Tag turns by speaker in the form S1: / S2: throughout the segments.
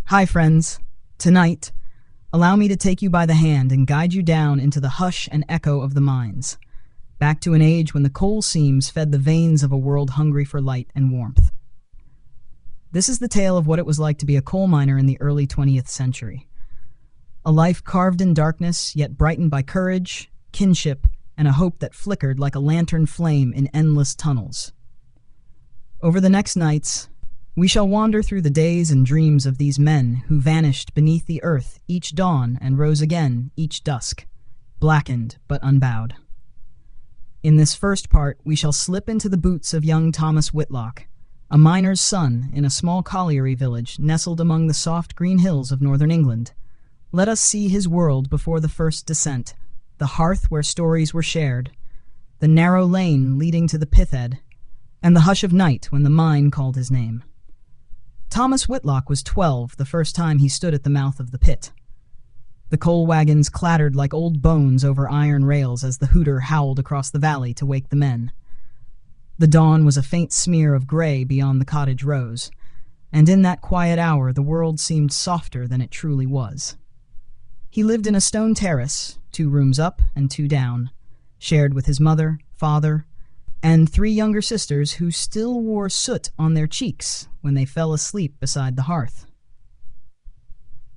S1: Hi, friends. Tonight, allow me to take you by the hand and guide you down into the hush and echo of the mines, back to an age when the coal seams fed the veins of a world hungry for light and warmth. This is the tale of what it was like to be a coal miner in the early 20th century. A life carved in darkness, yet brightened by courage, kinship, and a hope that flickered like a lantern flame in endless tunnels. Over the next nights, we shall wander through the days and dreams of these men who vanished beneath the earth each dawn and rose again each dusk, blackened but unbowed. In this first part, we shall slip into the boots of young Thomas Whitlock, a miner's son in a small colliery village nestled among the soft green hills of northern England. Let us see his world before the first descent, the hearth where stories were shared, the narrow lane leading to the pith-head, and the hush of night when the mine called his name. Thomas Whitlock was 12 the first time he stood at the mouth of the pit. The coal wagons clattered like old bones over iron rails as the hooter howled across the valley to wake the men. The dawn was a faint smear of gray beyond the cottage rows, and in that quiet hour the world seemed softer than it truly was. He lived in a stone terrace, 2 rooms up and 2 down, shared with his mother, father, and 3 younger sisters who still wore soot on their cheeks when they fell asleep beside the hearth.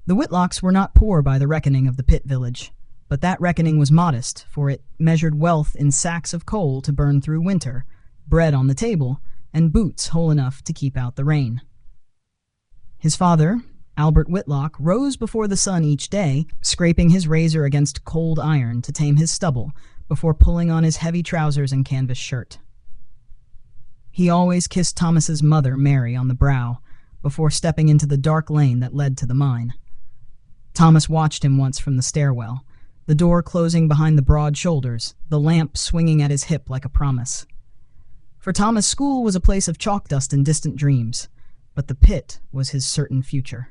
S1: The Whitlocks were not poor by the reckoning of the pit village, but that reckoning was modest, for it measured wealth in sacks of coal to burn through winter, bread on the table, and boots whole enough to keep out the rain. His father, Albert Whitlock, rose before the sun each day, scraping his razor against cold iron to tame his stubble before pulling on his heavy trousers and canvas shirt. He always kissed Thomas's mother, Mary, on the brow before stepping into the dark lane that led to the mine. Thomas watched him once from the stairwell, the door closing behind the broad shoulders, the lamp swinging at his hip like a promise. For Thomas, school was a place of chalk dust and distant dreams, but the pit was his certain future.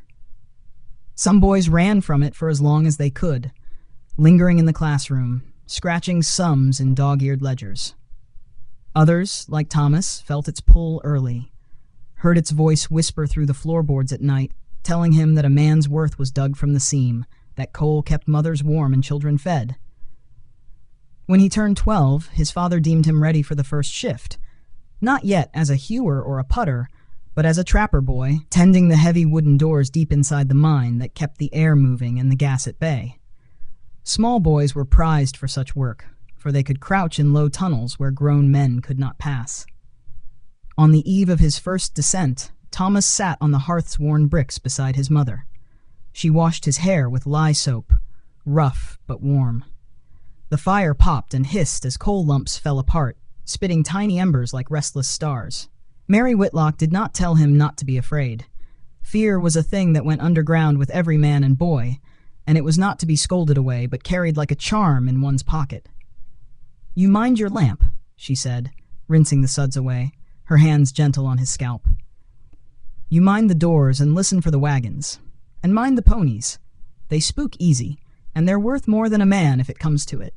S1: Some boys ran from it for as long as they could, lingering in the classroom, scratching sums in dog-eared ledgers. Others, like Thomas, felt its pull early, heard its voice whisper through the floorboards at night, telling him that a man's worth was dug from the seam, that coal kept mothers warm and children fed. When he turned 12, his father deemed him ready for the first shift, not yet as a hewer or a putter, but as a trapper boy, tending the heavy wooden doors deep inside the mine that kept the air moving and the gas at bay. Small boys were prized for such work, for they could crouch in low tunnels where grown men could not pass. On the eve of his first descent, Thomas sat on the hearth's worn bricks beside his mother. She washed his hair with lye soap, rough but warm. The fire popped and hissed as coal lumps fell apart, spitting tiny embers like restless stars. Mary Whitlock did not tell him not to be afraid. Fear was a thing that went underground with every man and boy, and it was not to be scolded away, but carried like a charm in one's pocket. "You mind your lamp," she said, rinsing the suds away, her hands gentle on his scalp. "You mind the doors and listen for the wagons. And mind the ponies. They spook easy, and they're worth more than a man if it comes to it."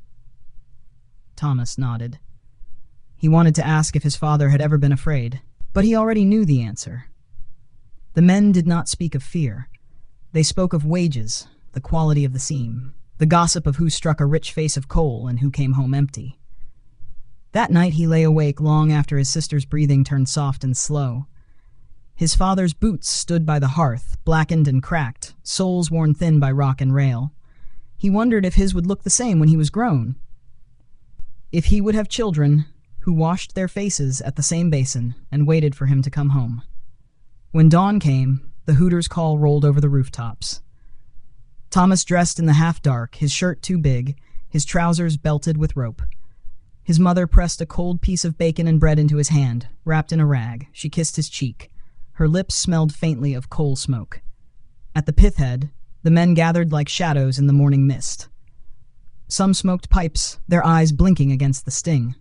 S1: Thomas nodded. He wanted to ask if his father had ever been afraid, but he already knew the answer. The men did not speak of fear. They spoke of wages, the quality of the seam, the gossip of who struck a rich face of coal and who came home empty. That night he lay awake long after his sister's breathing turned soft and slow. His father's boots stood by the hearth, blackened and cracked, soles worn thin by rock and rail. He wondered if his would look the same when he was grown. If he would have children who washed their faces at the same basin and waited for him to come home. When dawn came, the hooter's call rolled over the rooftops. Thomas dressed in the half-dark, his shirt too big, his trousers belted with rope. His mother pressed a cold piece of bacon and bread into his hand, wrapped in a rag. She kissed his cheek. Her lips smelled faintly of coal smoke. At the pith-head, the men gathered like shadows in the morning mist. Some smoked pipes, their eyes blinking against the sting.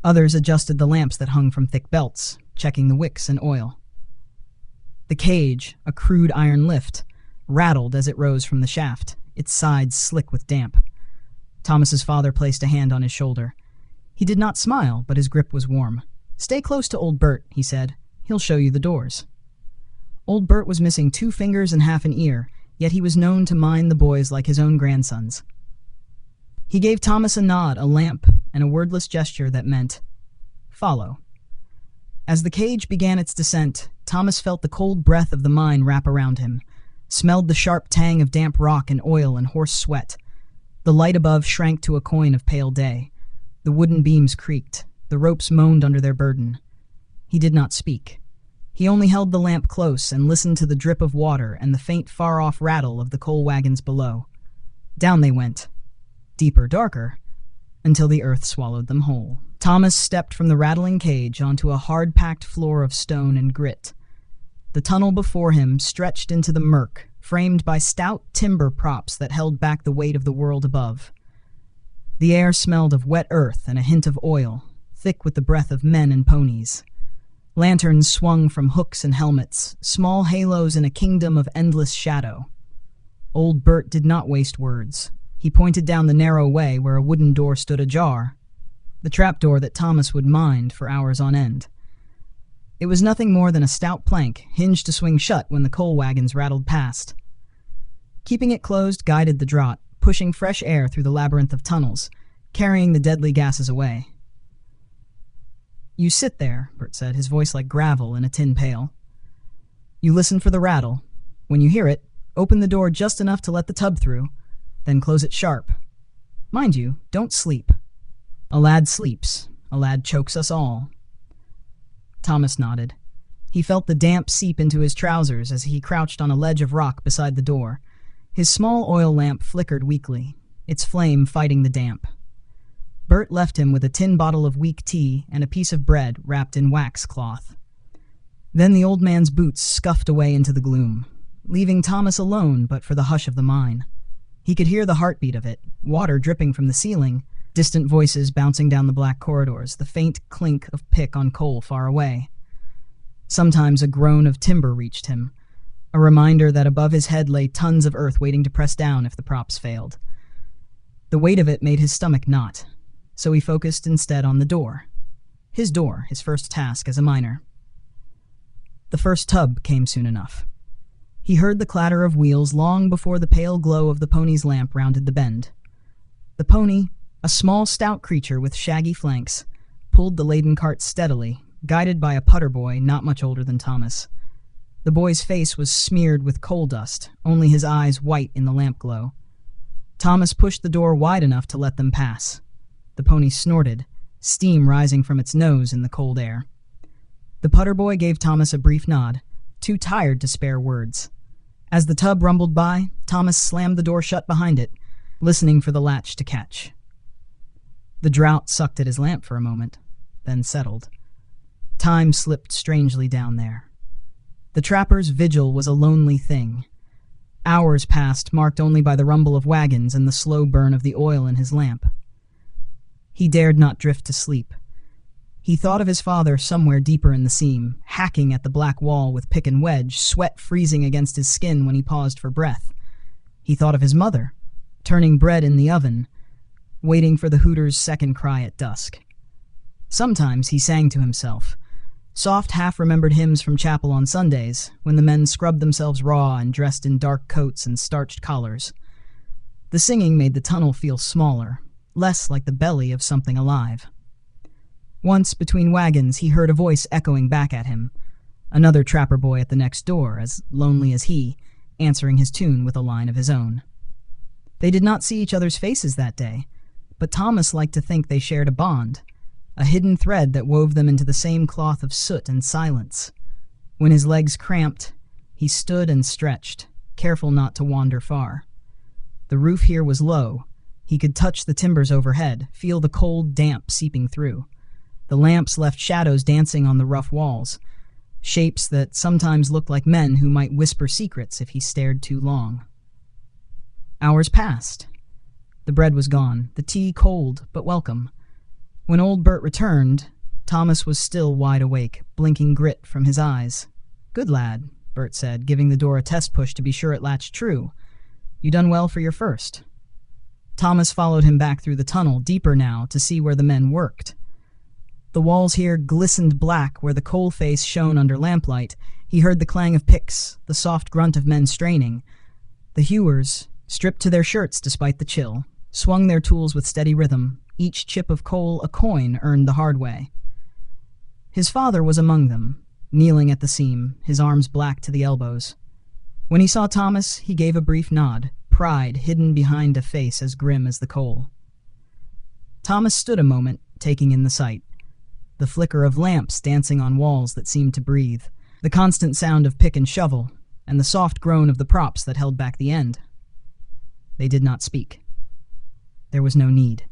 S1: Others adjusted the lamps that hung from thick belts, checking the wicks and oil. The cage, a crude iron lift, rattled as it rose from the shaft, its sides slick with damp. Thomas's father placed a hand on his shoulder. He did not smile, but his grip was warm. "Stay close to old Bert," he said. "He'll show you the doors." Old Bert was missing 2 fingers and half an ear, yet he was known to mind the boys like his own grandsons. He gave Thomas a nod, a lamp, and a wordless gesture that meant, "Follow." As the cage began its descent, Thomas felt the cold breath of the mine wrap around him, smelled the sharp tang of damp rock and oil and horse sweat. The light above shrank to a coin of pale day. The wooden beams creaked. The ropes moaned under their burden. He did not speak. He only held the lamp close and listened to the drip of water and the faint far-off rattle of the coal wagons below. Down they went, deeper, darker, until the earth swallowed them whole. Thomas stepped from the rattling cage onto a hard-packed floor of stone and grit. The tunnel before him stretched into the murk, framed by stout timber props that held back the weight of the world above. The air smelled of wet earth and a hint of oil, thick with the breath of men and ponies. Lanterns swung from hooks and helmets, small halos in a kingdom of endless shadow. Old Bert did not waste words. He pointed down the narrow way where a wooden door stood ajar, the trapdoor that Thomas would mind for hours on end. It was nothing more than a stout plank, hinged to swing shut when the coal wagons rattled past. Keeping it closed guided the draught, pushing fresh air through the labyrinth of tunnels, carrying the deadly gases away. "You sit there," Bert said, his voice like gravel in a tin pail. "You listen for the rattle. When you hear it, open the door just enough to let the tub through, then close it sharp. Mind you, don't sleep. A lad sleeps. A lad chokes us all." Thomas nodded. He felt the damp seep into his trousers as he crouched on a ledge of rock beside the door. His small oil lamp flickered weakly, its flame fighting the damp. Bert left him with a tin bottle of weak tea and a piece of bread wrapped in wax cloth. Then the old man's boots scuffed away into the gloom, leaving Thomas alone but for the hush of the mine. He could hear the heartbeat of it, water dripping from the ceiling, distant voices bouncing down the black corridors, the faint clink of pick on coal far away. Sometimes a groan of timber reached him, a reminder that above his head lay tons of earth waiting to press down if the props failed. The weight of it made his stomach knot, so he focused instead on the door. His door, his first task as a miner. The first tub came soon enough. He heard the clatter of wheels long before the pale glow of the pony's lamp rounded the bend. The pony, a small, stout creature with shaggy flanks, pulled the laden cart steadily, guided by a putter boy not much older than Thomas. The boy's face was smeared with coal dust, only his eyes white in the lamp glow. Thomas pushed the door wide enough to let them pass. The pony snorted, steam rising from its nose in the cold air. The putter boy gave Thomas a brief nod, too tired to spare words. As the tub rumbled by, Thomas slammed the door shut behind it, listening for the latch to catch. The drought sucked at his lamp for a moment, then settled. Time slipped strangely down there. The trapper's vigil was a lonely thing. Hours passed, marked only by the rumble of wagons and the slow burn of the oil in his lamp. He dared not drift to sleep. He thought of his father somewhere deeper in the seam, hacking at the black wall with pick and wedge, sweat freezing against his skin when he paused for breath. He thought of his mother, turning bread in the oven, waiting for the hooter's second cry at dusk. Sometimes he sang to himself, soft half-remembered hymns from chapel on Sundays, when the men scrubbed themselves raw and dressed in dark coats and starched collars. The singing made the tunnel feel smaller, less like the belly of something alive. Once, between wagons, he heard a voice echoing back at him, another trapper boy at the next door, as lonely as he, answering his tune with a line of his own. They did not see each other's faces that day, but Thomas liked to think they shared a bond, a hidden thread that wove them into the same cloth of soot and silence. When his legs cramped, he stood and stretched, careful not to wander far. The roof here was low. He could touch the timbers overhead, feel the cold damp seeping through. The lamps left shadows dancing on the rough walls, shapes that sometimes looked like men who might whisper secrets if he stared too long. Hours passed. The bread was gone, the tea cold but welcome. When old Bert returned, Thomas was still wide awake, blinking grit from his eyes. "Good lad," Bert said, giving the door a test push to be sure it latched true. "You done well for your first." Thomas followed him back through the tunnel, deeper now, to see where the men worked. The walls here glistened black where the coal face shone under lamplight. He heard the clang of picks, the soft grunt of men straining. The hewers, stripped to their shirts despite the chill, swung their tools with steady rhythm, each chip of coal a coin earned the hard way. His father was among them, kneeling at the seam, his arms black to the elbows. When he saw Thomas, he gave a brief nod, pride hidden behind a face as grim as the coal. Thomas stood a moment, taking in the sight. The flicker of lamps dancing on walls that seemed to breathe, the constant sound of pick and shovel, and the soft groan of the props that held back the end. They did not speak. There was no need.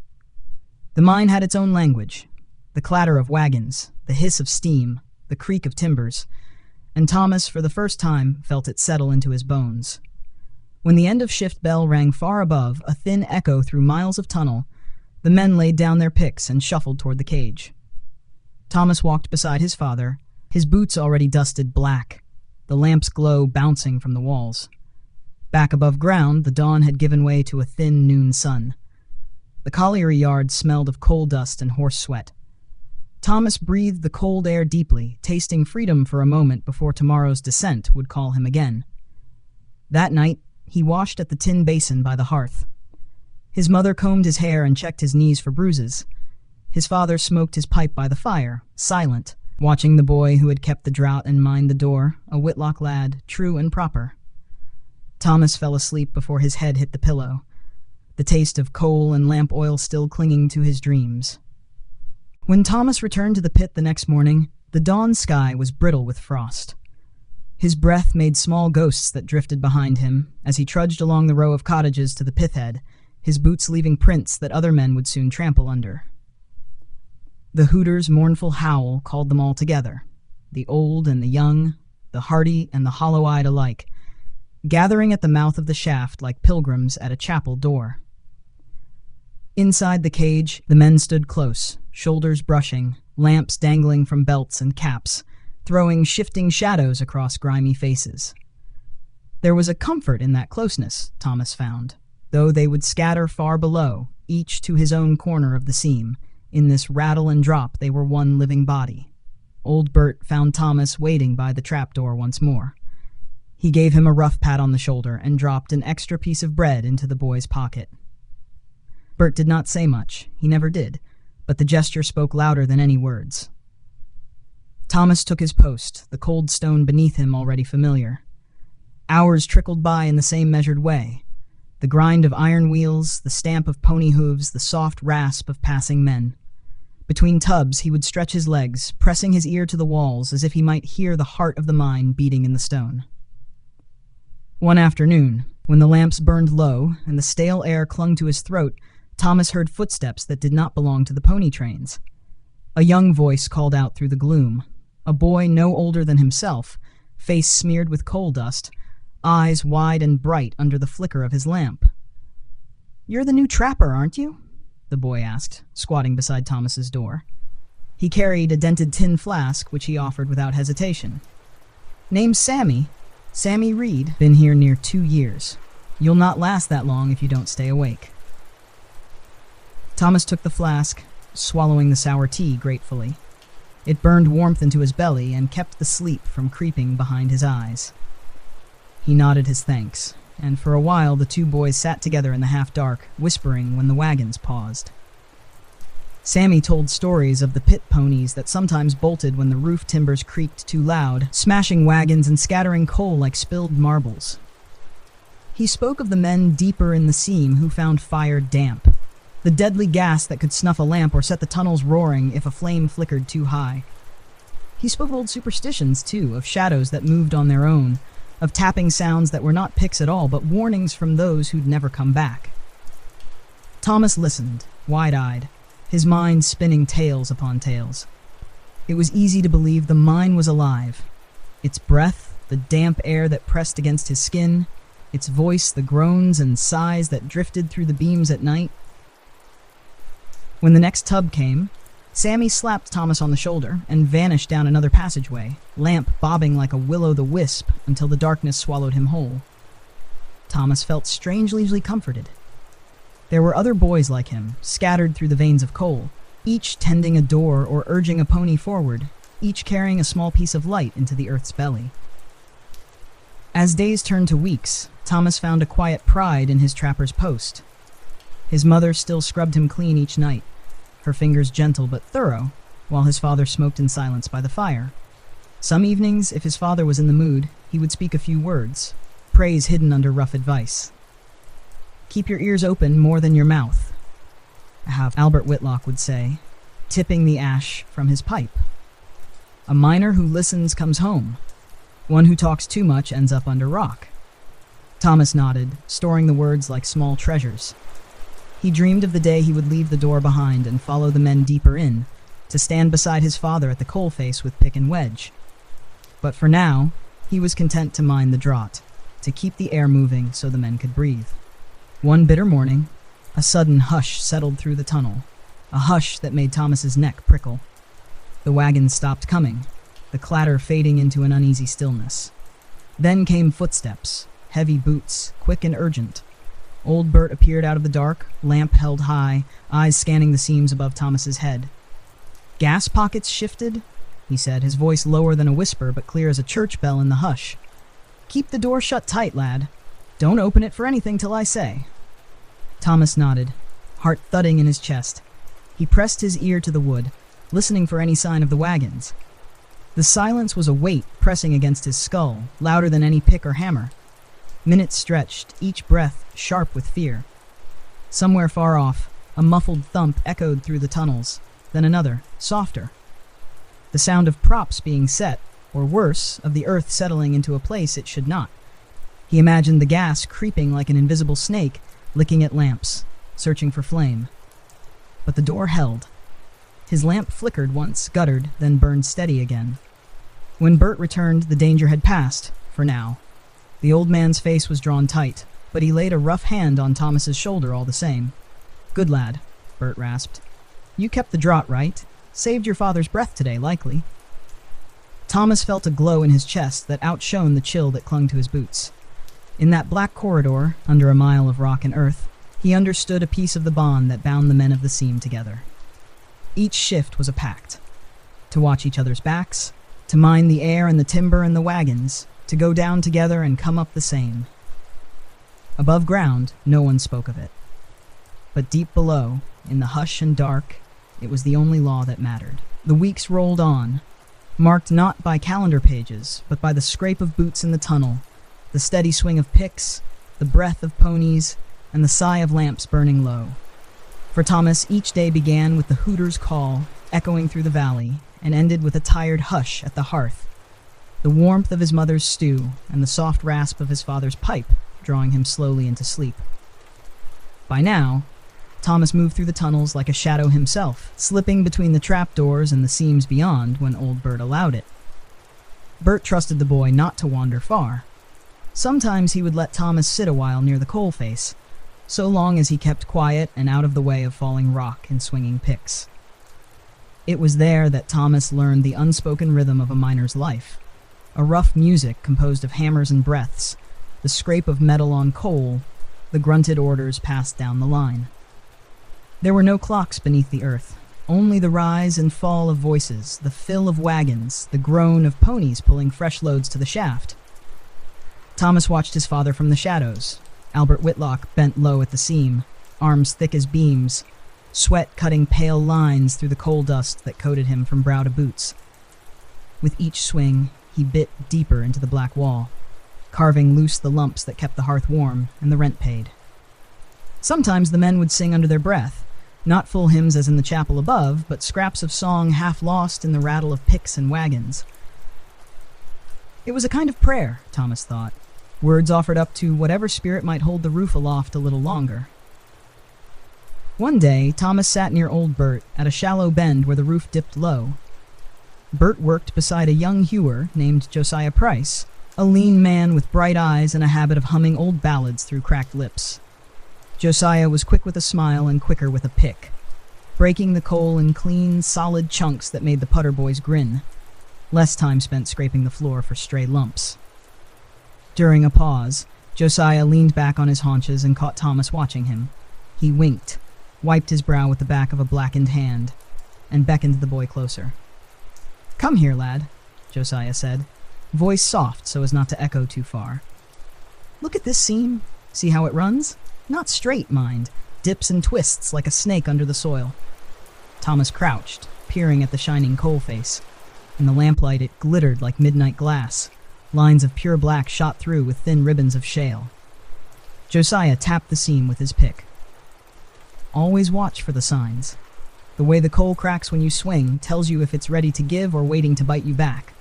S1: The mine had its own language, the clatter of wagons, the hiss of steam, the creak of timbers, and Thomas, for the first time, felt it settle into his bones. When the end-of-shift bell rang far above, a thin echo through miles of tunnel, the men laid down their picks and shuffled toward the cage. Thomas walked beside his father, his boots already dusted black, the lamp's glow bouncing from the walls. Back above ground, the dawn had given way to a thin noon sun. The colliery yard smelled of coal dust and horse sweat. Thomas breathed the cold air deeply, tasting freedom for a moment before tomorrow's descent would call him again. That night, he washed at the tin basin by the hearth. His mother combed his hair and checked his knees for bruises. His father smoked his pipe by the fire, silent, watching the boy who had kept the drought and mined the door, a Whitlock lad, true and proper. Thomas fell asleep before his head hit the pillow, the taste of coal and lamp oil still clinging to his dreams. When Thomas returned to the pit the next morning, the dawn sky was brittle with frost. His breath made small ghosts that drifted behind him as he trudged along the row of cottages to the pit head, his boots leaving prints that other men would soon trample under. The hooter's mournful howl called them all together, the old and the young, the hardy and the hollow-eyed alike, gathering at the mouth of the shaft like pilgrims at a chapel door. Inside the cage, the men stood close, shoulders brushing, lamps dangling from belts and caps, throwing shifting shadows across grimy faces. There was a comfort in that closeness, Thomas found, though they would scatter far below, each to his own corner of the seam. In this rattle and drop they were one living body. Old Bert found Thomas waiting by the trapdoor once more. He gave him a rough pat on the shoulder and dropped an extra piece of bread into the boy's pocket. Bert did not say much, he never did, but the gesture spoke louder than any words. Thomas took his post, the cold stone beneath him already familiar. Hours trickled by in the same measured way, the grind of iron wheels, the stamp of pony hooves, the soft rasp of passing men. Between tubs he would stretch his legs, pressing his ear to the walls as if he might hear the heart of the mine beating in the stone. One afternoon, when the lamps burned low and the stale air clung to his throat, Thomas heard footsteps that did not belong to the pony trains. A young voice called out through the gloom, a boy no older than himself, face smeared with coal dust, eyes wide and bright under the flicker of his lamp. "You're the new trapper, aren't you?" the boy asked, squatting beside Thomas's door. He carried a dented tin flask, which he offered without hesitation. "Name's Sammy. Sammy Reed. Been here near 2 years. You'll not last that long if you don't stay awake." Thomas took the flask, swallowing the sour tea gratefully. It burned warmth into his belly and kept the sleep from creeping behind his eyes. He nodded his thanks, and for a while the two boys sat together in the half-dark, whispering when the wagons paused. Sammy told stories of the pit ponies that sometimes bolted when the roof timbers creaked too loud, smashing wagons and scattering coal like spilled marbles. He spoke of the men deeper in the seam who found fire damp, the deadly gas that could snuff a lamp or set the tunnels roaring if a flame flickered too high. He spoke of old superstitions, too, of shadows that moved on their own, of tapping sounds that were not picks at all, but warnings from those who'd never come back. Thomas listened, wide-eyed, his mind spinning tales upon tales. It was easy to believe the mine was alive. Its breath, the damp air that pressed against his skin, its voice, the groans and sighs that drifted through the beams at night. When the next tub came, Sammy slapped Thomas on the shoulder and vanished down another passageway, lamp bobbing like a will-o'-the-wisp until the darkness swallowed him whole. Thomas felt strangely comforted. There were other boys like him, scattered through the veins of coal, each tending a door or urging a pony forward, each carrying a small piece of light into the earth's belly. As days turned to weeks, Thomas found a quiet pride in his trapper's post. His mother still scrubbed him clean each night, her fingers gentle but thorough, while his father smoked in silence by the fire. Some evenings, if his father was in the mood, he would speak a few words, praise hidden under rough advice. "Keep your ears open more than your mouth," Albert Whitlock would say, tipping the ash from his pipe. "A miner who listens comes home. One who talks too much ends up under rock." Thomas nodded, storing the words like small treasures. He dreamed of the day he would leave the door behind and follow the men deeper in, to stand beside his father at the coalface with pick and wedge. But for now, he was content to mind the draught, to keep the air moving so the men could breathe. One bitter morning, a sudden hush settled through the tunnel, a hush that made Thomas's neck prickle. The wagons stopped coming, the clatter fading into an uneasy stillness. Then came footsteps, heavy boots, quick and urgent. Old Bert appeared out of the dark, lamp held high, eyes scanning the seams above Thomas's head. "Gas pockets shifted?" he said, his voice lower than a whisper but clear as a church bell in the hush. "Keep the door shut tight, lad. Don't open it for anything till I say." Thomas nodded, heart thudding in his chest. He pressed his ear to the wood, listening for any sign of the wagons. The silence was a weight pressing against his skull, louder than any pick or hammer. Minutes stretched, each breath sharp with fear. Somewhere far off, a muffled thump echoed through the tunnels, then another, softer. The sound of props being set, or worse, of the earth settling into a place it should not. He imagined the gas creeping like an invisible snake, licking at lamps, searching for flame. But the door held. His lamp flickered once, guttered, then burned steady again. When Bert returned, the danger had passed, for now. The old man's face was drawn tight, but he laid a rough hand on Thomas's shoulder all the same. "Good lad," Bert rasped. "You kept the draught right. Saved your father's breath today, likely." Thomas felt a glow in his chest that outshone the chill that clung to his boots. In that black corridor, under a mile of rock and earth, he understood a piece of the bond that bound the men of the seam together. Each shift was a pact. To watch each other's backs, to mine the air and the timber and the wagons, to go down together and come up the same. Above ground, no one spoke of it. But deep below, in the hush and dark, it was the only law that mattered. The weeks rolled on, marked not by calendar pages, but by the scrape of boots in the tunnel, the steady swing of picks, the breath of ponies, and the sigh of lamps burning low. For Thomas, each day began with the hooter's call, echoing through the valley, and ended with a tired hush at the hearth, the warmth of his mother's stew, and the soft rasp of his father's pipe, drawing him slowly into sleep. By now, Thomas moved through the tunnels like a shadow himself, slipping between the trapdoors and the seams beyond when old Bert allowed it. Bert trusted the boy not to wander far. Sometimes he would let Thomas sit a while near the coalface, so long as he kept quiet and out of the way of falling rock and swinging picks. It was there that Thomas learned the unspoken rhythm of a miner's life, a rough music composed of hammers and breaths, the scrape of metal on coal, the grunted orders passed down the line. There were no clocks beneath the earth, only the rise and fall of voices, the fill of wagons, the groan of ponies pulling fresh loads to the shaft. Thomas watched his father from the shadows. Albert Whitlock bent low at the seam, arms thick as beams, sweat cutting pale lines through the coal dust that coated him from brow to boots. With each swing, he bit deeper into the black wall, carving loose the lumps that kept the hearth warm and the rent paid. Sometimes the men would sing under their breath, not full hymns as in the chapel above, but scraps of song half lost in the rattle of picks and wagons. It was a kind of prayer, Thomas thought, words offered up to whatever spirit might hold the roof aloft a little longer. One day, Thomas sat near old Bert at a shallow bend where the roof dipped low. Bert worked beside a young hewer named Josiah Price, a lean man with bright eyes and a habit of humming old ballads through cracked lips. Josiah was quick with a smile and quicker with a pick, breaking the coal in clean, solid chunks that made the putter boys grin, less time spent scraping the floor for stray lumps. During a pause, Josiah leaned back on his haunches and caught Thomas watching him. He winked, wiped his brow with the back of a blackened hand, and beckoned the boy closer. "Come here, lad," Josiah said. voice soft so as not to echo too far. "Look at this seam. See how it runs? Not straight, mind. Dips and twists like a snake under the soil." Thomas crouched, peering at the shining coal face. In the lamplight it glittered like midnight glass. Lines of pure black shot through with thin ribbons of shale. Josiah tapped the seam with his pick. "Always watch for the signs. The way the coal cracks when you swing tells you if it's ready to give or waiting to bite you back.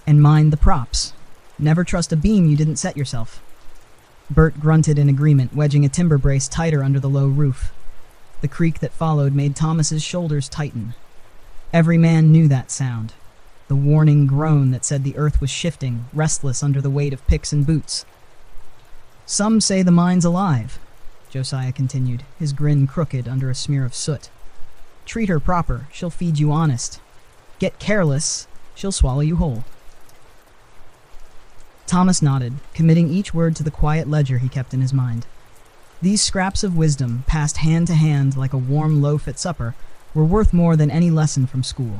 S1: And mind the props. Never trust a beam you didn't set yourself." Bert grunted in agreement, wedging a timber brace tighter under the low roof. The creak that followed made Thomas's shoulders tighten. Every man knew that sound. The warning groan that said the earth was shifting, restless under the weight of picks and boots. "Some say the mine's alive," Josiah continued, his grin crooked under a smear of soot. "Treat her proper, she'll feed you honest. Get careless, she'll swallow you whole." Thomas nodded, committing each word to the quiet ledger he kept in his mind. These scraps of wisdom, passed hand to hand like a warm loaf at supper, were worth more than any lesson from school.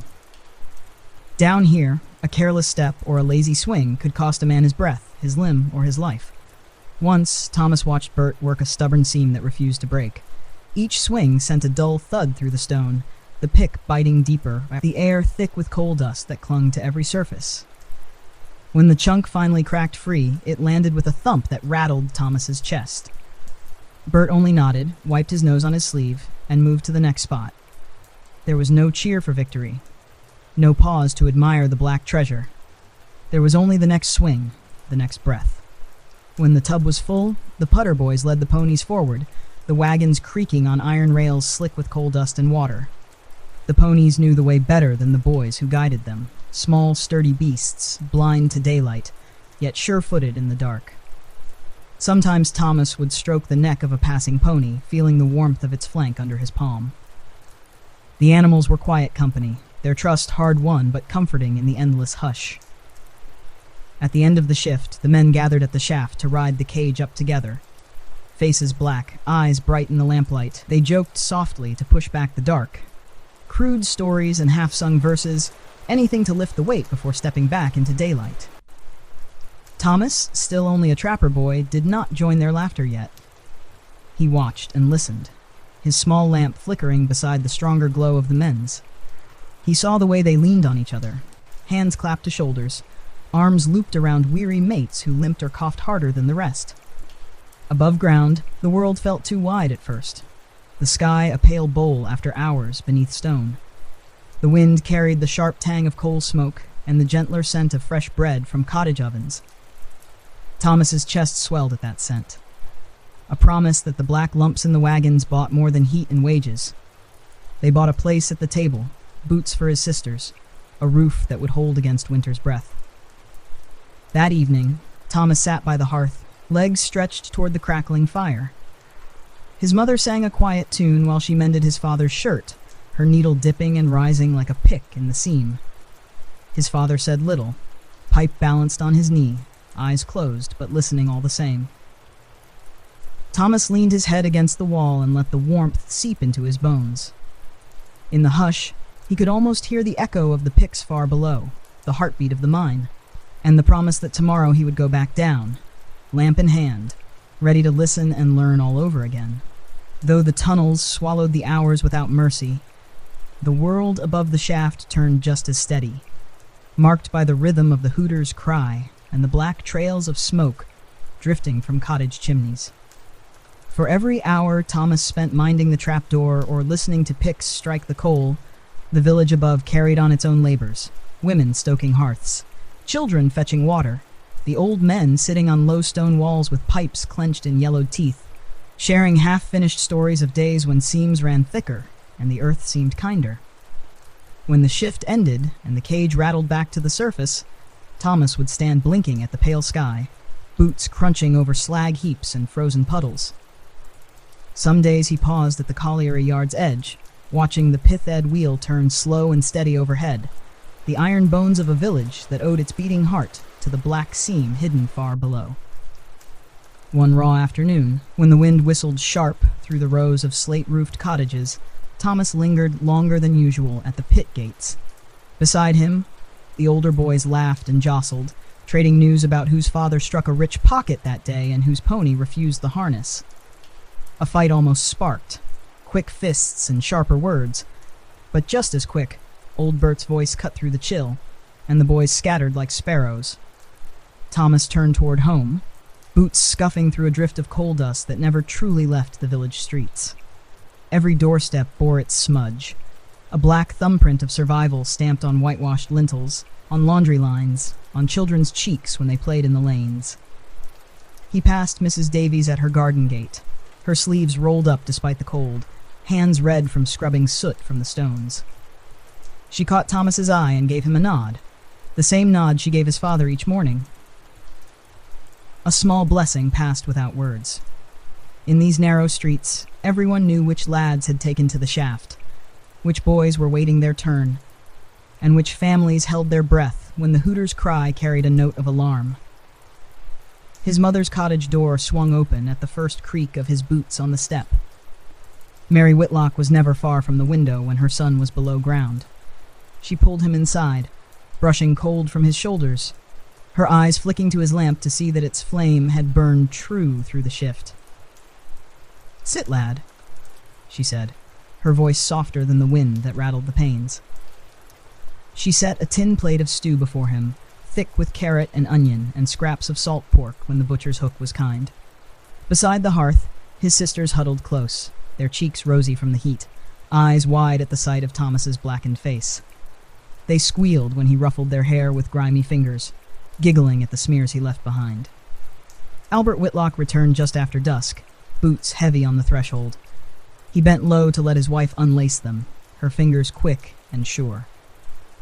S1: Down here, a careless step or a lazy swing could cost a man his breath, his limb, or his life. Once, Thomas watched Bert work a stubborn seam that refused to break. Each swing sent a dull thud through the stone, the pick biting deeper, the air thick with coal dust that clung to every surface. When the chunk finally cracked free, it landed with a thump that rattled Thomas's chest. Bert only nodded, wiped his nose on his sleeve, and moved to the next spot. There was no cheer for victory. No pause to admire the black treasure. There was only the next swing, the next breath. When the tub was full, the putter boys led the ponies forward, the wagons creaking on iron rails slick with coal dust and water. The ponies knew the way better than the boys who guided them, small, sturdy beasts, blind to daylight, yet sure-footed in the dark. Sometimes Thomas would stroke the neck of a passing pony, feeling the warmth of its flank under his palm. The animals were quiet company, their trust hard-won but comforting in the endless hush. At the end of the shift, the men gathered at the shaft to ride the cage up together. Faces black, eyes bright in the lamplight, they joked softly to push back the dark. Crude stories and half-sung verses, anything to lift the weight before stepping back into daylight. Thomas, still only a trapper boy, did not join their laughter yet. He watched and listened, his small lamp flickering beside the stronger glow of the men's. He saw the way they leaned on each other, hands clapped to shoulders, arms looped around weary mates who limped or coughed harder than the rest. Above ground, the world felt too wide at first, the sky a pale bowl after hours beneath stone. The wind carried the sharp tang of coal smoke and the gentler scent of fresh bread from cottage ovens. Thomas's chest swelled at that scent. A promise that the black lumps in the wagons bought more than heat and wages. They bought a place at the table, boots for his sisters, a roof that would hold against winter's breath. That evening, Thomas sat by the hearth, legs stretched toward the crackling fire. His mother sang a quiet tune while she mended his father's shirt, her needle dipping and rising like a pick in the seam. His father said little, pipe balanced on his knee, eyes closed but listening all the same. Thomas leaned his head against the wall and let the warmth seep into his bones. In the hush, he could almost hear the echo of the picks far below, the heartbeat of the mine, and the promise that tomorrow he would go back down, lamp in hand, ready to listen and learn all over again. Though the tunnels swallowed the hours without mercy, the world above the shaft turned just as steady, marked by the rhythm of the hooter's cry and the black trails of smoke drifting from cottage chimneys. For every hour Thomas spent minding the trapdoor or listening to picks strike the coal, the village above carried on its own labors, women stoking hearths, children fetching water, the old men sitting on low stone walls with pipes clenched in yellowed teeth, sharing half-finished stories of days when seams ran thicker and the earth seemed kinder. When the shift ended and the cage rattled back to the surface, Thomas would stand blinking at the pale sky, boots crunching over slag heaps and frozen puddles. Some days he paused at the colliery yard's edge, watching the pith-ed wheel turn slow and steady overhead, the iron bones of a village that owed its beating heart to the black seam hidden far below. One raw afternoon, when the wind whistled sharp through the rows of slate-roofed cottages, Thomas lingered longer than usual at the pit gates. Beside him, the older boys laughed and jostled, trading news about whose father struck a rich pocket that day and whose pony refused the harness. A fight almost sparked, quick fists and sharper words, but just as quick, old Bert's voice cut through the chill, and the boys scattered like sparrows. Thomas turned toward home, boots scuffing through a drift of coal dust that never truly left the village streets. Every doorstep bore its smudge, a black thumbprint of survival stamped on whitewashed lintels, on laundry lines, on children's cheeks when they played in the lanes. He passed Mrs. Davies at her garden gate, her sleeves rolled up despite the cold, hands red from scrubbing soot from the stones. She caught Thomas's eye and gave him a nod, the same nod she gave his father each morning. A small blessing passed without words. In these narrow streets, everyone knew which lads had taken to the shaft, which boys were waiting their turn, and which families held their breath when the hooter's cry carried a note of alarm. His mother's cottage door swung open at the first creak of his boots on the step. Mary Whitlock was never far from the window when her son was below ground. She pulled him inside, brushing cold from his shoulders, her eyes flicking to his lamp to see that its flame had burned true through the shift. "Sit, lad," she said, her voice softer than the wind that rattled the panes. She set a tin plate of stew before him, thick with carrot and onion and scraps of salt pork when the butcher's hook was kind. Beside the hearth, his sisters huddled close, their cheeks rosy from the heat, eyes wide at the sight of Thomas's blackened face. They squealed when he ruffled their hair with grimy fingers, giggling at the smears he left behind. Albert Whitlock returned just after dusk, boots heavy on the threshold. He bent low to let his wife unlace them, her fingers quick and sure.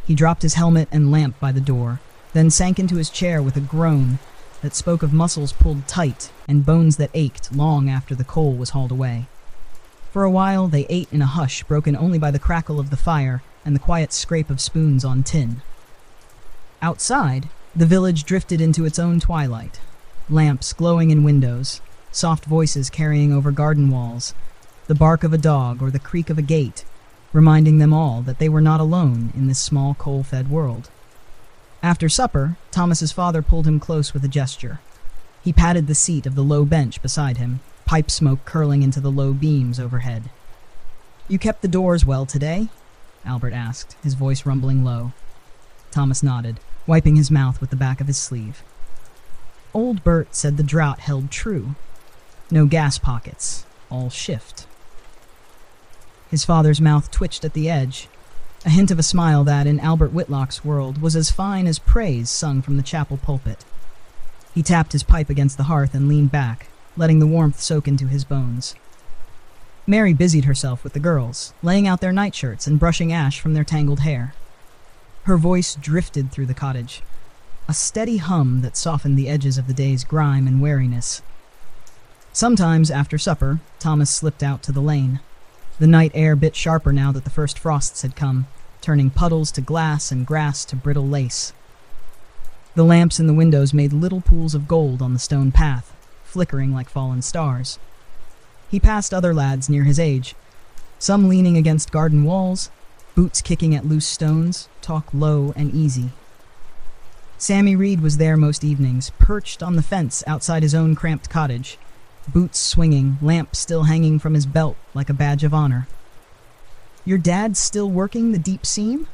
S1: He dropped his helmet and lamp by the door, then sank into his chair with a groan that spoke of muscles pulled tight and bones that ached long after the coal was hauled away. For a while they ate in a hush broken only by the crackle of the fire and the quiet scrape of spoons on tin. Outside, the village drifted into its own twilight, lamps glowing in windows, soft voices carrying over garden walls, the bark of a dog or the creak of a gate, reminding them all that they were not alone in this small coal-fed world. After supper, Thomas's father pulled him close with a gesture. He patted the seat of the low bench beside him, pipe smoke curling into the low beams overhead. "You kept the doors well today?" Albert asked, his voice rumbling low. Thomas nodded, wiping his mouth with the back of his sleeve. Old Bert said the drought held true. No gas pockets, all shift. His father's mouth twitched at the edge, a hint of a smile that, in Albert Whitlock's world, was as fine as praise sung from the chapel pulpit. He tapped his pipe against the hearth and leaned back, letting the warmth soak into his bones. Mary busied herself with the girls, laying out their nightshirts and brushing ash from their tangled hair. Her voice drifted through the cottage, a steady hum that softened the edges of the day's grime and weariness. Sometimes, after supper, Thomas slipped out to the lane. The night air bit sharper now that the first frosts had come, turning puddles to glass and grass to brittle lace. The lamps in the windows made little pools of gold on the stone path, flickering like fallen stars. He passed other lads near his age, some leaning against garden walls, boots kicking at loose stones, talk low and easy. Sammy Reed was there most evenings, perched on the fence outside his own cramped cottage, boots swinging, lamp still hanging from his belt like a badge of honor. "Your dad still working the deep seam?"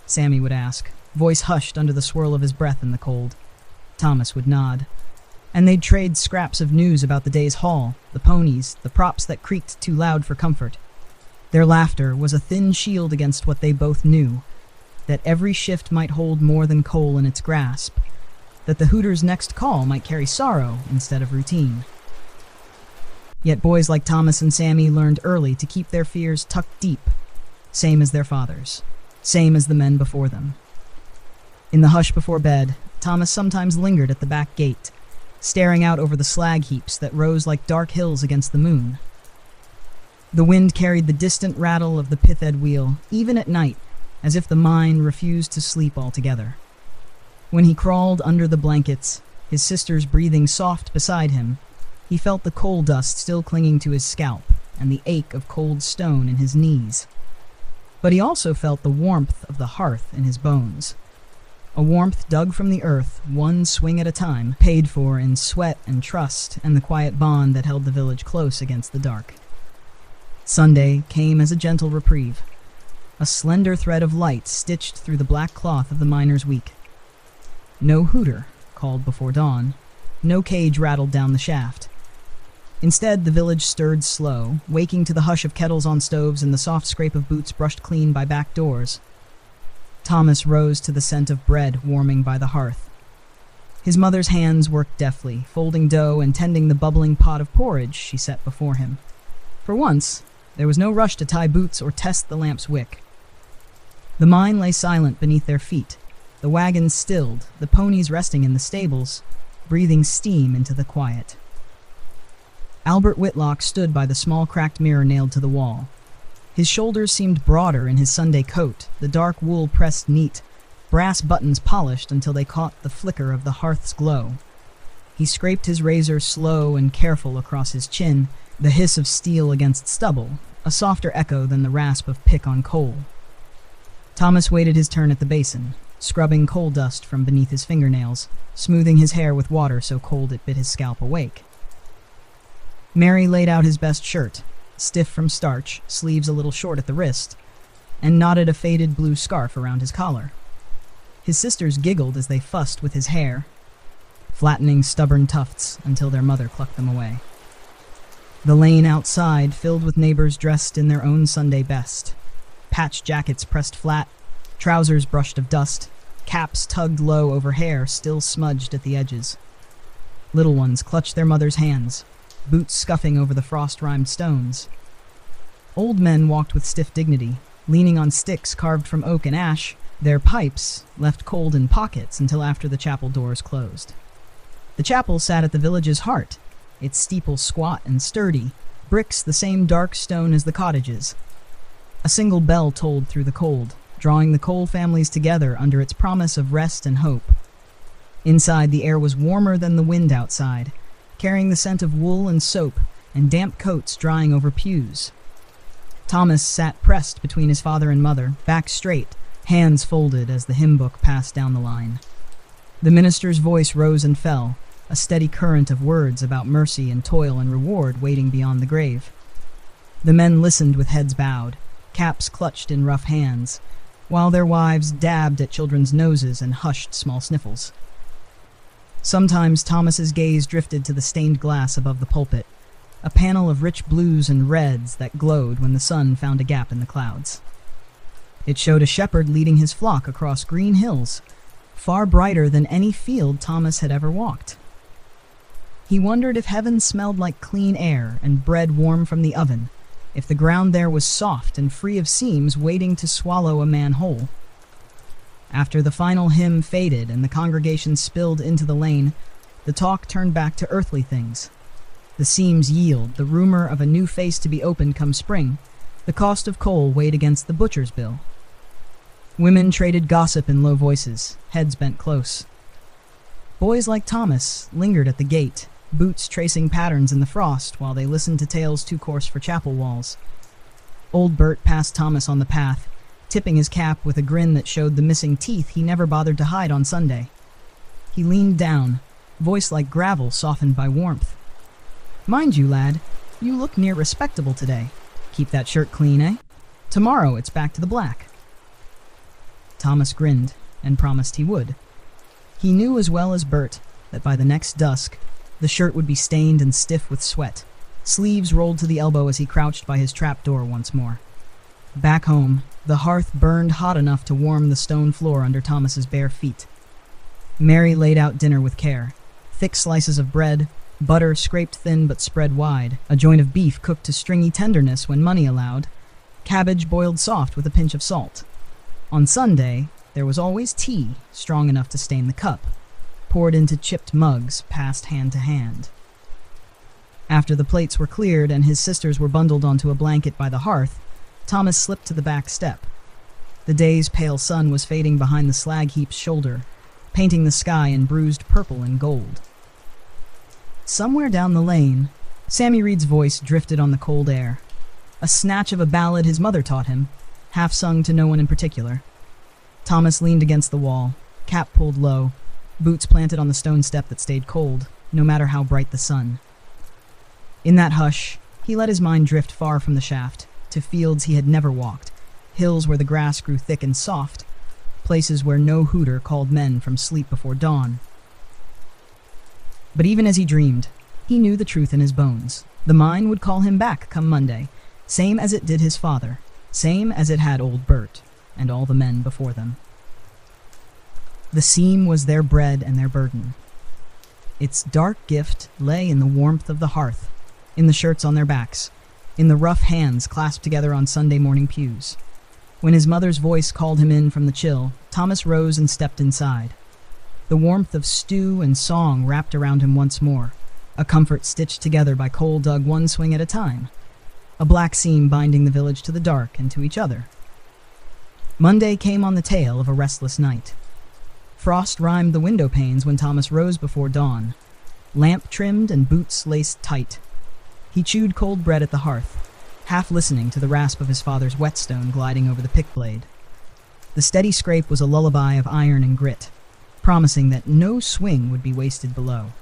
S1: Sammy would ask, voice hushed under the swirl of his breath in the cold. Thomas would nod. And they'd trade scraps of news about the day's haul, the ponies, the props that creaked too loud for comfort. Their laughter was a thin shield against what they both knew, that every shift might hold more than coal in its grasp, that the hooter's next call might carry sorrow instead of routine. Yet boys like Thomas and Sammy learned early to keep their fears tucked deep, same as their fathers, same as the men before them. In the hush before bed, Thomas sometimes lingered at the back gate, staring out over the slag heaps that rose like dark hills against the moon. The wind carried the distant rattle of the pith-head wheel, even at night, as if the mine refused to sleep altogether. When he crawled under the blankets, his sisters breathing soft beside him, he felt the coal dust still clinging to his scalp and the ache of cold stone in his knees. But he also felt the warmth of the hearth in his bones. A warmth dug from the earth, one swing at a time, paid for in sweat and trust and the quiet bond that held the village close against the dark. Sunday came as a gentle reprieve, a slender thread of light stitched through the black cloth of the miner's week. No hooter called before dawn, no cage rattled down the shaft. Instead, the village stirred slow, waking to the hush of kettles on stoves and the soft scrape of boots brushed clean by back doors. Thomas rose to the scent of bread warming by the hearth. His mother's hands worked deftly, folding dough and tending the bubbling pot of porridge she set before him. For once, there was no rush to tie boots or test the lamp's wick. The mine lay silent beneath their feet, the wagons stilled, the ponies resting in the stables, breathing steam into the quiet. Albert Whitlock stood by the small cracked mirror nailed to the wall. His shoulders seemed broader in his Sunday coat, the dark wool pressed neat, brass buttons polished until they caught the flicker of the hearth's glow. He scraped his razor slow and careful across his chin, the hiss of steel against stubble, a softer echo than the rasp of pick on coal. Thomas waited his turn at the basin, scrubbing coal dust from beneath his fingernails, smoothing his hair with water so cold it bit his scalp awake. Mary laid out his best shirt, stiff from starch, sleeves a little short at the wrist, and knotted a faded blue scarf around his collar. His sisters giggled as they fussed with his hair, flattening stubborn tufts until their mother plucked them away. The lane outside filled with neighbors dressed in their own Sunday best. Patched jackets pressed flat, trousers brushed of dust, caps tugged low over hair still smudged at the edges. Little ones clutched their mother's hands, boots scuffing over the frost-rimed stones. Old men walked with stiff dignity, leaning on sticks carved from oak and ash, their pipes left cold in pockets until after the chapel doors closed. The chapel sat at the village's heart, its steeple squat and sturdy, bricks the same dark stone as the cottages. A single bell tolled through the cold, drawing the Cole families together under its promise of rest and hope. Inside, the air was warmer than the wind outside, carrying the scent of wool and soap and damp coats drying over pews. Thomas sat pressed between his father and mother, back straight, hands folded as the hymn book passed down the line. The minister's voice rose and fell, a steady current of words about mercy and toil and reward waiting beyond the grave. The men listened with heads bowed, caps clutched in rough hands, while their wives dabbed at children's noses and hushed small sniffles. Sometimes Thomas's gaze drifted to the stained glass above the pulpit, a panel of rich blues and reds that glowed when the sun found a gap in the clouds. It showed a shepherd leading his flock across green hills, far brighter than any field Thomas had ever walked. He wondered if heaven smelled like clean air and bread warm from the oven, if the ground there was soft and free of seams waiting to swallow a man whole. After the final hymn faded and the congregation spilled into the lane, the talk turned back to earthly things. The seams yield, the rumor of a new face to be opened come spring. The cost of coal weighed against the butcher's bill. Women traded gossip in low voices, heads bent close. Boys like Thomas lingered at the gate, boots tracing patterns in the frost while they listened to tales too coarse for chapel walls. Old Bert passed Thomas on the path, tipping his cap with a grin that showed the missing teeth he never bothered to hide on Sunday. He leaned down, voice like gravel softened by warmth. "Mind you, lad, you look near respectable today. Keep that shirt clean, eh? Tomorrow it's back to the black." Thomas grinned and promised he would. He knew as well as Bert that by the next dusk, the shirt would be stained and stiff with sweat, sleeves rolled to the elbow as he crouched by his trapdoor once more. Back home, the hearth burned hot enough to warm the stone floor under Thomas's bare feet. Mary laid out dinner with care. Thick slices of bread, butter scraped thin but spread wide, a joint of beef cooked to stringy tenderness when money allowed, cabbage boiled soft with a pinch of salt. On Sunday, there was always tea, strong enough to stain the cup, poured into chipped mugs, passed hand to hand. After the plates were cleared and his sisters were bundled onto a blanket by the hearth, Thomas slipped to the back step. The day's pale sun was fading behind the slag heap's shoulder, painting the sky in bruised purple and gold. Somewhere down the lane, Sammy Reed's voice drifted on the cold air, a snatch of a ballad his mother taught him, half sung to no one in particular. Thomas leaned against the wall, cap pulled low, boots planted on the stone step that stayed cold, no matter how bright the sun. In that hush, he let his mind drift far from the shaft, to fields he had never walked, hills where the grass grew thick and soft, places where no hooter called men from sleep before dawn. But even as he dreamed, he knew the truth in his bones. The mine would call him back come Monday, same as it did his father, same as it had old Bert, and all the men before them. The seam was their bread and their burden. Its dark gift lay in the warmth of the hearth, in the shirts on their backs, in the rough hands clasped together on Sunday morning pews. When his mother's voice called him in from the chill, Thomas rose and stepped inside. The warmth of stew and song wrapped around him once more, a comfort stitched together by coal dug one swing at a time, a black seam binding the village to the dark and to each other. Monday came on the tail of a restless night. Frost rimed the window panes when Thomas rose before dawn, lamp trimmed and boots laced tight. He chewed cold bread at the hearth, half listening to the rasp of his father's whetstone gliding over the pick blade. The steady scrape was a lullaby of iron and grit, promising that no swing would be wasted below.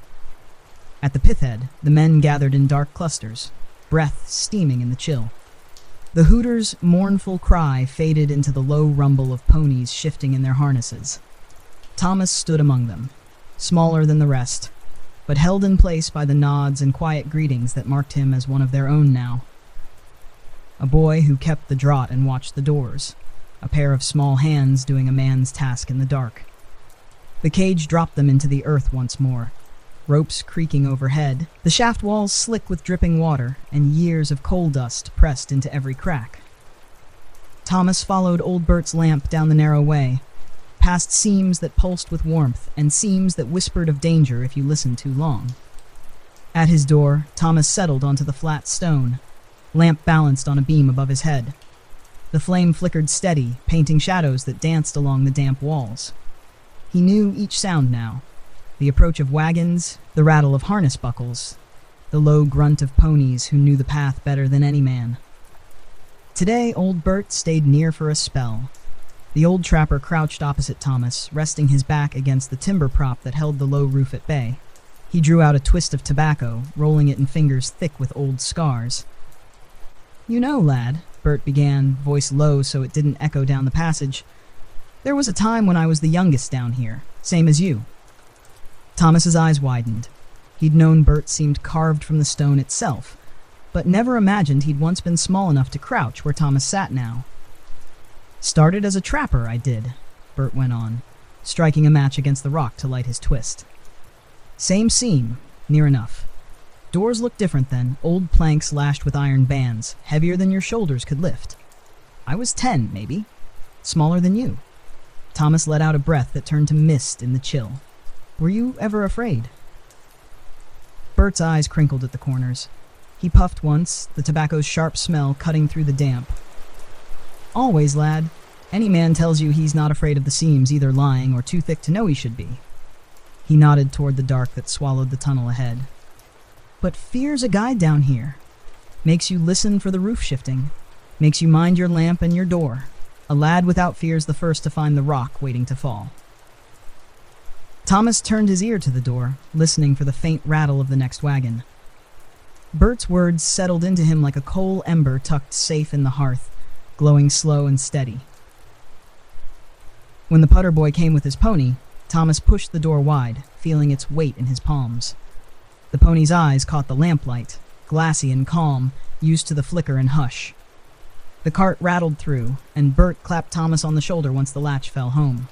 S1: At the pith head, the men gathered in dark clusters, breath steaming in the chill. The hooter's mournful cry faded into the low rumble of ponies shifting in their harnesses. Thomas stood among them, smaller than the rest, but held in place by the nods and quiet greetings that marked him as one of their own now. A boy who kept the draught and watched the doors, a pair of small hands doing a man's task in the dark. The cage dropped them into the earth once more, ropes creaking overhead, the shaft walls slick with dripping water, and years of coal dust pressed into every crack. Thomas followed old Bert's lamp down the narrow way, past seams that pulsed with warmth and seams that whispered of danger if you listened too long. At his door, Thomas settled onto the flat stone, lamp balanced on a beam above his head. The flame flickered steady, painting shadows that danced along the damp walls. He knew each sound now, the approach of wagons, the rattle of harness buckles, the low grunt of ponies who knew the path better than any man. Today, old Bert stayed near for a spell. The old trapper crouched opposite Thomas, resting his back against the timber prop that held the low roof at bay. He drew out a twist of tobacco, rolling it in fingers thick with old scars. "You know, lad," Bert began, voice low so it didn't echo down the passage, "there was a time when I was the youngest down here, same as you." Thomas's eyes widened. He'd known Bert seemed carved from the stone itself, but never imagined he'd once been small enough to crouch where Thomas sat now. "Started as a trapper, I did," Bert went on, striking a match against the rock to light his twist. "Same seam, near enough. Doors looked different then, old planks lashed with iron bands, heavier than your shoulders could lift. I was 10, maybe. Smaller than you." Thomas let out a breath that turned to mist in the chill. "Were you ever afraid?" Bert's eyes crinkled at the corners. He puffed once, the tobacco's sharp smell cutting through the damp. "Always, lad. Any man tells you he's not afraid of the seams, either lying or too thick to know he should be." He nodded toward the dark that swallowed the tunnel ahead. "But fear's a guide down here. Makes you listen for the roof shifting. Makes you mind your lamp and your door. A lad without fear's the first to find the rock waiting to fall." Thomas turned his ear to the door, listening for the faint rattle of the next wagon. Bert's words settled into him like a coal ember tucked safe in the hearth, glowing slow and steady. When the putter boy came with his pony, Thomas pushed the door wide, feeling its weight in his palms. The pony's eyes caught the lamplight, glassy and calm, used to the flicker and hush. The cart rattled through, and Bert clapped Thomas on the shoulder once the latch fell home.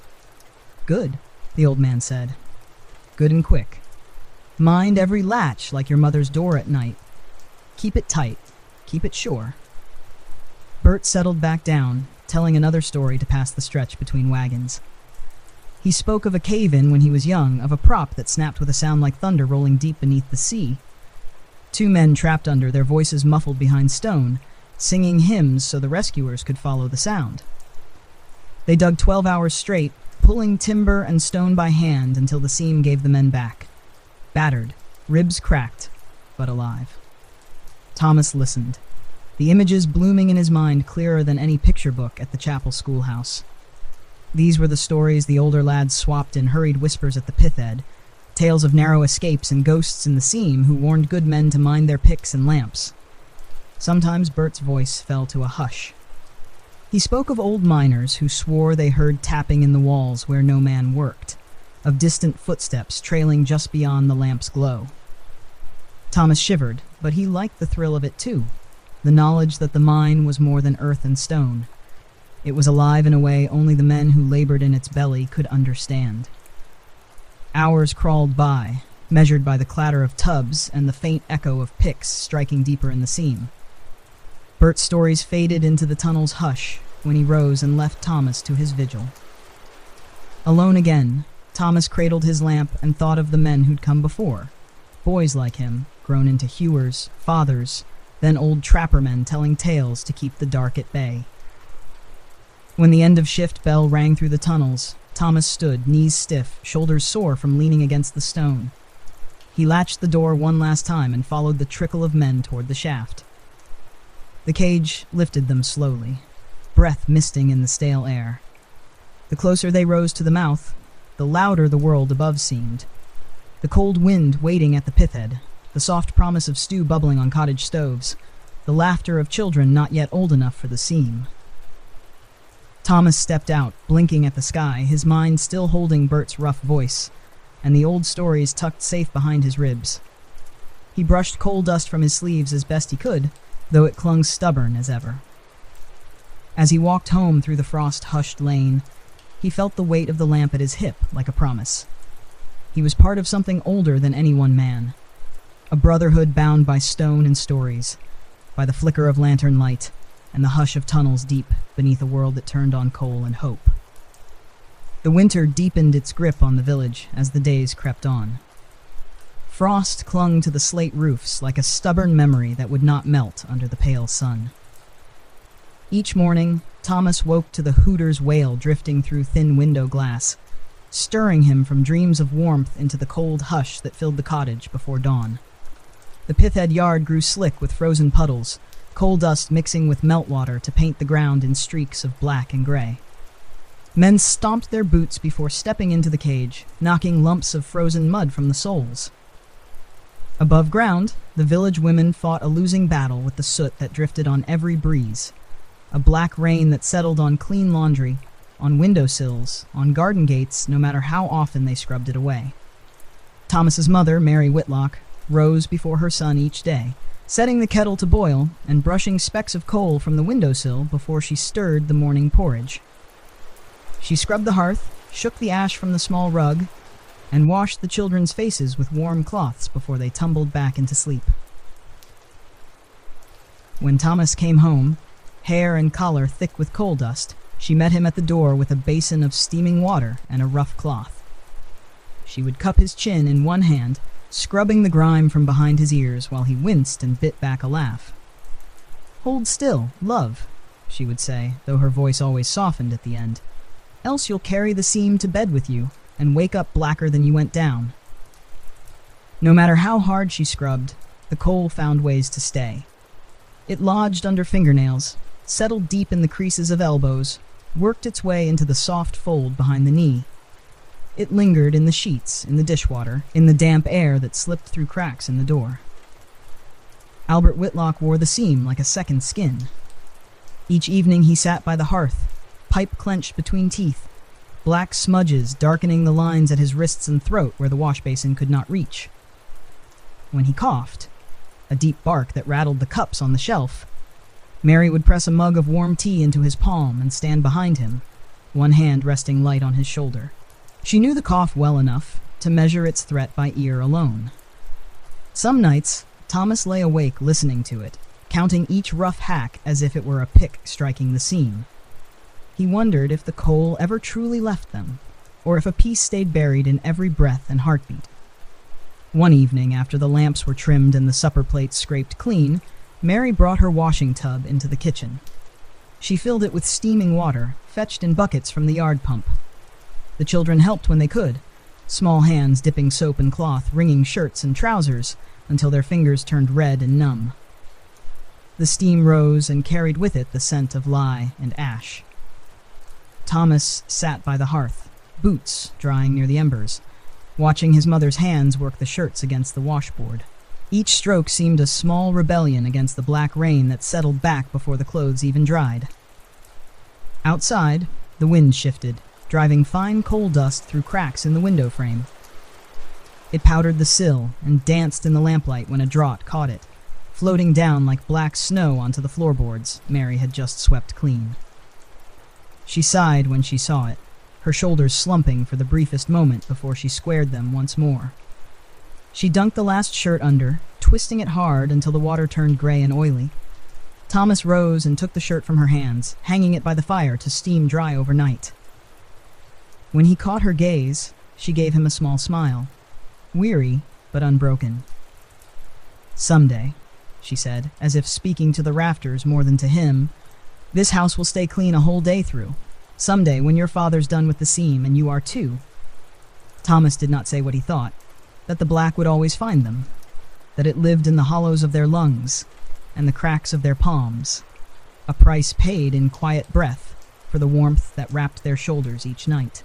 S1: "Good," the old man said. "Good and quick. Mind every latch like your mother's door at night. Keep it tight. Keep it sure." Bert settled back down, telling another story to pass the stretch between wagons. He spoke of a cave-in when he was young, of a prop that snapped with a sound like thunder rolling deep beneath the sea. Two men trapped under, their voices muffled behind stone, singing hymns so the rescuers could follow the sound. They dug 12 hours straight, pulling timber and stone by hand until the seam gave the men back. Battered, ribs cracked, but alive. Thomas listened, the images blooming in his mind clearer than any picture book at the chapel schoolhouse. These were the stories the older lads swapped in hurried whispers at the pith head, tales of narrow escapes and ghosts in the seam who warned good men to mind their picks and lamps. Sometimes Bert's voice fell to a hush. He spoke of old miners who swore they heard tapping in the walls where no man worked, of distant footsteps trailing just beyond the lamp's glow. Thomas shivered, but he liked the thrill of it too, the knowledge that the mine was more than earth and stone. It was alive in a way only the men who labored in its belly could understand. Hours crawled by, measured by the clatter of tubs and the faint echo of picks striking deeper in the seam. Bert's stories faded into the tunnel's hush when he rose and left Thomas to his vigil. Alone again, Thomas cradled his lamp and thought of the men who'd come before, boys like him, grown into hewers, fathers, then old trappermen telling tales to keep the dark at bay. When the end-of-shift bell rang through the tunnels, Thomas stood, knees stiff, shoulders sore from leaning against the stone. He latched the door one last time and followed the trickle of men toward the shaft. The cage lifted them slowly, breath misting in the stale air. The closer they rose to the mouth, the louder the world above seemed. The cold wind waiting at the pith head, the soft promise of stew bubbling on cottage stoves, the laughter of children not yet old enough for the seam. Thomas stepped out, blinking at the sky, his mind still holding Bert's rough voice, and the old stories tucked safe behind his ribs. He brushed coal dust from his sleeves as best he could, though it clung stubborn as ever. As he walked home through the frost-hushed lane, he felt the weight of the lamp at his hip like a promise. He was part of something older than any one man, a brotherhood bound by stone and stories, by the flicker of lantern light, and the hush of tunnels deep beneath a world that turned on coal and hope. The winter deepened its grip on the village as the days crept on. Frost clung to the slate roofs like a stubborn memory that would not melt under the pale sun. Each morning, Thomas woke to the hooter's wail drifting through thin window glass, stirring him from dreams of warmth into the cold hush that filled the cottage before dawn. The pith-head yard grew slick with frozen puddles, coal dust mixing with meltwater to paint the ground in streaks of black and gray. Men stomped their boots before stepping into the cage, knocking lumps of frozen mud from the soles. Above ground, the village women fought a losing battle with the soot that drifted on every breeze, a black rain that settled on clean laundry, on windowsills, on garden gates, no matter how often they scrubbed it away. Thomas's mother, Mary Whitlock, rose before her son each day, setting the kettle to boil and brushing specks of coal from the windowsill before she stirred the morning porridge. She scrubbed the hearth, shook the ash from the small rug, and washed the children's faces with warm cloths before they tumbled back into sleep. When Thomas came home, hair and collar thick with coal dust, she met him at the door with a basin of steaming water and a rough cloth. She would cup his chin in one hand, scrubbing the grime from behind his ears while he winced and bit back a laugh. "Hold still, love," she would say, though her voice always softened at the end. "Else you'll carry the seam to bed with you and wake up blacker than you went down." No matter how hard she scrubbed, the coal found ways to stay. It lodged under fingernails, settled deep in the creases of elbows, worked its way into the soft fold behind the knee. It lingered in the sheets, in the dishwater, in the damp air that slipped through cracks in the door. Albert Whitlock wore the seam like a second skin. Each evening he sat by the hearth, pipe clenched between teeth, black smudges darkening the lines at his wrists and throat where the wash basin could not reach. When he coughed, a deep bark that rattled the cups on the shelf, Mary would press a mug of warm tea into his palm and stand behind him, one hand resting light on his shoulder. She knew the cough well enough to measure its threat by ear alone. Some nights, Thomas lay awake listening to it, counting each rough hack as if it were a pick striking the seam. He wondered if the coal ever truly left them, or if a piece stayed buried in every breath and heartbeat. One evening, after the lamps were trimmed and the supper plates scraped clean, Mary brought her washing tub into the kitchen. She filled it with steaming water, fetched in buckets from the yard pump. The children helped when they could, small hands dipping soap and cloth, wringing shirts and trousers until their fingers turned red and numb. The steam rose and carried with it the scent of lye and ash. Thomas sat by the hearth, boots drying near the embers, watching his mother's hands work the shirts against the washboard. Each stroke seemed a small rebellion against the black rain that settled back before the clothes even dried. Outside, the wind shifted, driving fine coal dust through cracks in the window frame. It powdered the sill and danced in the lamplight when a draught caught it, floating down like black snow onto the floorboards Mary had just swept clean. She sighed when she saw it, her shoulders slumping for the briefest moment before she squared them once more. She dunked the last shirt under, twisting it hard until the water turned gray and oily. Thomas rose and took the shirt from her hands, hanging it by the fire to steam dry overnight. When he caught her gaze, she gave him a small smile, weary but unbroken. "Someday," she said, as if speaking to the rafters more than to him, "this house will stay clean a whole day through. Someday, when your father's done with the seam, and you are too." Thomas did not say what he thought, that the black would always find them, that it lived in the hollows of their lungs and the cracks of their palms, a price paid in quiet breath for the warmth that wrapped their shoulders each night.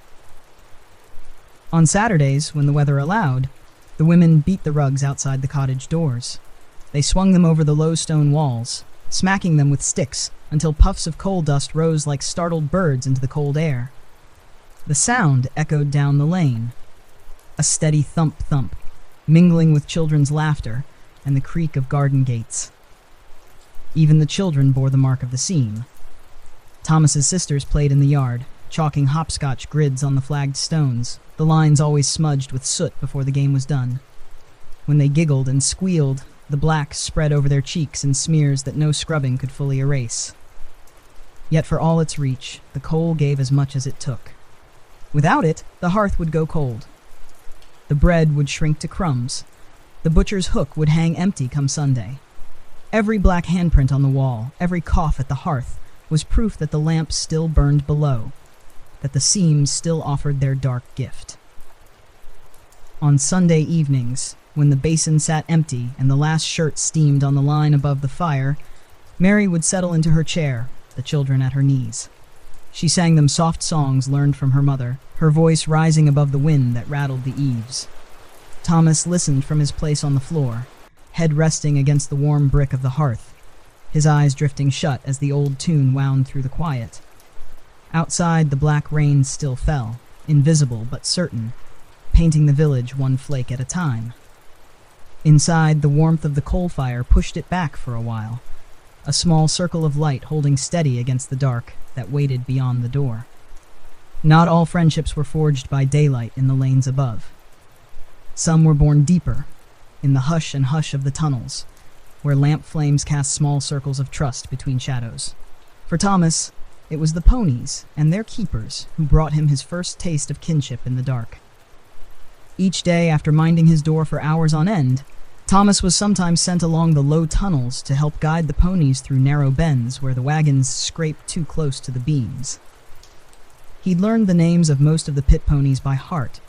S1: On Saturdays, when the weather allowed, the women beat the rugs outside the cottage doors. They swung them over the low stone walls, smacking them with sticks until puffs of coal dust rose like startled birds into the cold air. The sound echoed down the lane, a steady thump-thump, mingling with children's laughter and the creak of garden gates. Even the children bore the mark of the seam. Thomas's sisters played in the yard, chalking hopscotch grids on the flagged stones, the lines always smudged with soot before the game was done. When they giggled and squealed, the black spread over their cheeks in smears that no scrubbing could fully erase. Yet for all its reach, the coal gave as much as it took. Without it, the hearth would go cold. The bread would shrink to crumbs. The butcher's hook would hang empty come Sunday. Every black handprint on the wall, every cough at the hearth, was proof that the lamp still burned below, that the seams still offered their dark gift. On Sunday evenings, when the basin sat empty and the last shirt steamed on the line above the fire, Mary would settle into her chair, the children at her knees. She sang them soft songs learned from her mother, her voice rising above the wind that rattled the eaves. Thomas listened from his place on the floor, head resting against the warm brick of the hearth, his eyes drifting shut as the old tune wound through the quiet. Outside, the black rain still fell, invisible but certain, painting the village one flake at a time. Inside, the warmth of the coal fire pushed it back for a while, a small circle of light holding steady against the dark that waited beyond the door. Not all friendships were forged by daylight in the lanes above. Some were born deeper, in the hush and hush of the tunnels, where lamp flames cast small circles of trust between shadows. For Thomas, it was the ponies and their keepers who brought him his first taste of kinship in the dark. Each day, after minding his door for hours on end, Thomas was sometimes sent along the low tunnels to help guide the ponies through narrow bends where the wagons scraped too close to the beams. He'd learned the names of most of the pit ponies by heart.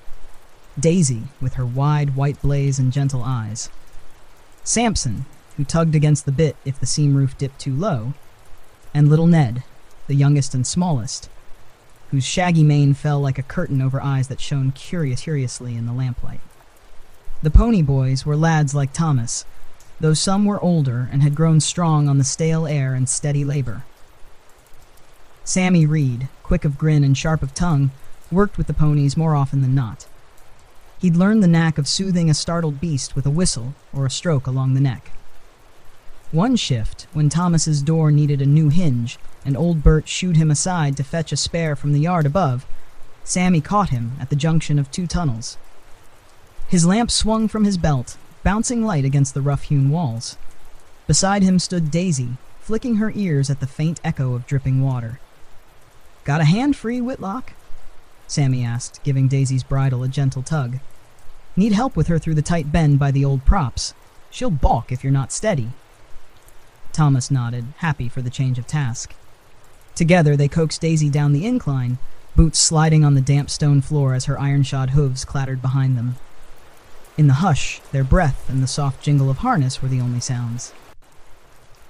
S1: Daisy, with her wide white blaze and gentle eyes. Samson, who tugged against the bit if the seam roof dipped too low. And little Ned, the youngest and smallest, whose shaggy mane fell like a curtain over eyes that shone curiously in the lamplight. The pony boys were lads like Thomas, though some were older and had grown strong on the stale air and steady labor. Sammy Reed, quick of grin and sharp of tongue, worked with the ponies more often than not. He'd learned the knack of soothing a startled beast with a whistle or a stroke along the neck. One shift, when Thomas's door needed a new hinge and old Bert shooed him aside to fetch a spare from the yard above, Sammy caught him at the junction of two tunnels. His lamp swung from his belt, bouncing light against the rough-hewn walls. Beside him stood Daisy, flicking her ears at the faint echo of dripping water. "Got a hand free, Whitlock?" Sammy asked, giving Daisy's bridle a gentle tug. "Need help with her through the tight bend by the old props. She'll balk if you're not steady." Thomas nodded, happy for the change of task. Together they coaxed Daisy down the incline, boots sliding on the damp stone floor as her iron-shod hooves clattered behind them. In the hush, their breath and the soft jingle of harness were the only sounds.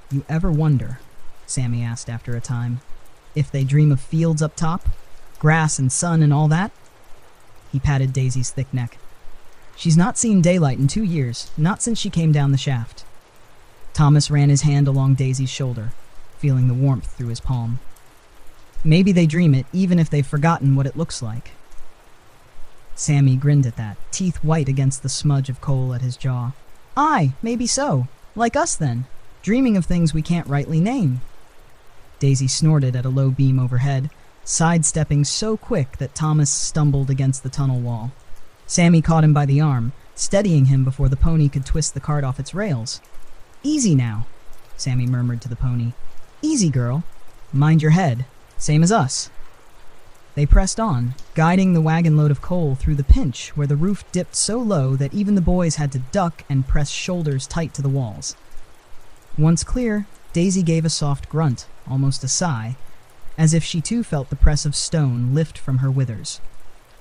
S1: "You ever wonder," Sammy asked after a time, "if they dream of fields up top, Grass and sun and all that? He patted Daisy's thick neck. She's not seen daylight in 2 years, not since she came down the shaft. Thomas ran his hand along Daisy's shoulder, feeling the warmth through his palm. Maybe they dream it, even if they've forgotten what it looks like. Sammy grinned at that, teeth white against the smudge of coal at his jaw. Aye, maybe so. Like us then, dreaming of things we can't rightly name. Daisy snorted at a low beam overhead, sidestepping so quick that Thomas stumbled against the tunnel wall. Sammy caught him by the arm, steadying him before the pony could twist the cart off its rails. Easy now, Sammy murmured to the pony. Easy, girl. Mind your head, same as us. They pressed on, guiding the wagon load of coal through the pinch where the roof dipped so low that even the boys had to duck and press shoulders tight to the walls. Once clear, Daisy gave a soft grunt, almost a sigh, as if she too felt the press of stone lift from her withers.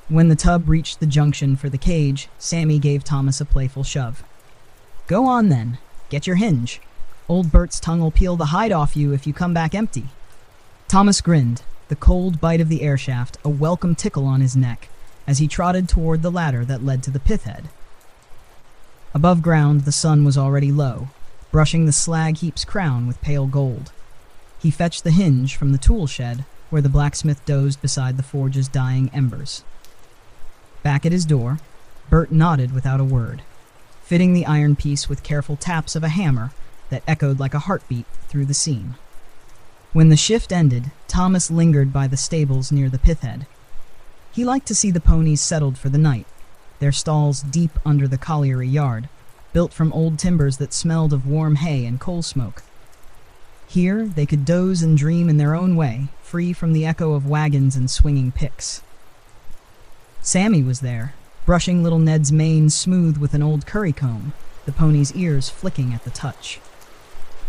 S1: When the tub reached the junction for the cage, Sammy gave Thomas a playful shove. Go on then, get your hinge. Old Bert's tongue'll peel the hide off you if you come back empty. Thomas grinned, the cold bite of the air shaft a welcome tickle on his neck, as he trotted toward the ladder that led to the pith head. Above ground, the sun was already low, brushing the slag heap's crown with pale gold. He fetched the hinge from the tool shed, where the blacksmith dozed beside the forge's dying embers. Back at his door, Bert nodded without a word, fitting the iron piece with careful taps of a hammer that echoed like a heartbeat through the seam. When the shift ended, Thomas lingered by the stables near the pith head. He liked to see the ponies settled for the night, their stalls deep under the colliery yard, built from old timbers that smelled of warm hay and coal smoke. Here, they could doze and dream in their own way, free from the echo of wagons and swinging picks. Sammy was there, brushing little Ned's mane smooth with an old curry comb, the pony's ears flicking at the touch.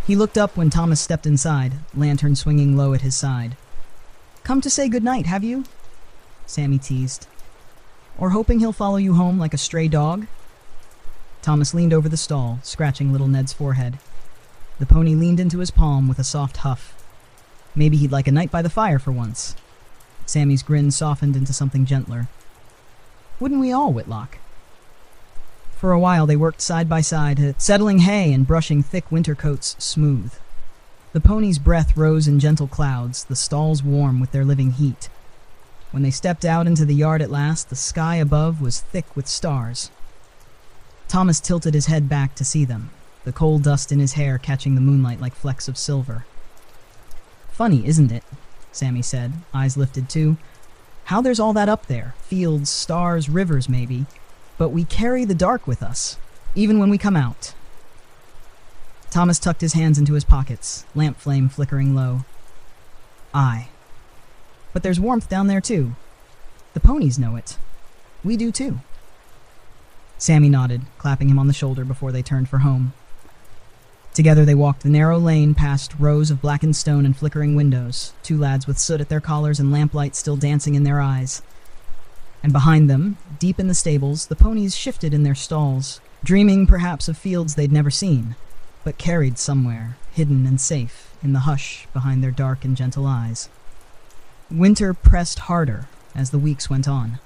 S1: He looked up when Thomas stepped inside, lantern swinging low at his side. Come to say goodnight, have you? Sammy teased. Or hoping he'll follow you home like a stray dog? Thomas leaned over the stall, scratching little Ned's forehead. The pony leaned into his palm with a soft huff. Maybe he'd like a night by the fire for once. Sammy's grin softened into something gentler. Wouldn't we all, Whitlock? For a while they worked side by side, settling hay and brushing thick winter coats smooth. The pony's breath rose in gentle clouds, the stalls warm with their living heat. When they stepped out into the yard at last, the sky above was thick with stars. Thomas tilted his head back to see them, the coal dust in his hair catching the moonlight like flecks of silver. Funny, isn't it? Sammy said, eyes lifted too. How there's all that up there, fields, stars, rivers maybe, but we carry the dark with us, even when we come out. Thomas tucked his hands into his pockets, lamp flame flickering low. Aye. But there's warmth down there too. The ponies know it. We do too. Sammy nodded, clapping him on the shoulder before they turned for home. Together they walked the narrow lane past rows of blackened stone and flickering windows, two lads with soot at their collars and lamplight still dancing in their eyes. And behind them, deep in the stables, the ponies shifted in their stalls, dreaming perhaps of fields they'd never seen, but carried somewhere, hidden and safe, in the hush behind their dark and gentle eyes. Winter pressed harder as the weeks went on.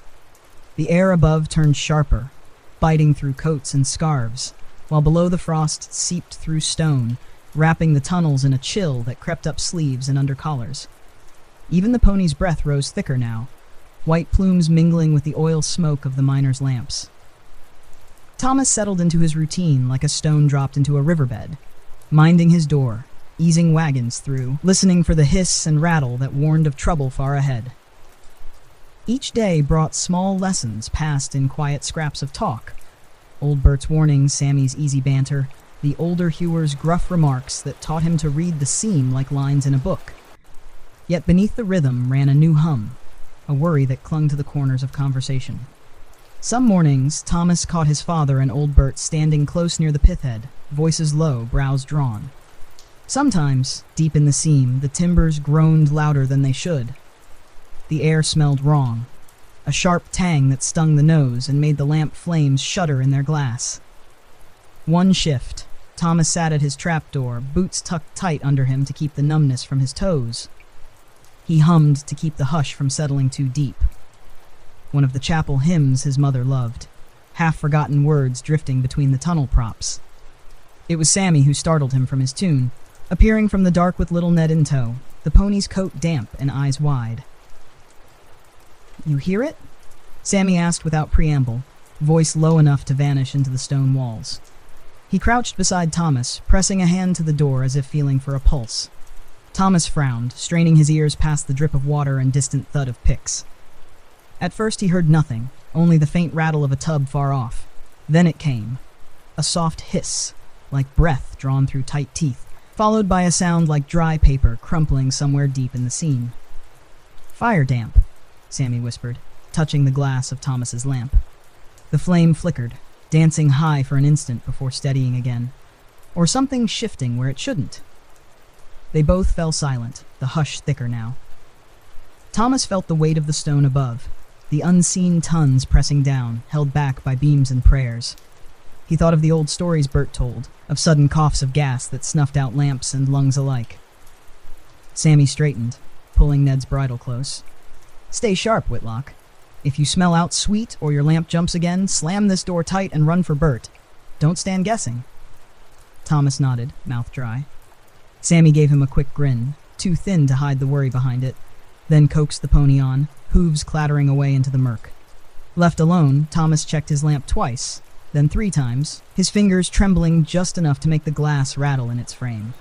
S1: The air above turned sharper, biting through coats and scarves, while below the frost seeped through stone, wrapping the tunnels in a chill that crept up sleeves and under collars. Even the pony's breath rose thicker now, white plumes mingling with the oil smoke of the miners' lamps. Thomas settled into his routine like a stone dropped into a riverbed, minding his door, easing wagons through, listening for the hiss and rattle that warned of trouble far ahead. Each day brought small lessons passed in quiet scraps of talk, old Bert's warnings, Sammy's easy banter, the older hewer's gruff remarks that taught him to read the seam like lines in a book. Yet beneath the rhythm ran a new hum, a worry that clung to the corners of conversation. Some mornings, Thomas caught his father and old Bert standing close near the pith head, voices low, brows drawn. Sometimes, deep in the seam, the timbers groaned louder than they should. The air smelled wrong, a sharp tang that stung the nose and made the lamp flames shudder in their glass. One shift, Thomas sat at his trapdoor, boots tucked tight under him to keep the numbness from his toes. He hummed to keep the hush from settling too deep. One of the chapel hymns his mother loved, half-forgotten words drifting between the tunnel props. It was Sammy who startled him from his tune, appearing from the dark with little Ned in tow, the pony's coat damp and eyes wide. "You hear it?" Sammy asked without preamble, voice low enough to vanish into the stone walls. He crouched beside Thomas, pressing a hand to the door as if feeling for a pulse. Thomas frowned, straining his ears past the drip of water and distant thud of picks. At first he heard nothing, only the faint rattle of a tub far off. Then it came. A soft hiss, like breath drawn through tight teeth, followed by a sound like dry paper crumpling somewhere deep in the seam. "Fire damp," Sammy whispered, touching the glass of Thomas's lamp. The flame flickered, dancing high for an instant before steadying again, or something shifting where it shouldn't. They both fell silent, the hush thicker now. Thomas felt the weight of the stone above, the unseen tons pressing down, held back by beams and prayers. He thought of the old stories Bert told, of sudden coughs of gas that snuffed out lamps and lungs alike. Sammy straightened, pulling Ned's bridle close. "Stay sharp, Whitlock. If you smell out sweet or your lamp jumps again, slam this door tight and run for Bert. Don't stand guessing." Thomas nodded, mouth dry. Sammy gave him a quick grin, too thin to hide the worry behind it, then coaxed the pony on, hooves clattering away into the murk. Left alone, Thomas checked his lamp twice, then 3 times, his fingers trembling just enough to make the glass rattle in its frame.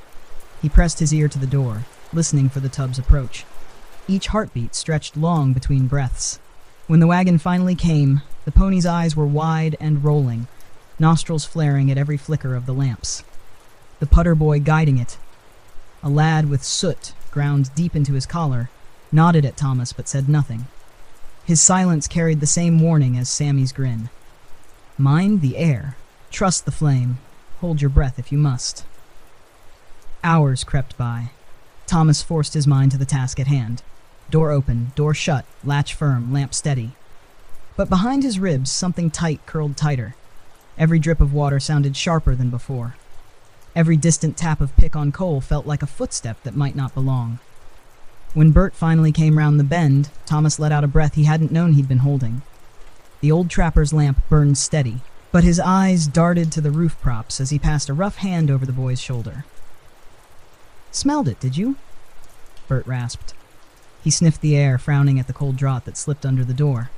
S1: He pressed his ear to the door, listening for the tub's approach. Each heartbeat stretched long between breaths. When the wagon finally came, the pony's eyes were wide and rolling, nostrils flaring at every flicker of the lamps. The putter boy guiding it, a lad with soot ground deep into his collar, nodded at Thomas but said nothing. His silence carried the same warning as Sammy's grin. Mind the air. Trust the flame. Hold your breath if you must. Hours crept by. Thomas forced his mind to the task at hand. Door open, door shut, latch firm, lamp steady. But behind his ribs, something tight curled tighter. Every drip of water sounded sharper than before. Every distant tap of pick on coal felt like a footstep that might not belong. When Bert finally came round the bend, Thomas let out a breath he hadn't known he'd been holding. The old trapper's lamp burned steady, but his eyes darted to the roof props as he passed a rough hand over the boy's shoulder. "Smelled it, did you?" Bert rasped. He sniffed the air, frowning at the cold draught that slipped under the door.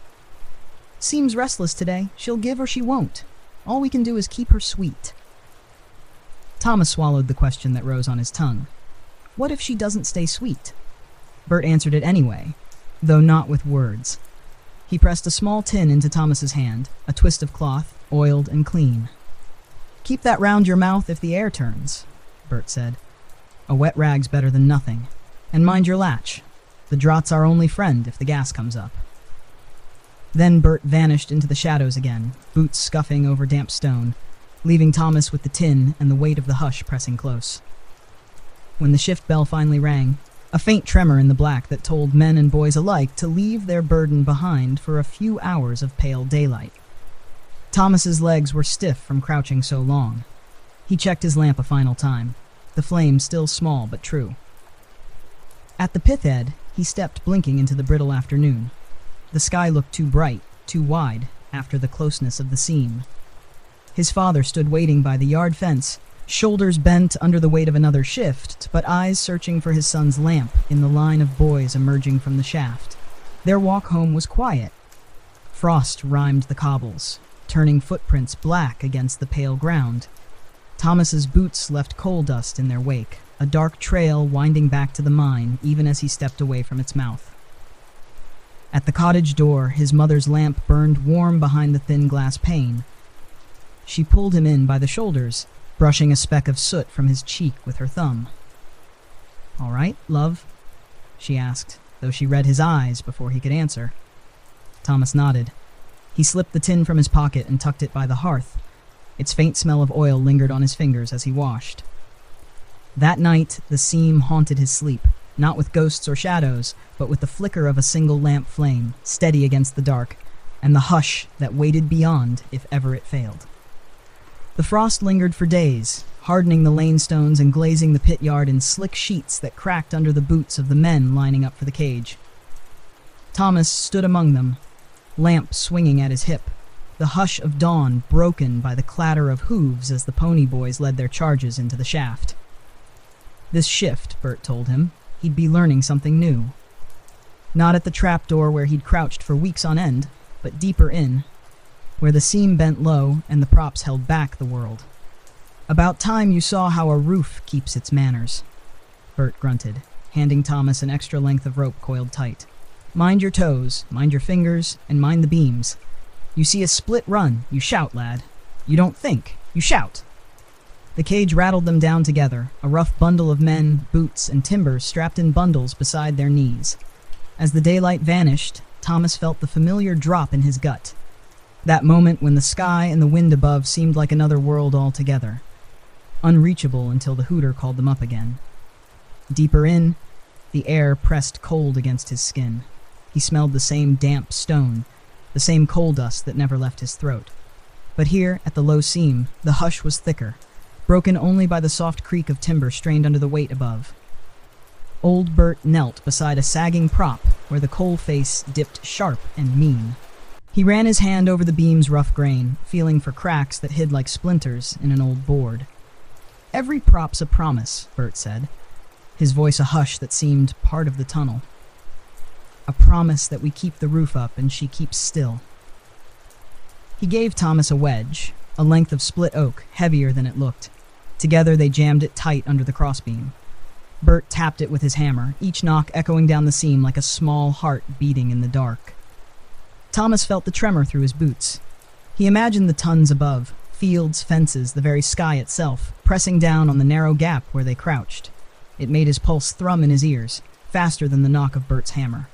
S1: "Seems restless today. She'll give or she won't. All we can do is keep her sweet." Thomas swallowed the question that rose on his tongue. What if she doesn't stay sweet? Bert answered it anyway, though not with words. He pressed a small tin into Thomas's hand, a twist of cloth, oiled and clean. "Keep that round your mouth if the air turns," Bert said. "A wet rag's better than nothing. And mind your latch. The draught's our only friend if the gas comes up." Then Bert vanished into the shadows again, boots scuffing over damp stone, leaving Thomas with the tin and the weight of the hush pressing close. When the shift bell finally rang, a faint tremor in the black that told men and boys alike to leave their burden behind for a few hours of pale daylight. Thomas's legs were stiff from crouching so long. He checked his lamp a final time, the flame still small but true. At the pith head, he stepped blinking into the brittle afternoon. The sky looked too bright, too wide, after the closeness of the seam. His father stood waiting by the yard fence, shoulders bent under the weight of another shift, but eyes searching for his son's lamp in the line of boys emerging from the shaft. Their walk home was quiet. Frost rimed the cobbles, turning footprints black against the pale ground. Thomas's boots left coal dust in their wake, a dark trail winding back to the mine even as he stepped away from its mouth. At the cottage door, his mother's lamp burned warm behind the thin glass pane. She pulled him in by the shoulders, brushing a speck of soot from his cheek with her thumb. "All right, love?" she asked, though she read his eyes before he could answer. Thomas nodded. He slipped the tin from his pocket and tucked it by the hearth. Its faint smell of oil lingered on his fingers as he washed. That night, the seam haunted his sleep, not with ghosts or shadows, but with the flicker of a single lamp flame, steady against the dark, and the hush that waited beyond if ever it failed. The frost lingered for days, hardening the lane stones and glazing the pit yard in slick sheets that cracked under the boots of the men lining up for the cage. Thomas stood among them, lamp swinging at his hip, the hush of dawn broken by the clatter of hooves as the pony boys led their charges into the shaft. This shift, Bert told him, he'd be learning something new. Not at the trapdoor where he'd crouched for weeks on end, but deeper in, where the seam bent low and the props held back the world. About time you saw how a roof keeps its manners, Bert grunted, handing Thomas an extra length of rope coiled tight. Mind your toes, mind your fingers, and mind the beams. You see a split run, you shout, lad. You don't think, you shout. The cage rattled them down together, a rough bundle of men, boots, and timbers strapped in bundles beside their knees. As the daylight vanished, Thomas felt the familiar drop in his gut. That moment when the sky and the wind above seemed like another world altogether. Unreachable until the hooter called them up again. Deeper in, the air pressed cold against his skin. He smelled the same damp stone, the same coal dust that never left his throat. But here, at the low seam, the hush was thicker, broken only by the soft creak of timber strained under the weight above. Old Bert knelt beside a sagging prop where the coal face dipped sharp and mean. He ran his hand over the beam's rough grain, feeling for cracks that hid like splinters in an old board. Every prop's a promise, Bert said, his voice a hush that seemed part of the tunnel. A promise that we keep the roof up and she keeps still. He gave Thomas a wedge, a length of split oak, heavier than it looked. Together they jammed it tight under the crossbeam. Bert tapped it with his hammer, each knock echoing down the seam like a small heart beating in the dark. Thomas felt the tremor through his boots. He imagined the tons above, fields, fences, the very sky itself, pressing down on the narrow gap where they crouched. It made his pulse thrum in his ears, faster than the knock of Bert's hammer.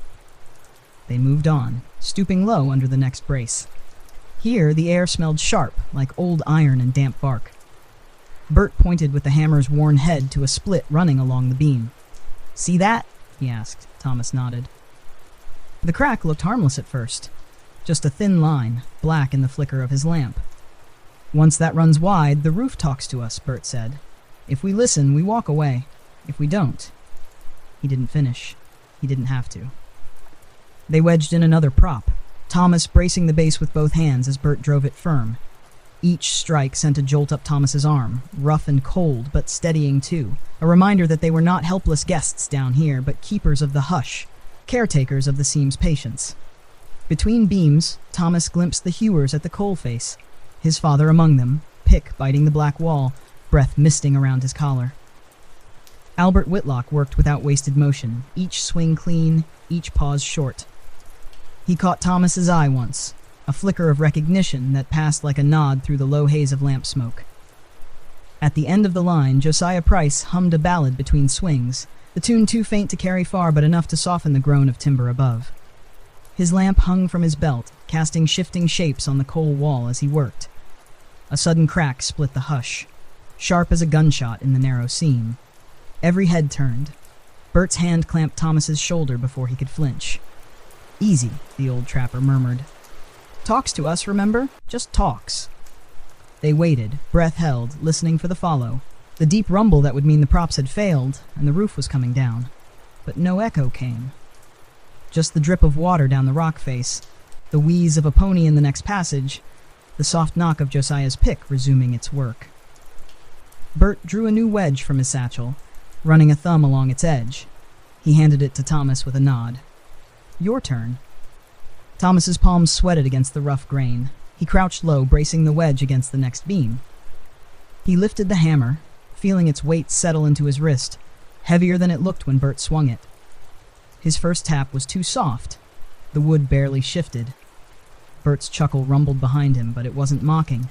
S1: They moved on, stooping low under the next brace. Here, the air smelled sharp, like old iron and damp bark. Bert pointed with the hammer's worn head to a split running along the beam. "See that?" he asked. Thomas nodded. The crack looked harmless at first. Just a thin line, black in the flicker of his lamp. "Once that runs wide, the roof talks to us," Bert said. "If we listen, we walk away. If we don't..." He didn't finish. He didn't have to. They wedged in another prop, Thomas bracing the base with both hands as Bert drove it firm. Each strike sent a jolt up Thomas's arm, rough and cold, but steadying too. A reminder that they were not helpless guests down here, but keepers of the hush, caretakers of the seam's patience. Between beams, Thomas glimpsed the hewers at the coal face, his father among them, pick biting the black wall, breath misting around his collar. Albert Whitlock worked without wasted motion, each swing clean, each pause short. He caught Thomas's eye once, a flicker of recognition that passed like a nod through the low haze of lamp smoke. At the end of the line, Josiah Price hummed a ballad between swings, the tune too faint to carry far but enough to soften the groan of timber above. His lamp hung from his belt, casting shifting shapes on the coal wall as he worked. A sudden crack split the hush, sharp as a gunshot in the narrow seam. Every head turned. Bert's hand clamped Thomas's shoulder before he could flinch. "Easy," the old trapper murmured. "Talks to us, remember? Just talks." They waited, breath held, listening for the follow. The deep rumble that would mean the props had failed, and the roof was coming down. But no echo came. Just the drip of water down the rock face, the wheeze of a pony in the next passage, the soft knock of Josiah's pick resuming its work. Bert drew a new wedge from his satchel, running a thumb along its edge. He handed it to Thomas with a nod. "Your turn." Thomas's palms sweated against the rough grain. He crouched low, bracing the wedge against the next beam. He lifted the hammer, feeling its weight settle into his wrist, heavier than it looked when Bert swung it. His first tap was too soft. The wood barely shifted. Bert's chuckle rumbled behind him, but it wasn't mocking.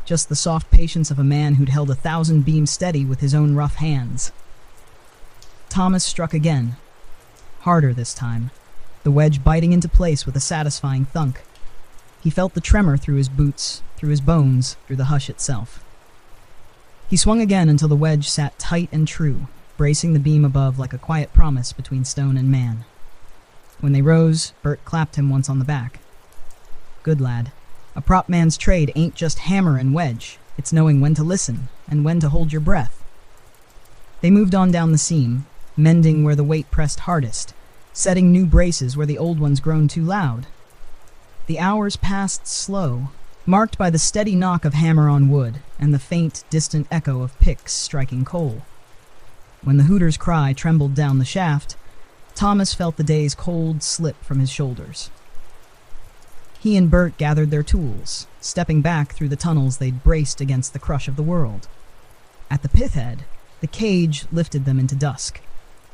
S1: Just the soft patience of a man who'd held 1,000 beams steady with his own rough hands. Thomas struck again. Harder this time, the wedge biting into place with a satisfying thunk. He felt the tremor through his boots, through his bones, through the hush itself. He swung again until the wedge sat tight and true, bracing the beam above like a quiet promise between stone and man. When they rose, Bert clapped him once on the back. "Good lad. A prop man's trade ain't just hammer and wedge. It's knowing when to listen and when to hold your breath. They moved on down the seam, mending where the weight pressed hardest, setting new braces where the old ones grown too loud. The hours passed slow, marked by the steady knock of hammer on wood and the faint, distant echo of picks striking coal. When the hooter's cry trembled down the shaft, Thomas felt the day's cold slip from his shoulders. He and Bert gathered their tools, stepping back through the tunnels they'd braced against the crush of the world. At the pith head, the cage lifted them into dusk.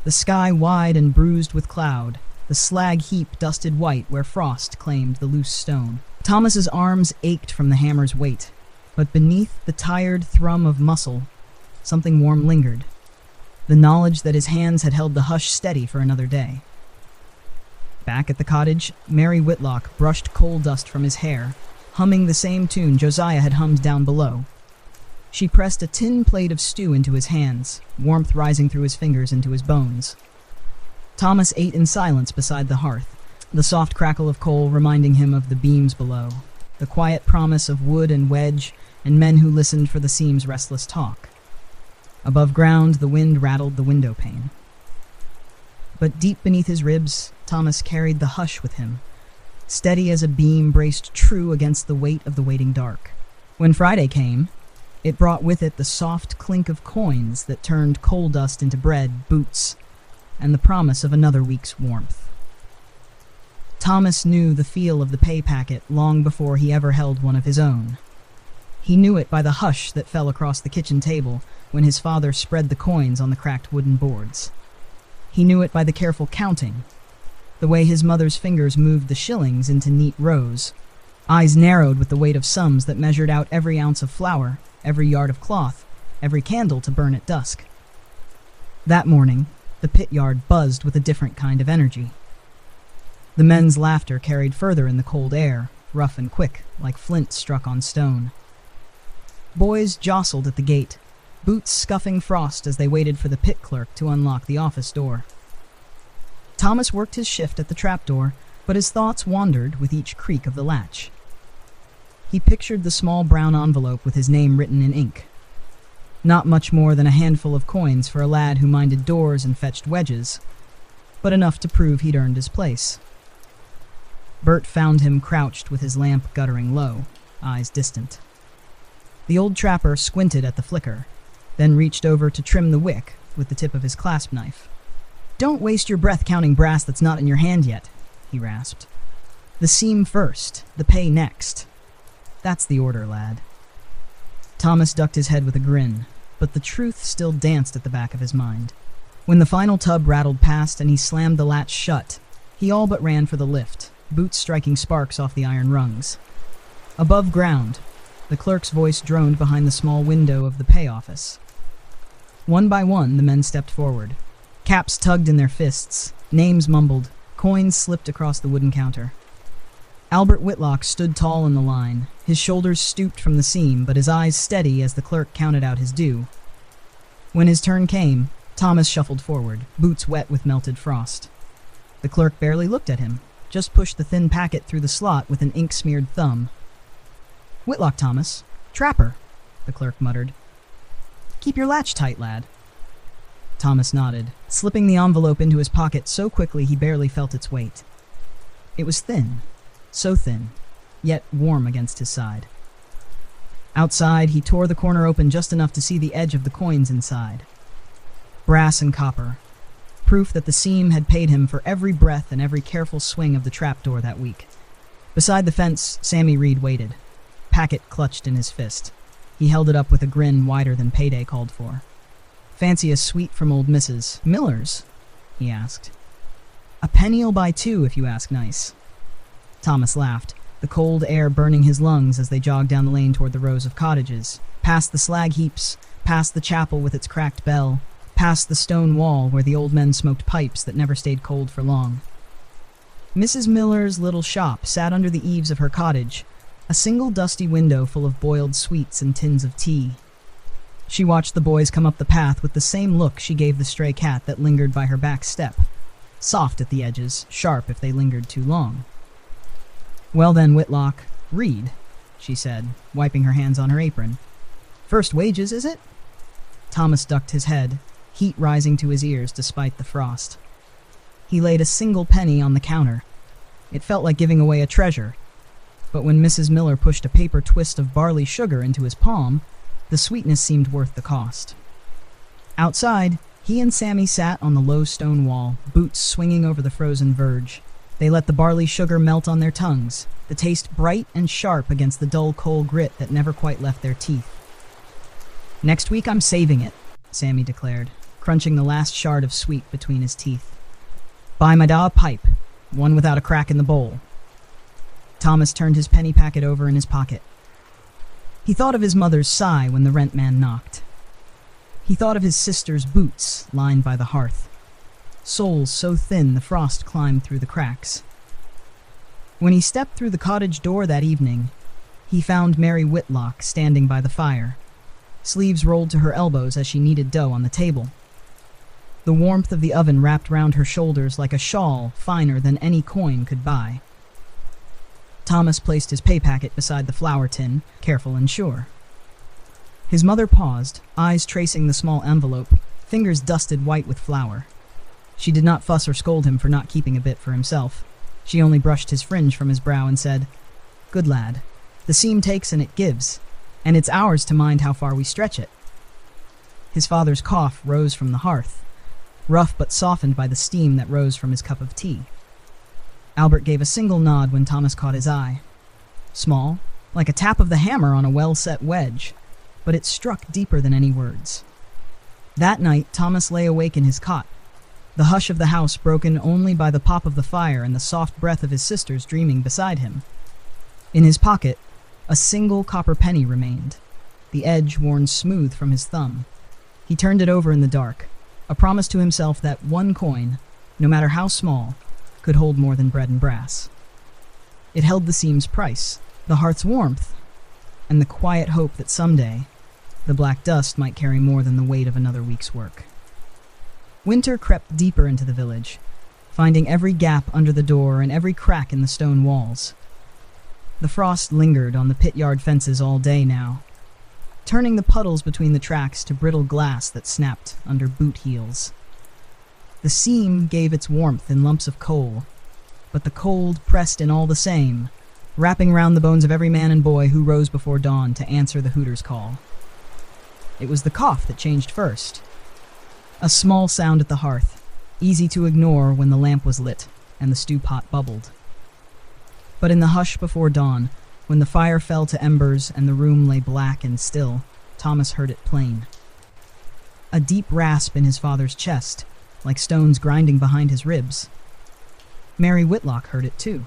S1: The sky wide and bruised with cloud, the slag heap dusted white where frost claimed the loose stone. Thomas's arms ached from the hammer's weight, but beneath the tired thrum of muscle, something warm lingered. The knowledge that his hands had held the hush steady for another day. Back at the cottage, Mary Whitlock brushed coal dust from his hair, humming the same tune Josiah had hummed down below. She pressed a tin plate of stew into his hands, warmth rising through his fingers into his bones. Thomas ate in silence beside the hearth, the soft crackle of coal reminding him of the beams below, the quiet promise of wood and wedge, and men who listened for the seam's restless talk. Above ground, the wind rattled the window pane. But deep beneath his ribs, Thomas carried the hush with him, steady as a beam braced true against the weight of the waiting dark. When Friday came, it brought with it the soft clink of coins that turned coal dust into bread, boots, and the promise of another week's warmth. Thomas knew the feel of the pay packet long before he ever held one of his own. He knew it by the hush that fell across the kitchen table when his father spread the coins on the cracked wooden boards. He knew it by the careful counting, the way his mother's fingers moved the shillings into neat rows, eyes narrowed with the weight of sums that measured out every ounce of flour, every yard of cloth, every candle to burn at dusk. That morning, the pit yard buzzed with a different kind of energy. The men's laughter carried further in the cold air, rough and quick, like flint struck on stone. Boys jostled at the gate, boots scuffing frost as they waited for the pit clerk to unlock the office door. Thomas worked his shift at the trapdoor, but his thoughts wandered with each creak of the latch. He pictured the small brown envelope with his name written in ink. Not much more than a handful of coins for a lad who minded doors and fetched wedges, but enough to prove he'd earned his place. Bert found him crouched with his lamp guttering low, eyes distant. The old trapper squinted at the flicker, then reached over to trim the wick with the tip of his clasp knife. "Don't waste your breath counting brass that's not in your hand yet," he rasped. "The seam first, the pay next. That's the order, lad." Thomas ducked his head with a grin, but the truth still danced at the back of his mind. When the final tub rattled past and he slammed the latch shut, he all but ran for the lift, boots striking sparks off the iron rungs. Above ground, the clerk's voice droned behind the small window of the pay office. One by one, the men stepped forward. Caps tugged in their fists, names mumbled, coins slipped across the wooden counter. Albert Whitlock stood tall in the line, his shoulders stooped from the seam, but his eyes steady as the clerk counted out his due. When his turn came, Thomas shuffled forward, boots wet with melted frost. The clerk barely looked at him, just pushed the thin packet through the slot with an ink-smeared thumb. "Whitlock, Thomas. Trapper," the clerk muttered. "Keep your latch tight, lad." Thomas nodded, slipping the envelope into his pocket so quickly he barely felt its weight. It was thin, so thin, yet warm against his side. Outside, he tore the corner open just enough to see the edge of the coins inside. Brass and copper, proof that the seam had paid him for every breath and every careful swing of the trapdoor that week. Beside the fence, Sammy Reed waited, packet clutched in his fist. He held it up with a grin wider than payday called for. "Fancy a sweet from old Mrs. Miller's?" he asked. "A penny'll buy two if you ask nice." Thomas laughed, the cold air burning his lungs as they jogged down the lane toward the rows of cottages, past the slag heaps, past the chapel with its cracked bell, past the stone wall where the old men smoked pipes that never stayed cold for long. Mrs. Miller's little shop sat under the eaves of her cottage, a single dusty window full of boiled sweets and tins of tea. She watched the boys come up the path with the same look she gave the stray cat that lingered by her back step, soft at the edges, sharp if they lingered too long. "Well then, Whitlock, read," she said, wiping her hands on her apron. First wages, is it? Thomas ducked his head, heat rising to his ears despite the frost. He laid a single penny on the counter. It felt like giving away a treasure. But when Mrs. Miller pushed a paper twist of barley sugar into his palm, the sweetness seemed worth the cost. Outside, he and Sammy sat on the low stone wall, boots swinging over the frozen verge. They let the barley sugar melt on their tongues, the taste bright and sharp against the dull coal grit that never quite left their teeth. "Next week I'm saving it," Sammy declared, crunching the last shard of sweet between his teeth. "Buy my da a pipe, one without a crack in the bowl." Thomas turned his penny packet over in his pocket. He thought of his mother's sigh when the rent man knocked. He thought of his sister's boots lined by the hearth, soles so thin the frost climbed through the cracks. When he stepped through the cottage door that evening, he found Mary Whitlock standing by the fire, sleeves rolled to her elbows as she kneaded dough on the table. The warmth of the oven wrapped round her shoulders like a shawl finer than any coin could buy. Thomas placed his pay packet beside the flour tin, careful and sure. His mother paused, eyes tracing the small envelope, fingers dusted white with flour. She did not fuss or scold him for not keeping a bit for himself. She only brushed his fringe from his brow and said, "Good lad. The seam takes and it gives, and it's ours to mind how far we stretch it." His father's cough rose from the hearth, rough but softened by the steam that rose from his cup of tea. Albert gave a single nod when Thomas caught his eye. Small, like a tap of the hammer on a well-set wedge, but it struck deeper than any words. That night, Thomas lay awake in his cot, the hush of the house broken only by the pop of the fire and the soft breath of his sisters dreaming beside him. In his pocket, a single copper penny remained, the edge worn smooth from his thumb. He turned it over in the dark, a promise to himself that one coin, no matter how small, could hold more than bread and brass. It held the seam's price, the hearth's warmth, and the quiet hope that someday the black dust might carry more than the weight of another week's work. Winter crept deeper into the village, finding every gap under the door and every crack in the stone walls. The frost lingered on the pit yard fences all day now, turning the puddles between the tracks to brittle glass that snapped under boot heels. The seam gave its warmth in lumps of coal, but the cold pressed in all the same, wrapping round the bones of every man and boy who rose before dawn to answer the hooter's call. It was the cough that changed first. A small sound at the hearth, easy to ignore when the lamp was lit and the stew pot bubbled. But in the hush before dawn, when the fire fell to embers and the room lay black and still, Thomas heard it plain. A deep rasp in his father's chest, like stones grinding behind his ribs. Mary Whitlock heard it too.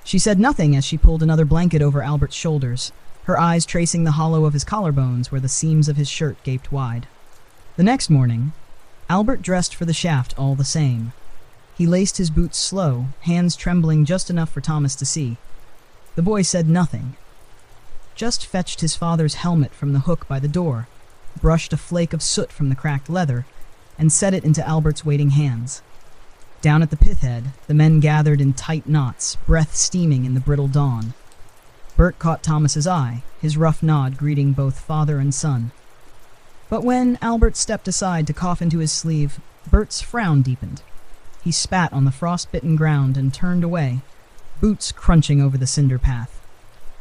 S1: She said nothing as she pulled another blanket over Albert's shoulders, her eyes tracing the hollow of his collarbones where the seams of his shirt gaped wide. The next morning, Albert dressed for the shaft all the same. He laced his boots slow, hands trembling just enough for Thomas to see. The boy said nothing, just fetched his father's helmet from the hook by the door, brushed a flake of soot from the cracked leather, and set it into Albert's waiting hands. Down at the pit head, the men gathered in tight knots, breath steaming in the brittle dawn. Bert caught Thomas's eye, his rough nod greeting both father and son. But when Albert stepped aside to cough into his sleeve, Bert's frown deepened. He spat on the frost-bitten ground and turned away, boots crunching over the cinder path.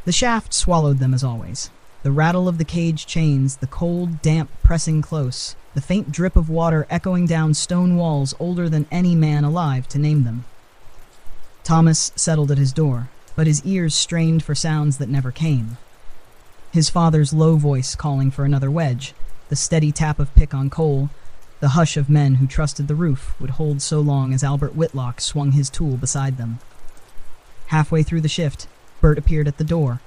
S1: The shaft swallowed them as always. The rattle of the cage chains, the cold damp pressing close, the faint drip of water echoing down stone walls older than any man alive to name them. Thomas settled at his door, but his ears strained for sounds that never came. His father's low voice calling for another wedge, the steady tap of pick on coal, the hush of men who trusted the roof would hold so long as Albert Whitlock swung his tool beside them. Halfway through the shift, Bert appeared at the door,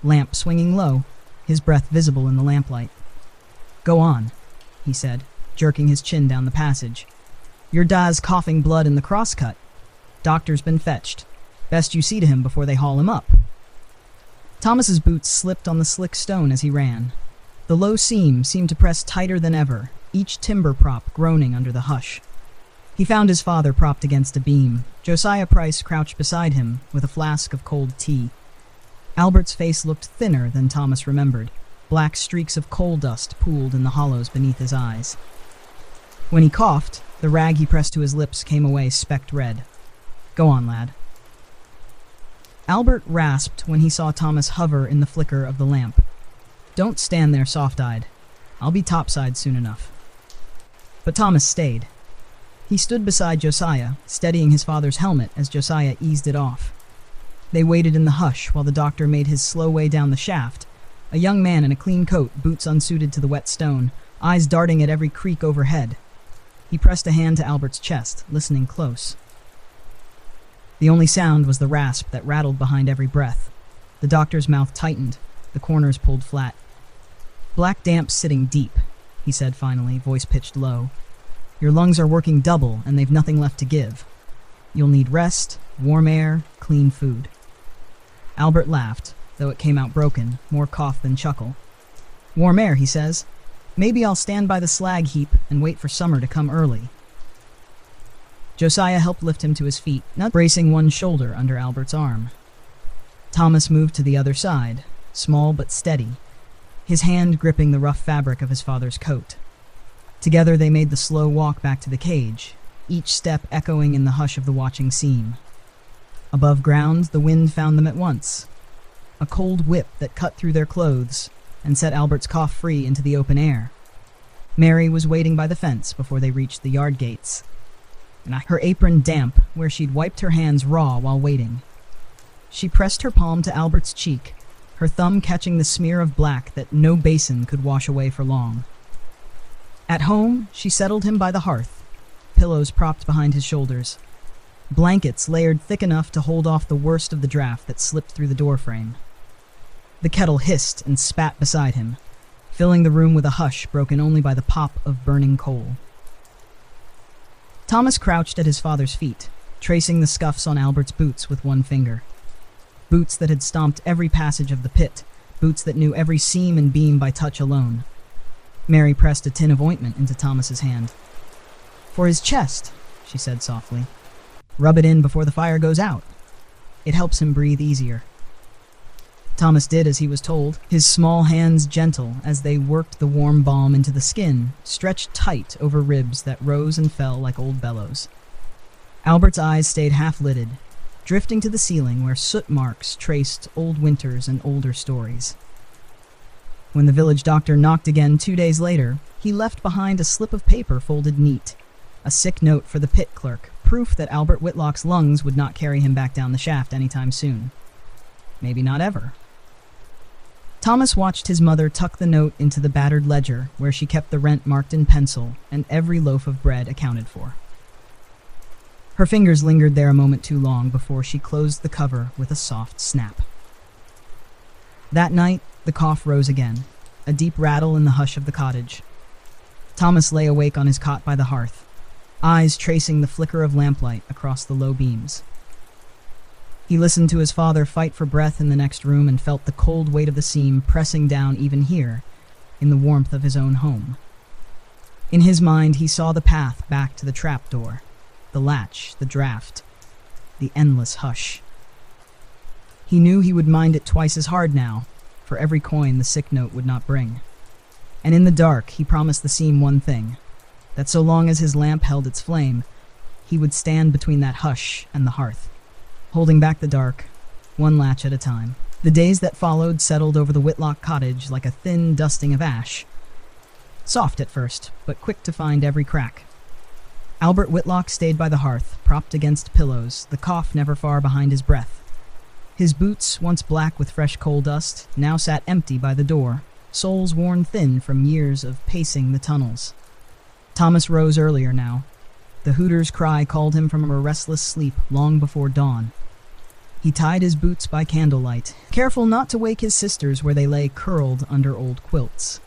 S1: lamp swinging low, his breath visible in the lamplight. "Go on," he said, jerking his chin down the passage. "Your da's coughing blood in the crosscut. Doctor's been fetched. Best you see to him before they haul him up." Thomas's boots slipped on the slick stone as he ran. The low seam seemed to press tighter than ever, each timber prop groaning under the hush. He found his father propped against a beam. Josiah Price crouched beside him with a flask of cold tea. Albert's face looked thinner than Thomas remembered, Black streaks of coal dust pooled in the hollows beneath his eyes. When he coughed, the rag he pressed to his lips came away specked red. "Go on, lad." Albert rasped when he saw Thomas hover in the flicker of the lamp. "Don't stand there soft-eyed. I'll be topside soon enough." But Thomas stayed. He stood beside Josiah, steadying his father's helmet as Josiah eased it off. They waited in the hush while the doctor made his slow way down the shaft, a young man in a clean coat, boots unsuited to the wet stone, eyes darting at every creak overhead. He pressed a hand to Albert's chest, listening close. The only sound was the rasp that rattled behind every breath. The doctor's mouth tightened, the corners pulled flat. "Black damp's sitting deep," he said finally, voice pitched low. "Your lungs are working double, and they've nothing left to give. You'll need rest, warm air, clean food." Albert laughed, though it came out broken, more cough than chuckle. "Warm air," he says. "Maybe I'll stand by the slag heap and wait for summer to come early." Josiah helped lift him to his feet, not bracing one shoulder under Albert's arm. Thomas moved to the other side, small but steady, his hand gripping the rough fabric of his father's coat. Together they made the slow walk back to the cage, each step echoing in the hush of the watching seam. Above ground, the wind found them at once. A cold whip that cut through their clothes and set Albert's cough free into the open air. Mary was waiting by the fence before they reached the yard gates, her apron damp where she'd wiped her hands raw while waiting. She pressed her palm to Albert's cheek, her thumb catching the smear of black that no basin could wash away for long. At home, she settled him by the hearth, pillows propped behind his shoulders, blankets layered thick enough to hold off the worst of the draft that slipped through the doorframe. The kettle hissed and spat beside him, filling the room with a hush broken only by the pop of burning coal. Thomas crouched at his father's feet, tracing the scuffs on Albert's boots with one finger. Boots that had stomped every passage of the pit, boots that knew every seam and beam by touch alone. Mary pressed a tin of ointment into Thomas's hand. "For his chest," she said softly. "Rub it in before the fire goes out. It helps him breathe easier." Thomas did as he was told, his small hands gentle as they worked the warm balm into the skin, stretched tight over ribs that rose and fell like old bellows. Albert's eyes stayed half-lidded, drifting to the ceiling where soot marks traced old winters and older stories. When the village doctor knocked again 2 days later, he left behind a slip of paper folded neat, a sick note for the pit clerk, proof that Albert Whitlock's lungs would not carry him back down the shaft anytime soon. Maybe not ever. Thomas watched his mother tuck the note into the battered ledger where she kept the rent marked in pencil and every loaf of bread accounted for. Her fingers lingered there a moment too long before she closed the cover with a soft snap. That night, the cough rose again, a deep rattle in the hush of the cottage. Thomas lay awake on his cot by the hearth, eyes tracing the flicker of lamplight across the low beams. He listened to his father fight for breath in the next room and felt the cold weight of the seam pressing down even here, in the warmth of his own home. In his mind, he saw the path back to the trapdoor, the latch, the draft, the endless hush. He knew he would mind it twice as hard now, for every coin the sick note would not bring. And in the dark, he promised the seam one thing, that so long as his lamp held its flame, he would stand between that hush and the hearth, holding back the dark, one latch at a time. The days that followed settled over the Whitlock cottage like a thin dusting of ash. Soft at first, but quick to find every crack. Albert Whitlock stayed by the hearth, propped against pillows, the cough never far behind his breath. His boots, once black with fresh coal dust, now sat empty by the door, soles worn thin from years of pacing the tunnels. Thomas rose earlier now. The hooter's cry called him from a restless sleep long before dawn. He tied his boots by candlelight, careful not to wake his sisters where they lay curled under old quilts.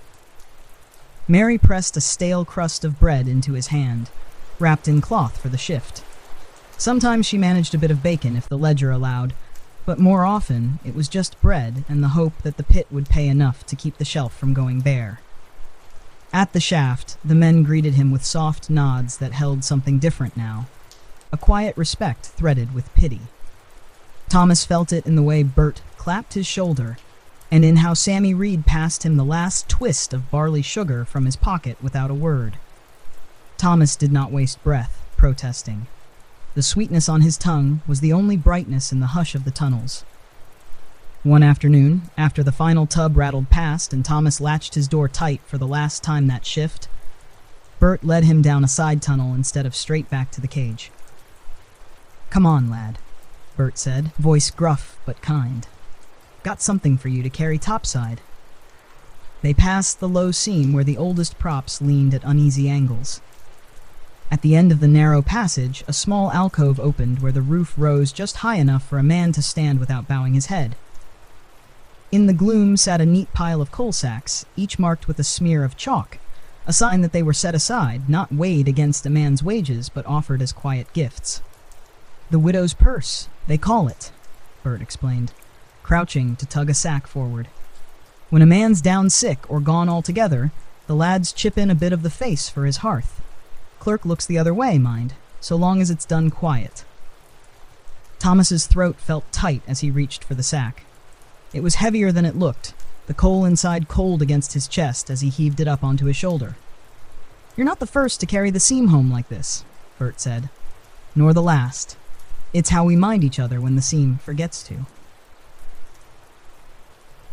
S1: Mary pressed a stale crust of bread into his hand, wrapped in cloth for the shift. Sometimes she managed a bit of bacon if the ledger allowed, but more often it was just bread and the hope that the pit would pay enough to keep the shelf from going bare. At the shaft, the men greeted him with soft nods that held something different now, a quiet respect threaded with pity. Thomas felt it in the way Bert clapped his shoulder, and in how Sammy Reed passed him the last twist of barley sugar from his pocket without a word. Thomas did not waste breath, protesting. The sweetness on his tongue was the only brightness in the hush of the tunnels. One afternoon, after the final tub rattled past and Thomas latched his door tight for the last time that shift, Bert led him down a side tunnel instead of straight back to the cage. "Come on, lad," Bert said, voice gruff but kind. "Got something for you to carry topside." They passed the low seam where the oldest props leaned at uneasy angles. At the end of the narrow passage, a small alcove opened where the roof rose just high enough for a man to stand without bowing his head. In the gloom sat a neat pile of coal sacks, each marked with a smear of chalk, a sign that they were set aside, not weighed against a man's wages, but offered as quiet gifts. "The widow's purse, they call it," Bert explained, crouching to tug a sack forward. "When a man's down sick or gone altogether, the lads chip in a bit of the face for his hearth. Clerk looks the other way, mind, so long as it's done quiet." Thomas's throat felt tight as he reached for the sack. It was heavier than it looked, the coal inside cold against his chest as he heaved it up onto his shoulder. "You're not the first to carry the seam home like this," Bert said. "Nor the last. It's how we mind each other when the seam forgets to."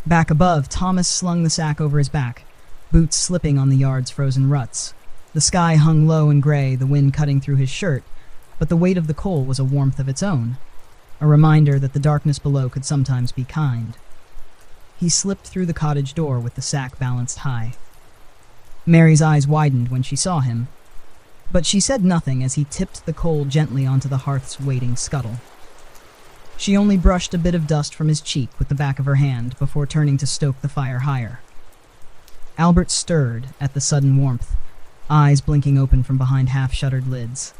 S1: Back above, Thomas slung the sack over his back, boots slipping on the yard's frozen ruts. The sky hung low and gray, the wind cutting through his shirt, but the weight of the coal was a warmth of its own, a reminder that the darkness below could sometimes be kind. He slipped through the cottage door with the sack balanced high. Mary's eyes widened when she saw him, but she said nothing as he tipped the coal gently onto the hearth's waiting scuttle. She only brushed a bit of dust from his cheek with the back of her hand before turning to stoke the fire higher. Albert stirred at the sudden warmth, eyes blinking open from behind half-shuttered lids.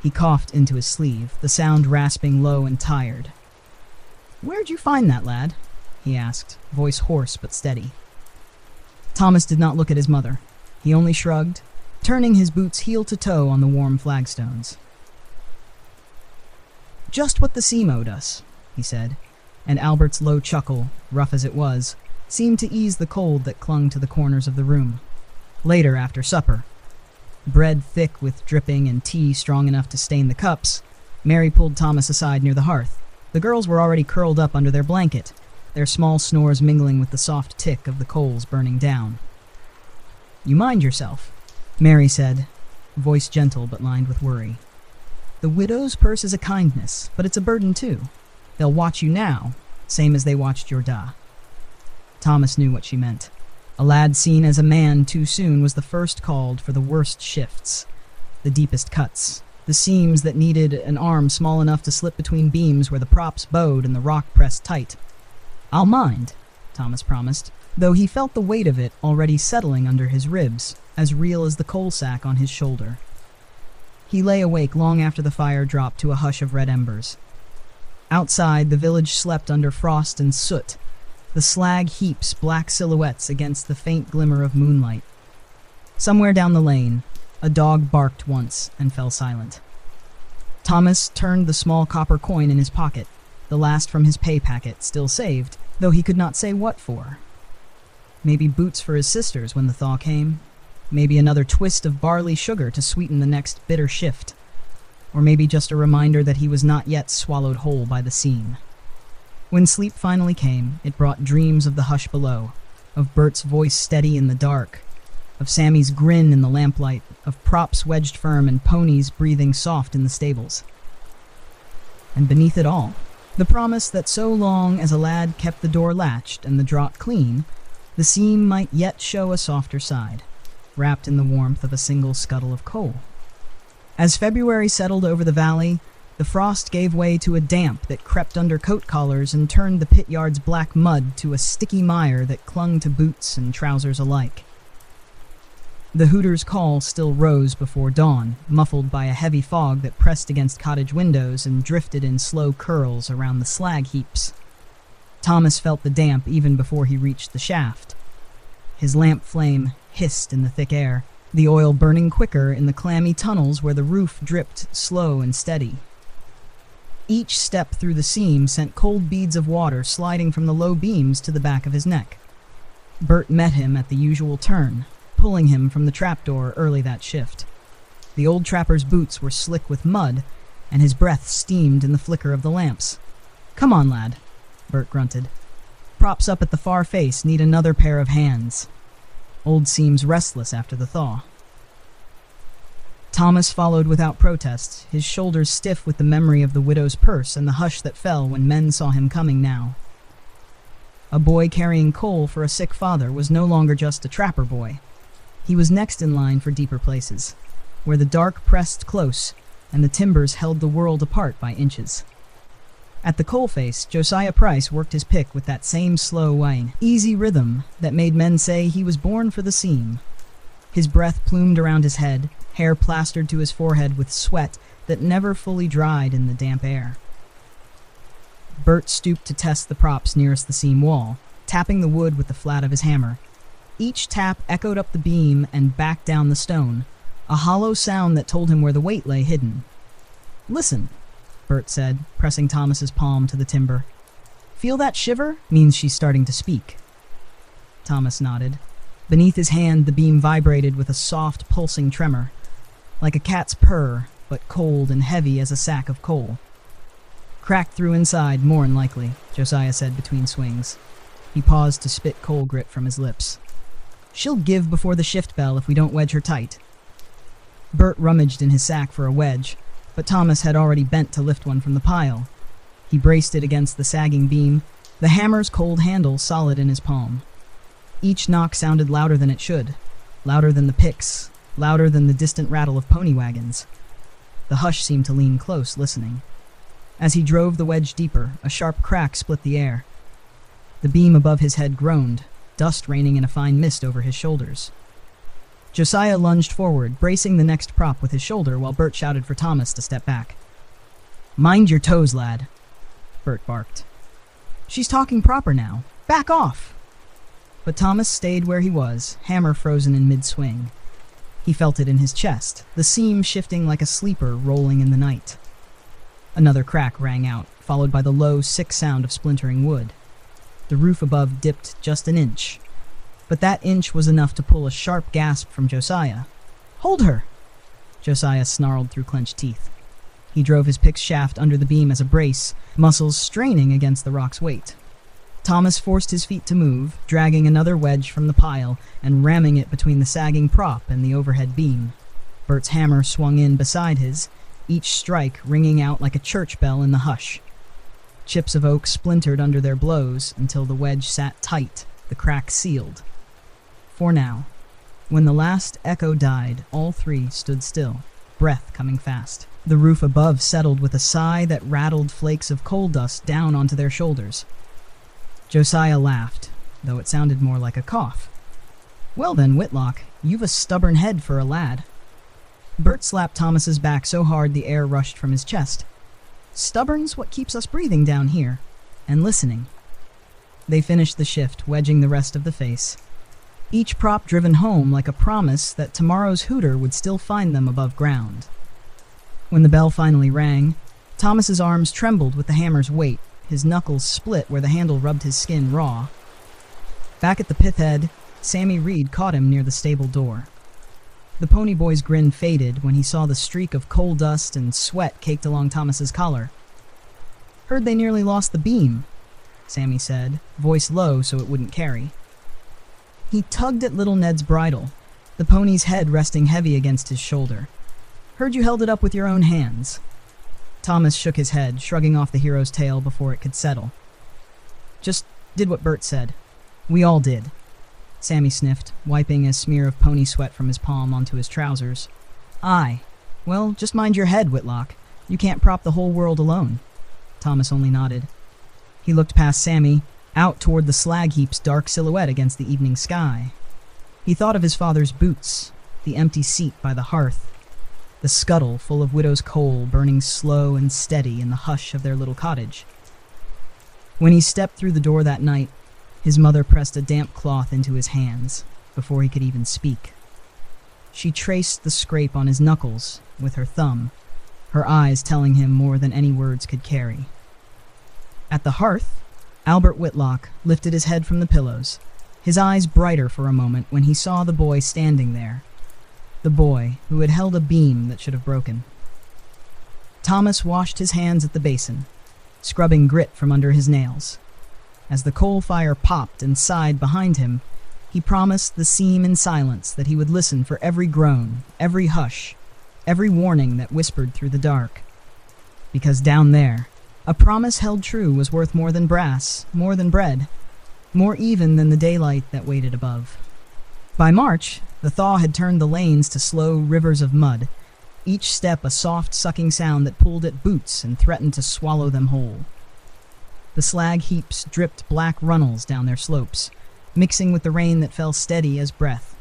S1: He coughed into his sleeve, the sound rasping low and tired. "Where'd you find that, lad?" he asked, voice hoarse but steady. Thomas did not look at his mother. He only shrugged, turning his boots heel to toe on the warm flagstones. "Just what the seam owed us," he said, and Albert's low chuckle, rough as it was, seemed to ease the cold that clung to the corners of the room. Later, after supper, bread thick with dripping and tea strong enough to stain the cups, Mary pulled Thomas aside near the hearth. The girls were already curled up under their blanket, their small snores mingling with the soft tick of the coals burning down. "You mind yourself," Mary said, voice gentle but lined with worry. "The widow's purse is a kindness, but it's a burden too. They'll watch you now, same as they watched your da." Thomas knew what she meant. A lad seen as a man too soon was the first called for the worst shifts, the deepest cuts, the seams that needed an arm small enough to slip between beams where the props bowed and the rock pressed tight. "I'll mind," Thomas promised, though he felt the weight of it already settling under his ribs, as real as the coal sack on his shoulder. He lay awake long after the fire dropped to a hush of red embers. Outside, the village slept under frost and soot, the slag heaps black silhouettes against the faint glimmer of moonlight. Somewhere down the lane, a dog barked once and fell silent. Thomas turned the small copper coin in his pocket, the last from his pay packet, still saved, though he could not say what for. Maybe boots for his sisters when the thaw came. Maybe another twist of barley sugar to sweeten the next bitter shift. Or maybe just a reminder that he was not yet swallowed whole by the seam. When sleep finally came, it brought dreams of the hush below, of Bert's voice steady in the dark, of Sammy's grin in the lamplight, of props wedged firm and ponies breathing soft in the stables. And beneath it all, the promise that so long as a lad kept the door latched and the draught clean, the seam might yet show a softer side, wrapped in the warmth of a single scuttle of coal. As February settled over the valley, the frost gave way to a damp that crept under coat collars and turned the pit yard's black mud to a sticky mire that clung to boots and trousers alike. The hooter's call still rose before dawn, muffled by a heavy fog that pressed against cottage windows and drifted in slow curls around the slag heaps. Thomas felt the damp even before he reached the shaft. His lamp flame hissed in the thick air, the oil burning quicker in the clammy tunnels where the roof dripped slow and steady. Each step through the seam sent cold beads of water sliding from the low beams to the back of his neck. Bert met him at the usual turn, pulling him from the trapdoor early that shift. The old trapper's boots were slick with mud, and his breath steamed in the flicker of the lamps. "Come on, lad," Bert grunted. "Props up at the far face need another pair of hands." Old seems restless after the thaw. Thomas followed without protest, his shoulders stiff with the memory of the widow's purse and the hush that fell when men saw him coming now. A boy carrying coal for a sick father was no longer just a trapper boy. He was next in line for deeper places, where the dark pressed close and the timbers held the world apart by inches. At the coalface, Josiah Price worked his pick with that same slow whine, easy rhythm that made men say he was born for the seam. His breath plumed around his head, hair plastered to his forehead with sweat that never fully dried in the damp air. Bert stooped to test the props nearest the seam wall, tapping the wood with the flat of his hammer. Each tap echoed up the beam and back down the stone, a hollow sound that told him where the weight lay hidden. "Listen," Bert said, pressing Thomas's palm to the timber. "Feel that shiver? Means she's starting to speak." Thomas nodded. Beneath his hand, the beam vibrated with a soft, pulsing tremor, like a cat's purr, but cold and heavy as a sack of coal. "Cracked through inside, more'n likely," Josiah said between swings. He paused to spit coal grit from his lips. "She'll give before the shift bell if we don't wedge her tight." Bert rummaged in his sack for a wedge, but Thomas had already bent to lift one from the pile. He braced it against the sagging beam, the hammer's cold handle solid in his palm. Each knock sounded louder than it should, louder than the picks, louder than the distant rattle of pony wagons. The hush seemed to lean close, listening. As he drove the wedge deeper, a sharp crack split the air. The beam above his head groaned, dust raining in a fine mist over his shoulders. Josiah lunged forward, bracing the next prop with his shoulder while Bert shouted for Thomas to step back. "Mind your toes, lad," Bert barked. "She's talking proper now. Back off!" But Thomas stayed where he was, hammer frozen in mid-swing. He felt it in his chest, the seam shifting like a sleeper rolling in the night. Another crack rang out, followed by the low, sick sound of splintering wood. The roof above dipped just an inch, but that inch was enough to pull a sharp gasp from Josiah. "Hold her!" Josiah snarled through clenched teeth. He drove his pick's shaft under the beam as a brace, muscles straining against the rock's weight. Thomas forced his feet to move, dragging another wedge from the pile and ramming it between the sagging prop and the overhead beam. Bert's hammer swung in beside his, each strike ringing out like a church bell in the hush. Chips of oak splintered under their blows until the wedge sat tight, the crack sealed. For now. When the last echo died, all three stood still, breath coming fast. The roof above settled with a sigh that rattled flakes of coal dust down onto their shoulders. Josiah laughed, though it sounded more like a cough. "Well then, Whitlock, you've a stubborn head for a lad." Bert slapped Thomas's back so hard the air rushed from his chest. "Stubborn's what keeps us breathing down here, and listening." They finished the shift, wedging the rest of the face. Each prop driven home like a promise that tomorrow's hooter would still find them above ground. When the bell finally rang, Thomas's arms trembled with the hammer's weight, his knuckles split where the handle rubbed his skin raw. Back at the pith head, Sammy Reed caught him near the stable door. The pony boy's grin faded when he saw the streak of coal dust and sweat caked along Thomas's collar. "Heard they nearly lost the beam," Sammy said, voice low so it wouldn't carry. He tugged at little Ned's bridle, the pony's head resting heavy against his shoulder. "Heard you held it up with your own hands." Thomas shook his head, shrugging off the hero's tail before it could settle. "Just did what Bert said. We all did." Sammy sniffed, wiping a smear of pony sweat from his palm onto his trousers. "Aye. Well, just mind your head, Whitlock. You can't prop the whole world alone." Thomas only nodded. He looked past Sammy, out toward the slag heap's dark silhouette against the evening sky. He thought of his father's boots, the empty seat by the hearth, the scuttle full of widow's coal burning slow and steady in the hush of their little cottage. When he stepped through the door that night, his mother pressed a damp cloth into his hands before he could even speak. She traced the scrape on his knuckles with her thumb, her eyes telling him more than any words could carry. At the hearth, Albert Whitlock lifted his head from the pillows, his eyes brighter for a moment when he saw the boy standing there, the boy who had held a beam that should have broken. Thomas washed his hands at the basin, scrubbing grit from under his nails. As the coal fire popped and sighed behind him, he promised the seam in silence that he would listen for every groan, every hush, every warning that whispered through the dark. Because down there, a promise held true was worth more than brass, more than bread, more even than the daylight that waited above. By March, the thaw had turned the lanes to slow rivers of mud, each step a soft sucking sound that pulled at boots and threatened to swallow them whole. The slag heaps dripped black runnels down their slopes, mixing with the rain that fell steady as breath.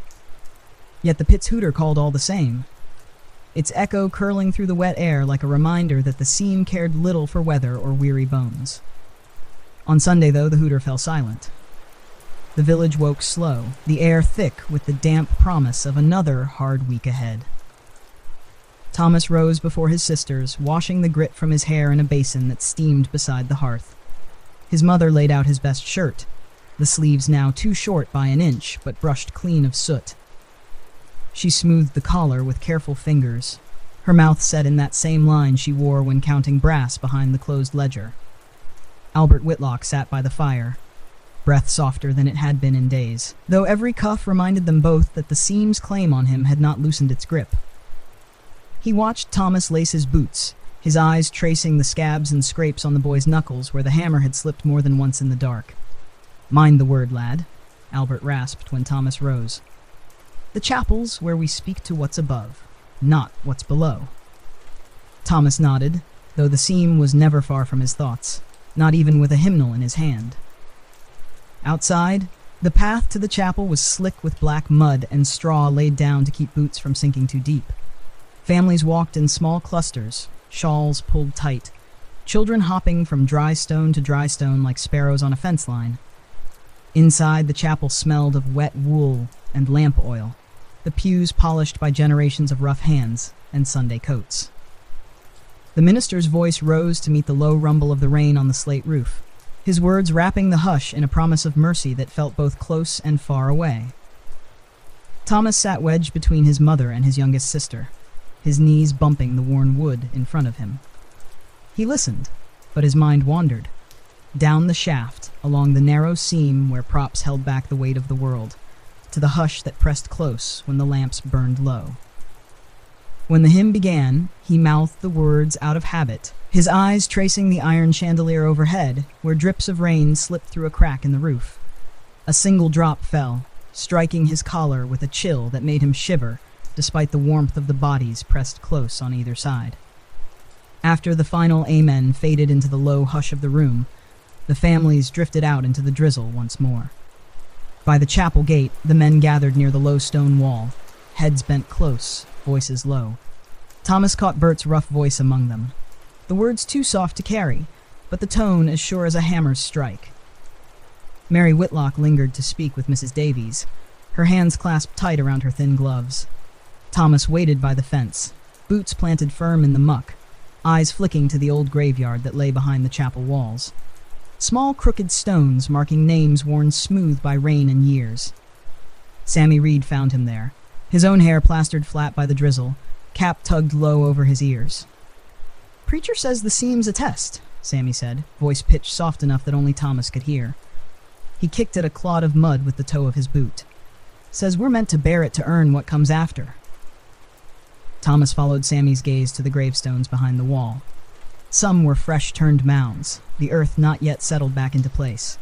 S1: Yet the pit's hooter called all the same, its echo curling through the wet air like a reminder that the seam cared little for weather or weary bones. On Sunday, though, the hooter fell silent. The village woke slow, the air thick with the damp promise of another hard week ahead. Thomas rose before his sisters, washing the grit from his hair in a basin that steamed beside the hearth. His mother laid out his best shirt, the sleeves now too short by an inch, but brushed clean of soot. She smoothed the collar with careful fingers, her mouth set in that same line she wore when counting brass behind the closed ledger. Albert Whitlock sat by the fire, breath softer than it had been in days, though every cuff reminded them both that the seam's claim on him had not loosened its grip. He watched Thomas lace his boots, his eyes tracing the scabs and scrapes on the boy's knuckles where the hammer had slipped more than once in the dark. "Mind the word, lad," Albert rasped when Thomas rose. "The chapel's where we speak to what's above, not what's below." Thomas nodded, though the seam was never far from his thoughts, not even with a hymnal in his hand. Outside, the path to the chapel was slick with black mud and straw laid down to keep boots from sinking too deep. Families walked in small clusters, shawls pulled tight, children hopping from dry stone to dry stone like sparrows on a fence line. Inside, the chapel smelled of wet wool and lamp oil, the pews polished by generations of rough hands and Sunday coats. The minister's voice rose to meet the low rumble of the rain on the slate roof, his words wrapping the hush in a promise of mercy that felt both close and far away. Thomas sat wedged between his mother and his youngest sister, his knees bumping the worn wood in front of him. He listened, but his mind wandered, down the shaft, along the narrow seam where props held back the weight of the world, to the hush that pressed close when the lamps burned low. When the hymn began, he mouthed the words out of habit, his eyes tracing the iron chandelier overhead, where drips of rain slipped through a crack in the roof. A single drop fell, striking his collar with a chill that made him shiver, despite the warmth of the bodies pressed close on either side. After the final amen faded into the low hush of the room, the families drifted out into the drizzle once more. By the chapel gate, the men gathered near the low stone wall, heads bent close, voices low. Thomas caught Bert's rough voice among them. The words too soft to carry, but the tone as sure as a hammer's strike. Mary Whitlock lingered to speak with Mrs. Davies, her hands clasped tight around her thin gloves. Thomas waited by the fence, boots planted firm in the muck, eyes flicking to the old graveyard that lay behind the chapel walls. Small crooked stones marking names worn smooth by rain and years. Sammy Reed found him there, his own hair plastered flat by the drizzle, cap tugged low over his ears. "Preacher says the seam's a test," Sammy said, voice pitched soft enough that only Thomas could hear. He kicked at a clod of mud with the toe of his boot. "Says we're meant to bear it to earn what comes after." Thomas followed Sammy's gaze to the gravestones behind the wall. Some were fresh-turned mounds, the earth not yet settled back into place.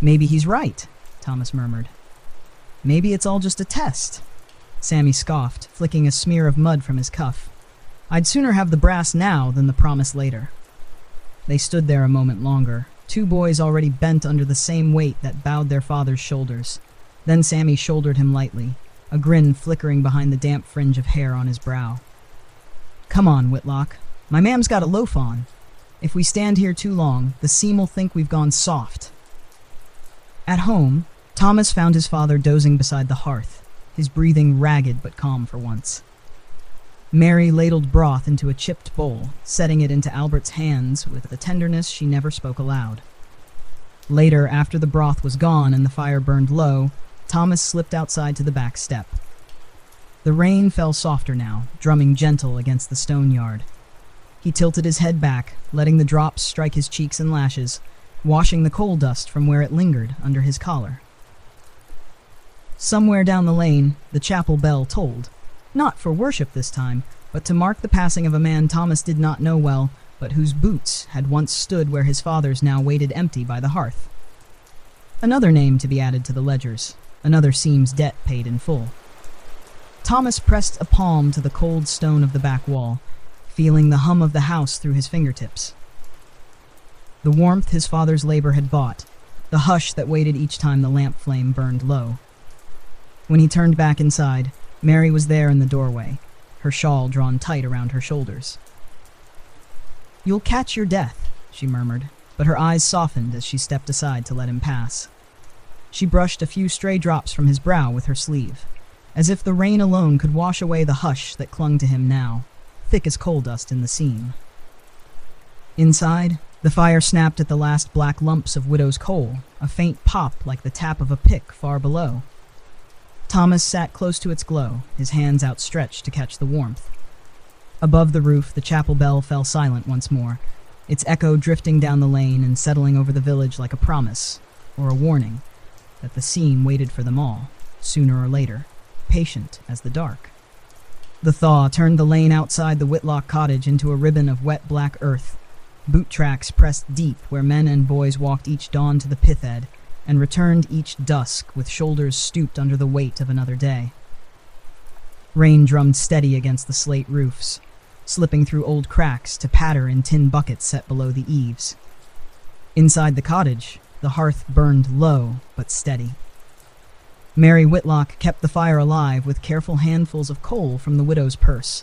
S1: "Maybe he's right," Thomas murmured. "Maybe it's all just a test." Sammy scoffed, flicking a smear of mud from his cuff. "I'd sooner have the brass now than the promise later." They stood there a moment longer, two boys already bent under the same weight that bowed their father's shoulders. Then Sammy shouldered him lightly, a grin flickering behind the damp fringe of hair on his brow. "Come on, Whitlock. My ma'am's got a loaf on. If we stand here too long, the seam'll think we've gone soft." At home, Thomas found his father dozing beside the hearth, his breathing ragged but calm for once. Mary ladled broth into a chipped bowl, setting it into Albert's hands with a tenderness she never spoke aloud. Later, after the broth was gone and the fire burned low, Thomas slipped outside to the back step. The rain fell softer now, drumming gentle against the stone yard. He tilted his head back, letting the drops strike his cheeks and lashes, washing the coal dust from where it lingered under his collar. Somewhere down the lane, the chapel bell tolled. Not for worship this time, but to mark the passing of a man Thomas did not know well, but whose boots had once stood where his father's now waited empty by the hearth. Another name to be added to the ledgers, another seam's debt paid in full. Thomas pressed a palm to the cold stone of the back wall, feeling the hum of the house through his fingertips. The warmth his father's labor had bought, the hush that waited each time the lamp flame burned low. When he turned back inside, Mary was there in the doorway, her shawl drawn tight around her shoulders. "You'll catch your death," she murmured, but her eyes softened as she stepped aside to let him pass. She brushed a few stray drops from his brow with her sleeve, as if the rain alone could wash away the hush that clung to him now, thick as coal dust in the seam. Inside, the fire snapped at the last black lumps of widow's coal, a faint pop like the tap of a pick far below. Thomas sat close to its glow, his hands outstretched to catch the warmth. Above the roof, the chapel bell fell silent once more, its echo drifting down the lane and settling over the village like a promise, or a warning, that the seam waited for them all, sooner or later, patient as the dark. The thaw turned the lane outside the Whitlock cottage into a ribbon of wet black earth, boot tracks pressed deep where men and boys walked each dawn to the pith-ed, and returned each dusk with shoulders stooped under the weight of another day. Rain drummed steady against the slate roofs, slipping through old cracks to patter in tin buckets set below the eaves. Inside the cottage, the hearth burned low but steady. Mary Whitlock kept the fire alive with careful handfuls of coal from the widow's purse,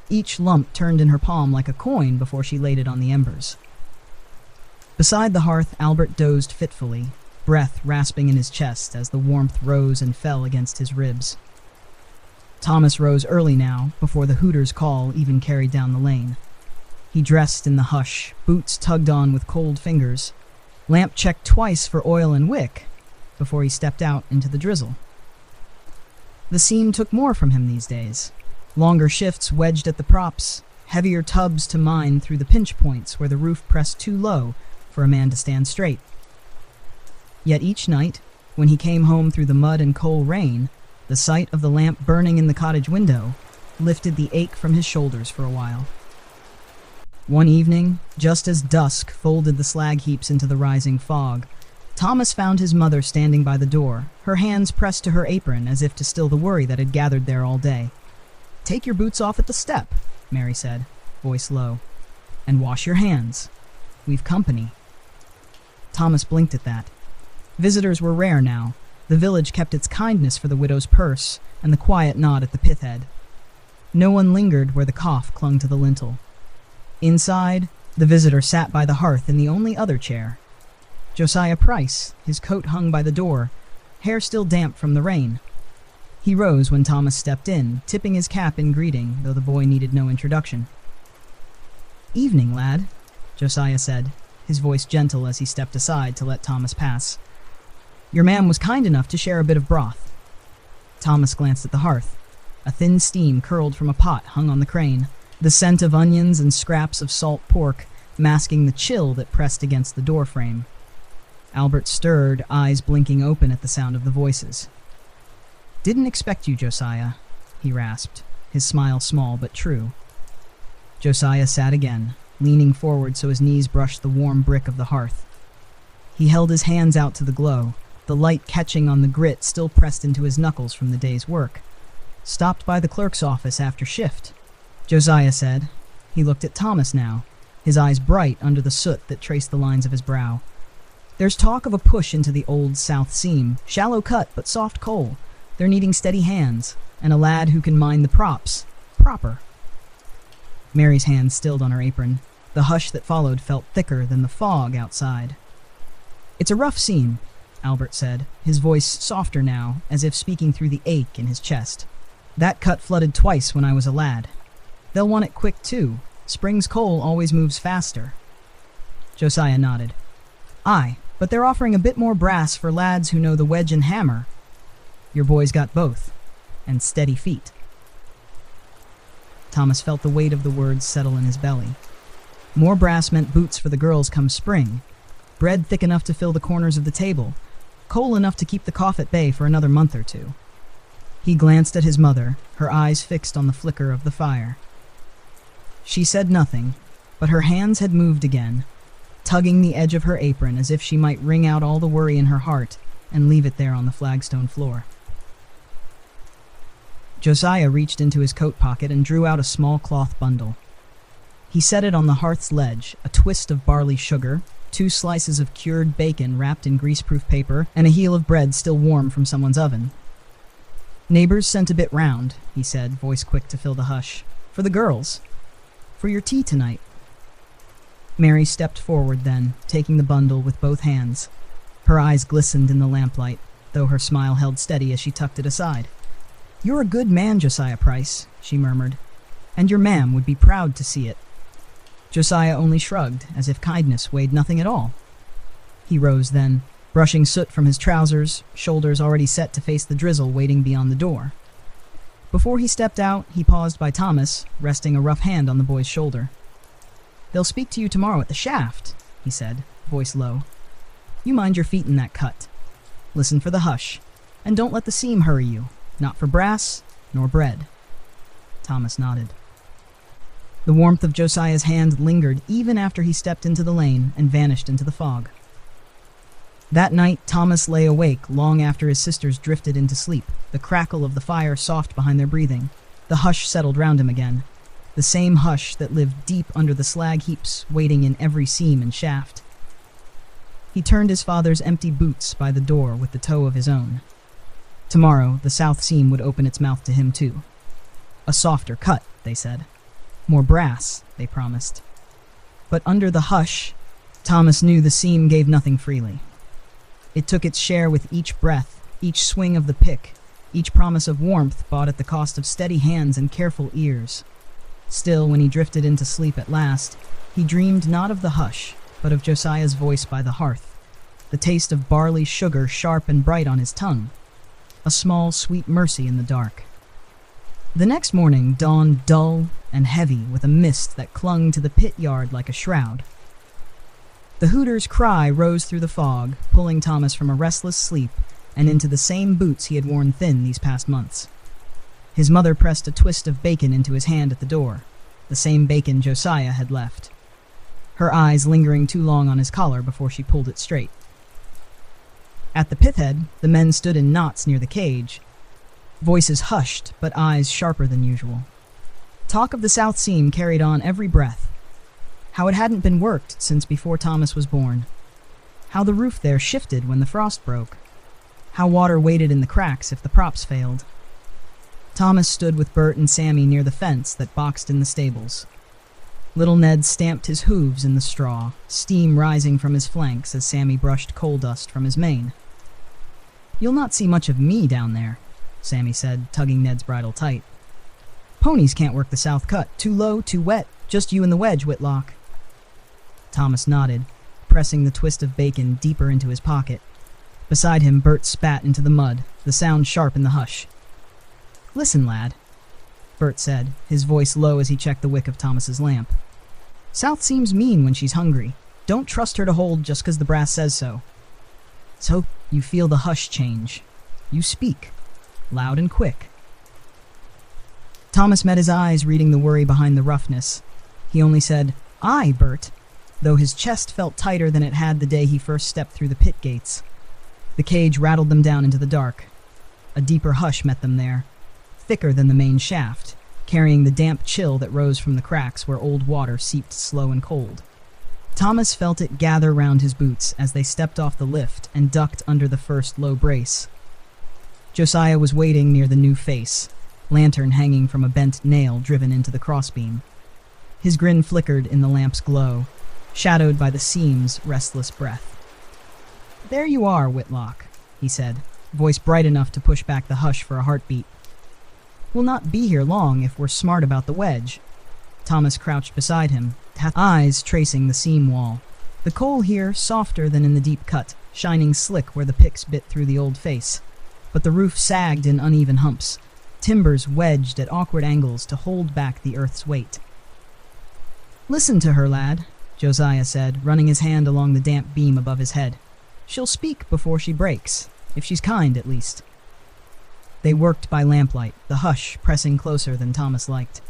S1: each lump turned in her palm like a coin before she laid it on the embers. Beside the hearth, Albert dozed fitfully, breath rasping in his chest as the warmth rose and fell against his ribs. Thomas rose early now, before the hooter's call even carried down the lane. He dressed in the hush, boots tugged on with cold fingers, lamp checked twice for oil and wick, before he stepped out into the drizzle. The seam took more from him these days. Longer shifts wedged at the props, heavier tubs to mine through the pinch points where the roof pressed too low for a man to stand straight. Yet each night, when he came home through the mud and coal rain, the sight of the lamp burning in the cottage window lifted the ache from his shoulders for a while. One evening, just as dusk folded the slag heaps into the rising fog, Thomas found his mother standing by the door, her hands pressed to her apron as if to still the worry that had gathered there all day. "Take your boots off at the step," Mary said, voice low, "and wash your hands. We've company." Thomas blinked at that. Visitors were rare now. The village kept its kindness for the widow's purse and the quiet nod at the pith-head. No one lingered where the cough clung to the lintel. Inside, the visitor sat by the hearth in the only other chair. Josiah Price, his coat hung by the door, hair still damp from the rain. He rose when Thomas stepped in, tipping his cap in greeting, though the boy needed no introduction. "Evening, lad," Josiah said, his voice gentle as he stepped aside to let Thomas pass. "Your man was kind enough to share a bit of broth." Thomas glanced at the hearth. A thin steam curled from a pot hung on the crane, the scent of onions and scraps of salt pork masking the chill that pressed against the doorframe. Albert stirred, eyes blinking open at the sound of the voices. "Didn't expect you, Josiah," he rasped, his smile small but true. Josiah sat again, leaning forward so his knees brushed the warm brick of the hearth. He held his hands out to the glow, the light catching on the grit still pressed into his knuckles from the day's work. "Stopped by the clerk's office after shift," Josiah said. He looked at Thomas now, his eyes bright under the soot that traced the lines of his brow. "There's talk of a push into the old south seam, shallow cut but soft coal. They're needing steady hands, and a lad who can mind the props. Proper." Mary's hand stilled on her apron. The hush that followed felt thicker than the fog outside. "It's a rough seam," Albert said, his voice softer now, as if speaking through the ache in his chest. "That cut flooded twice when I was a lad." They'll want it quick too. Spring's coal always moves faster. Josiah nodded. Aye, but they're offering a bit more brass for lads who know the wedge and hammer. Your boy's got both, and steady feet. Thomas felt the weight of the words settle in his belly. More brass meant boots for the girls come spring, bread thick enough to fill the corners of the table, coal enough to keep the cough at bay for another month or two. He glanced at his mother, her eyes fixed on the flicker of the fire. She said nothing, but her hands had moved again, tugging the edge of her apron as if she might wring out all the worry in her heart and leave it there on the flagstone floor. Josiah reached into his coat pocket and drew out a small cloth bundle. He set it on the hearth's ledge, a twist of barley sugar, 2 slices of cured bacon wrapped in greaseproof paper, and a heel of bread still warm from someone's oven. Neighbors sent a bit round, he said, voice quick to fill the hush. For the girls. For your tea tonight. Mary stepped forward then, taking the bundle with both hands. Her eyes glistened in the lamplight, though her smile held steady as she tucked it aside. You're a good man, Josiah Price, she murmured, and your ma'am would be proud to see it. Josiah only shrugged, as if kindness weighed nothing at all. He rose then, brushing soot from his trousers, shoulders already set to face the drizzle waiting beyond the door. Before he stepped out, he paused by Thomas, resting a rough hand on the boy's shoulder. They'll speak to you tomorrow at the shaft, he said, voice low. You mind your feet in that cut. Listen for the hush, and don't let the seam hurry you. Not for brass, nor bread. Thomas nodded. The warmth of Josiah's hand lingered even after he stepped into the lane and vanished into the fog. That night, Thomas lay awake long after his sisters drifted into sleep, the crackle of the fire soft behind their breathing. The hush settled round him again, the same hush that lived deep under the slag heaps, waiting in every seam and shaft. He turned his father's empty boots by the door with the toe of his own. Tomorrow, the south seam would open its mouth to him too. A softer cut, they said. More brass, they promised. But under the hush, Thomas knew the seam gave nothing freely. It took its share with each breath, each swing of the pick, each promise of warmth bought at the cost of steady hands and careful ears. Still, when he drifted into sleep at last, he dreamed not of the hush, but of Josiah's voice by the hearth, the taste of barley sugar sharp and bright on his tongue, a small, sweet mercy in the dark. The next morning dawned dull and heavy with a mist that clung to the pit yard like a shroud. The hooter's cry rose through the fog, pulling Thomas from a restless sleep and into the same boots he had worn thin these past months. His mother pressed a twist of bacon into his hand at the door, the same bacon Josiah had left, her eyes lingering too long on his collar before she pulled it straight. At the pithead, the men stood in knots near the cage, voices hushed but eyes sharper than usual. Talk of the South Seam carried on every breath. How it hadn't been worked since before Thomas was born. How the roof there shifted when the frost broke. How water waited in the cracks if the props failed. Thomas stood with Bert and Sammy near the fence that boxed in the stables. Little Ned stamped his hooves in the straw, steam rising from his flanks as Sammy brushed coal dust from his mane. You'll not see much of me down there, Sammy said, tugging Ned's bridle tight. Ponies can't work the south cut. Too low, too wet. Just you and the wedge, Whitlock. Thomas nodded, pressing the twist of bacon deeper into his pocket. Beside him, Bert spat into the mud, the sound sharp in the hush. Listen, lad, Bert said, his voice low as he checked the wick of Thomas's lamp. South seems mean when she's hungry. Don't trust her to hold just 'cause the brass says so. So you feel the hush change. You speak, loud and quick. Thomas met his eyes reading the worry behind the roughness. He only said, Aye, Bert, though his chest felt tighter than it had the day he first stepped through the pit gates. The cage rattled them down into the dark. A deeper hush met them there, thicker than the main shaft, carrying the damp chill that rose from the cracks where old water seeped slow and cold. Thomas felt it gather round his boots as they stepped off the lift and ducked under the first low brace. Josiah was waiting near the new face, lantern hanging from a bent nail driven into the crossbeam. His grin flickered in the lamp's glow, shadowed by the seam's restless breath. There you are, Whitlock, he said, voice bright enough to push back the hush for a heartbeat. We'll not be here long if we're smart about the wedge. Thomas crouched beside him, eyes tracing the seam wall. The coal here softer than in the deep cut, shining slick where the picks bit through the old face. But the roof sagged in uneven humps, timbers wedged at awkward angles to hold back the earth's weight. "Listen to her, lad," Josiah said, running his hand along the damp beam above his head. "She'll speak before she breaks, if she's kind at least." They worked by lamplight, the hush pressing closer than Thomas liked.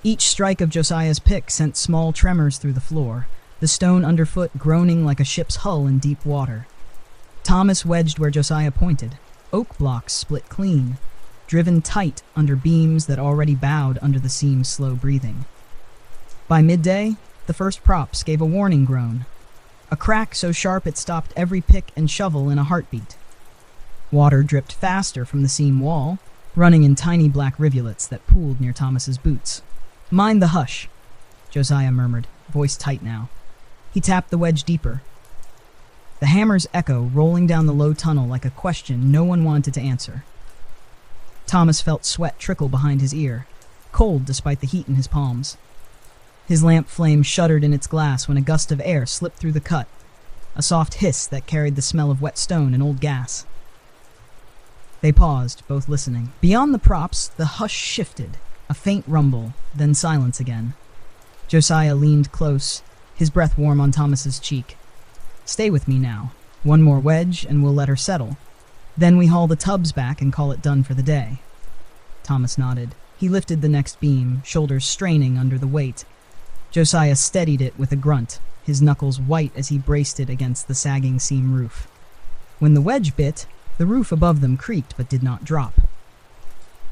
S1: Each strike of Josiah's pick sent small tremors through the floor, the stone underfoot groaning like a ship's hull in deep water. Thomas wedged where Josiah pointed. Oak blocks split clean, driven tight under beams that already bowed under the seam's slow breathing. By midday, the first props gave a warning groan, a crack so sharp it stopped every pick and shovel in a heartbeat. Water dripped faster from the seam wall, running in tiny black rivulets that pooled near Thomas's boots. "Mind the hush," Josiah murmured, voice tight now. He tapped the wedge deeper. The hammer's echo rolling down the low tunnel like a question no one wanted to answer. Thomas felt sweat trickle behind his ear, cold despite the heat in his palms. His lamp flame shuddered in its glass when a gust of air slipped through the cut, a soft hiss that carried the smell of wet stone and old gas. They paused, both listening. Beyond the props, the hush shifted, a faint rumble, then silence again. Josiah leaned close, his breath warm on Thomas's cheek. "Stay with me now. One more wedge, and we'll let her settle. Then we haul the tubs back and call it done for the day." Thomas nodded. He lifted the next beam, shoulders straining under the weight. Josiah steadied it with a grunt, his knuckles white as he braced it against the sagging seam roof. When the wedge bit, the roof above them creaked but did not drop.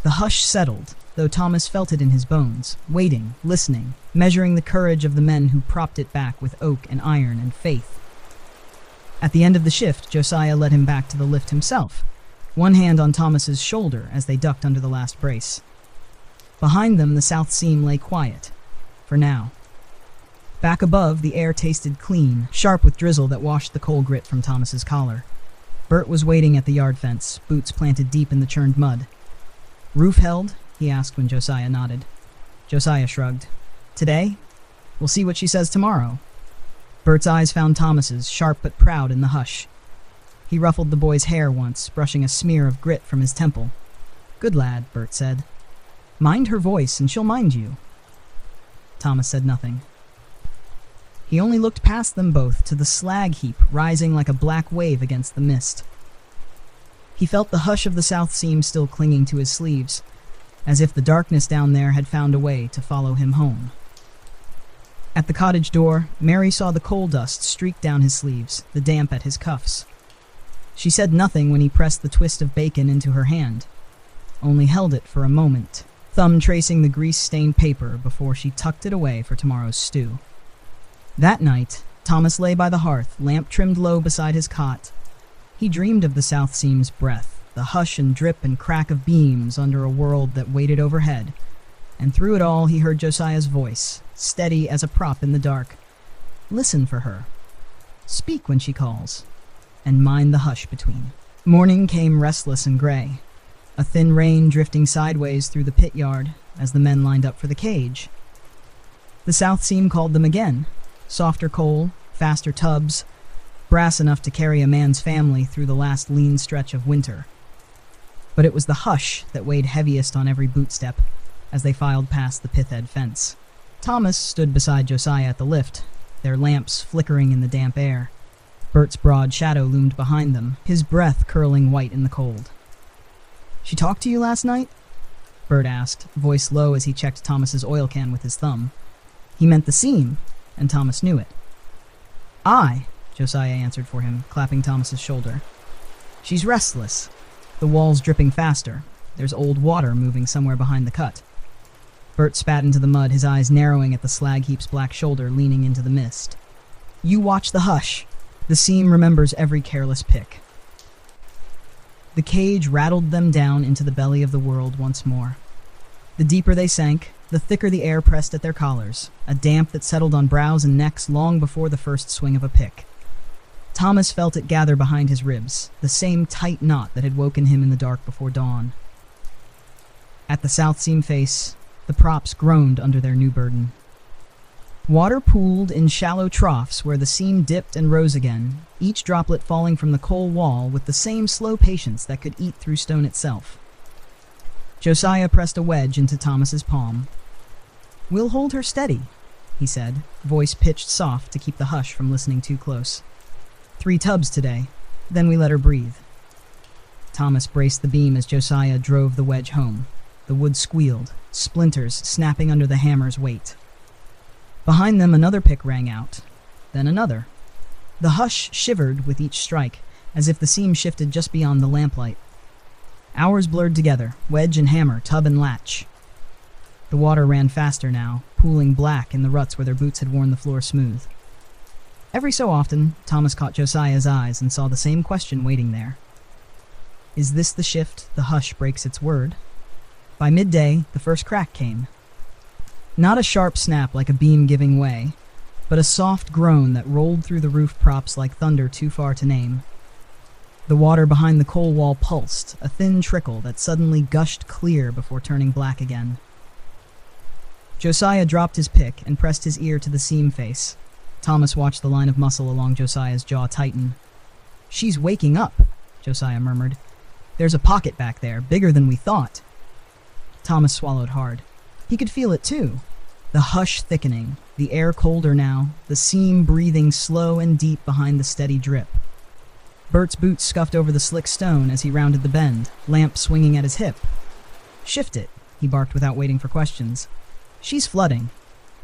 S1: The hush settled, though Thomas felt it in his bones, waiting, listening, measuring the courage of the men who propped it back with oak and iron and faith. At the end of the shift, Josiah led him back to the lift himself, one hand on Thomas's shoulder as they ducked under the last brace. Behind them, the south seam lay quiet, for now. Back above, the air tasted clean, sharp with drizzle that washed the coal grit from Thomas's collar. Bert was waiting at the yard fence, boots planted deep in the churned mud. "Roof held?" he asked when Josiah nodded. Josiah shrugged. "Today? We'll see what she says tomorrow." Bert's eyes found Thomas's, sharp but proud in the hush. He ruffled the boy's hair once, brushing a smear of grit from his temple. "Good lad," Bert said. "Mind her voice and she'll mind you." Thomas said nothing. He only looked past them both to the slag heap rising like a black wave against the mist. He felt the hush of the south seam still clinging to his sleeves, as if the darkness down there had found a way to follow him home. At the cottage door, Mary saw the coal dust streak down his sleeves, the damp at his cuffs. She said nothing when he pressed the twist of bacon into her hand, only held it for a moment, thumb tracing the grease-stained paper before she tucked it away for tomorrow's stew. That night, Thomas lay by the hearth, lamp trimmed low beside his cot. He dreamed of the south seam's breath, the hush and drip and crack of beams under a world that waited overhead, and through it all he heard Josiah's voice, steady as a prop in the dark. "Listen for her. Speak when she calls, and mind the hush between." Morning came restless and gray, a thin rain drifting sideways through the pit yard as the men lined up for the cage. The south seam called them again, softer coal, faster tubs, brass enough to carry a man's family through the last lean stretch of winter. But it was the hush that weighed heaviest on every bootstep as they filed past the pith-head fence. Thomas stood beside Josiah at the lift, their lamps flickering in the damp air. Bert's broad shadow loomed behind them, his breath curling white in the cold. "She talked to you last night?" Bert asked, voice low as he checked Thomas's oil can with his thumb. He meant the seam, and Thomas knew it. "Aye," Josiah answered for him, clapping Thomas's shoulder. "She's restless. The wall's dripping faster. There's old water moving somewhere behind the cut." Bert spat into the mud, his eyes narrowing at the slag heap's black shoulder leaning into the mist. "You watch the hush. The seam remembers every careless pick." The cage rattled them down into the belly of the world once more. The deeper they sank, the thicker the air pressed at their collars, a damp that settled on brows and necks long before the first swing of a pick. Thomas felt it gather behind his ribs, the same tight knot that had woken him in the dark before dawn. At the south seam face, The props groaned under their new burden. Water pooled in shallow troughs where the seam dipped and rose again, each droplet falling from the coal wall with the same slow patience that could eat through stone itself. Josiah pressed a wedge into Thomas's palm. "We'll hold her steady," he said, voice pitched soft to keep the hush from listening too close. "3 tubs today, then we let her breathe." Thomas braced the beam as Josiah drove the wedge home. The wood squealed, splinters snapping under the hammer's weight. Behind them another pick rang out, then another. The hush shivered with each strike, as if the seam shifted just beyond the lamplight. Hours blurred together, wedge and hammer, tub and latch. The water ran faster now, pooling black in the ruts where their boots had worn the floor smooth. Every so often, Thomas caught Josiah's eyes and saw the same question waiting there. Is this the shift the hush breaks its word? By midday, the first crack came. Not a sharp snap like a beam giving way, but a soft groan that rolled through the roof props like thunder too far to name. The water behind the coal wall pulsed, a thin trickle that suddenly gushed clear before turning black again. Josiah dropped his pick and pressed his ear to the seam face. Thomas watched the line of muscle along Josiah's jaw tighten. "She's waking up," Josiah murmured. "There's a pocket back there, bigger than we thought." Thomas swallowed hard. He could feel it too. The hush thickening, the air colder now, the seam breathing slow and deep behind the steady drip. Bert's boots scuffed over the slick stone as he rounded the bend, lamp swinging at his hip. "Shift it," he barked without waiting for questions. "She's flooding.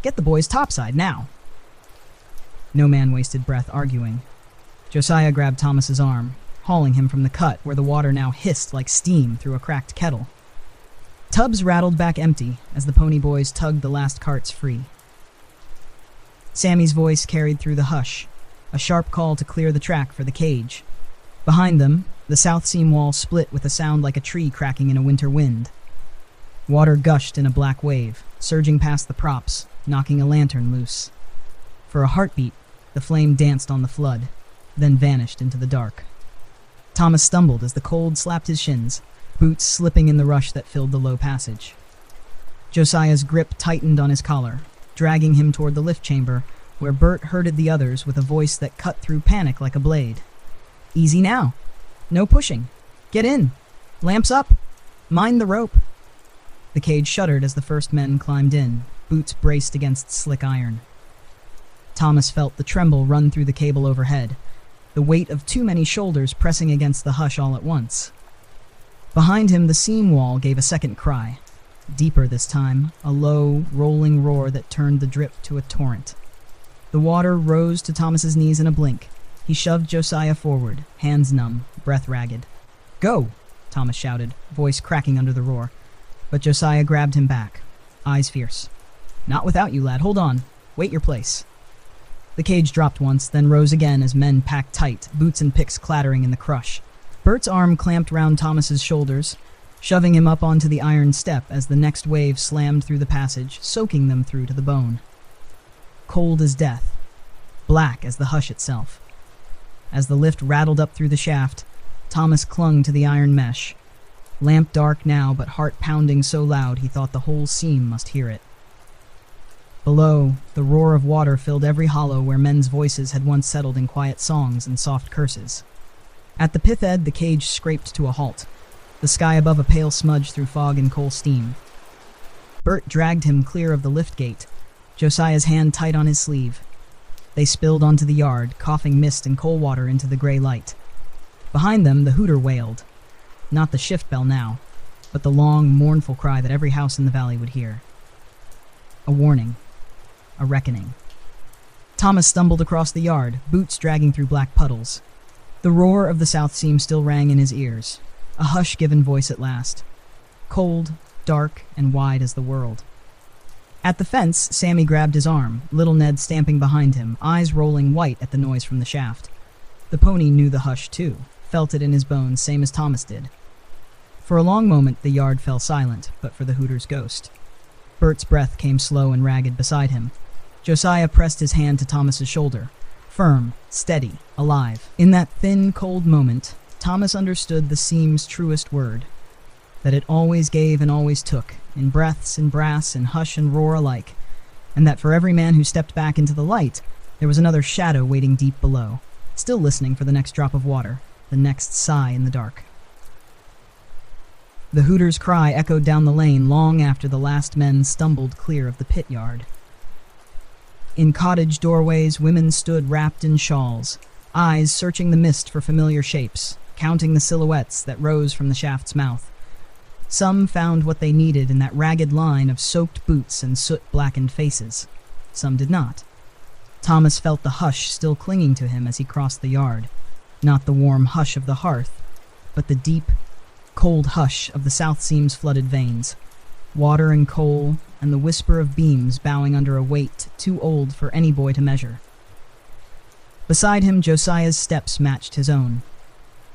S1: Get the boys topside now." No man wasted breath arguing. Josiah grabbed Thomas's arm, hauling him from the cut where the water now hissed like steam through a cracked kettle. Tubs rattled back empty as the pony boys tugged the last carts free. Sammy's voice carried through the hush, a sharp call to clear the track for the cage. Behind them, the south seam wall split with a sound like a tree cracking in a winter wind. Water gushed in a black wave, surging past the props, knocking a lantern loose. For a heartbeat, the flame danced on the flood, then vanished into the dark. Thomas stumbled as the cold slapped his shins, boots slipping in the rush that filled the low passage. Josiah's grip tightened on his collar, dragging him toward the lift chamber, where Bert herded the others with a voice that cut through panic like a blade. "Easy now. No pushing. Get in. Lamps up. Mind the rope." The cage shuddered as the first men climbed in, boots braced against slick iron. Thomas felt the tremble run through the cable overhead, the weight of too many shoulders pressing against the hush all at once. Behind him, the seam wall gave a second cry. Deeper this time, a low, rolling roar that turned the drip to a torrent. The water rose to Thomas's knees in a blink. He shoved Josiah forward, hands numb, breath ragged. "Go!" Thomas shouted, voice cracking under the roar. But Josiah grabbed him back, eyes fierce. "Not without you, lad. Hold on. Wait your place." The cage dropped once, then rose again as men packed tight, boots and picks clattering in the crush. Bert's arm clamped round Thomas's shoulders, shoving him up onto the iron step as the next wave slammed through the passage, soaking them through to the bone. Cold as death, black as the hush itself. As the lift rattled up through the shaft, Thomas clung to the iron mesh. Lamp dark now, but heart pounding so loud he thought the whole seam must hear it. Below, the roar of water filled every hollow where men's voices had once settled in quiet songs and soft curses. At the pith end, the cage scraped to a halt, the sky above a pale smudge through fog and coal steam. Bert dragged him clear of the lift gate, Josiah's hand tight on his sleeve. They spilled onto the yard, coughing mist and coal water into the gray light. Behind them, the hooter wailed. Not the shift bell now, but the long, mournful cry that every house in the valley would hear. A warning. A reckoning. Thomas stumbled across the yard, boots dragging through black puddles. The roar of the south seam still rang in his ears, a hush-given voice at last. Cold, dark, and wide as the world. At the fence, Sammy grabbed his arm, little Ned stamping behind him, eyes rolling white at the noise from the shaft. The pony knew the hush too, felt it in his bones, same as Thomas did. For a long moment, the yard fell silent, but for the hooter's ghost. Bert's breath came slow and ragged beside him. Josiah pressed his hand to Thomas's shoulder. Firm, steady, alive. In that thin, cold moment, Thomas understood the seam's truest word. that it always gave and always took, in breaths and brass and hush and roar alike, and that for every man who stepped back into the light, there was another shadow waiting deep below, still listening for the next drop of water, the next sigh in the dark. The hooter's cry echoed down the lane long after the last men stumbled clear of the pit yard. In cottage doorways, women stood wrapped in shawls, eyes searching the mist for familiar shapes, counting the silhouettes that rose from the shaft's mouth. Some found what they needed in that ragged line of soaked boots and soot-blackened faces. Some did not. Thomas felt the hush still clinging to him as he crossed the yard. Not the warm hush of the hearth, but the deep, cold hush of the South Seam's flooded veins. Water and coal, and the whisper of beams bowing under a weight too old for any boy to measure. Beside him, Josiah's steps matched his own.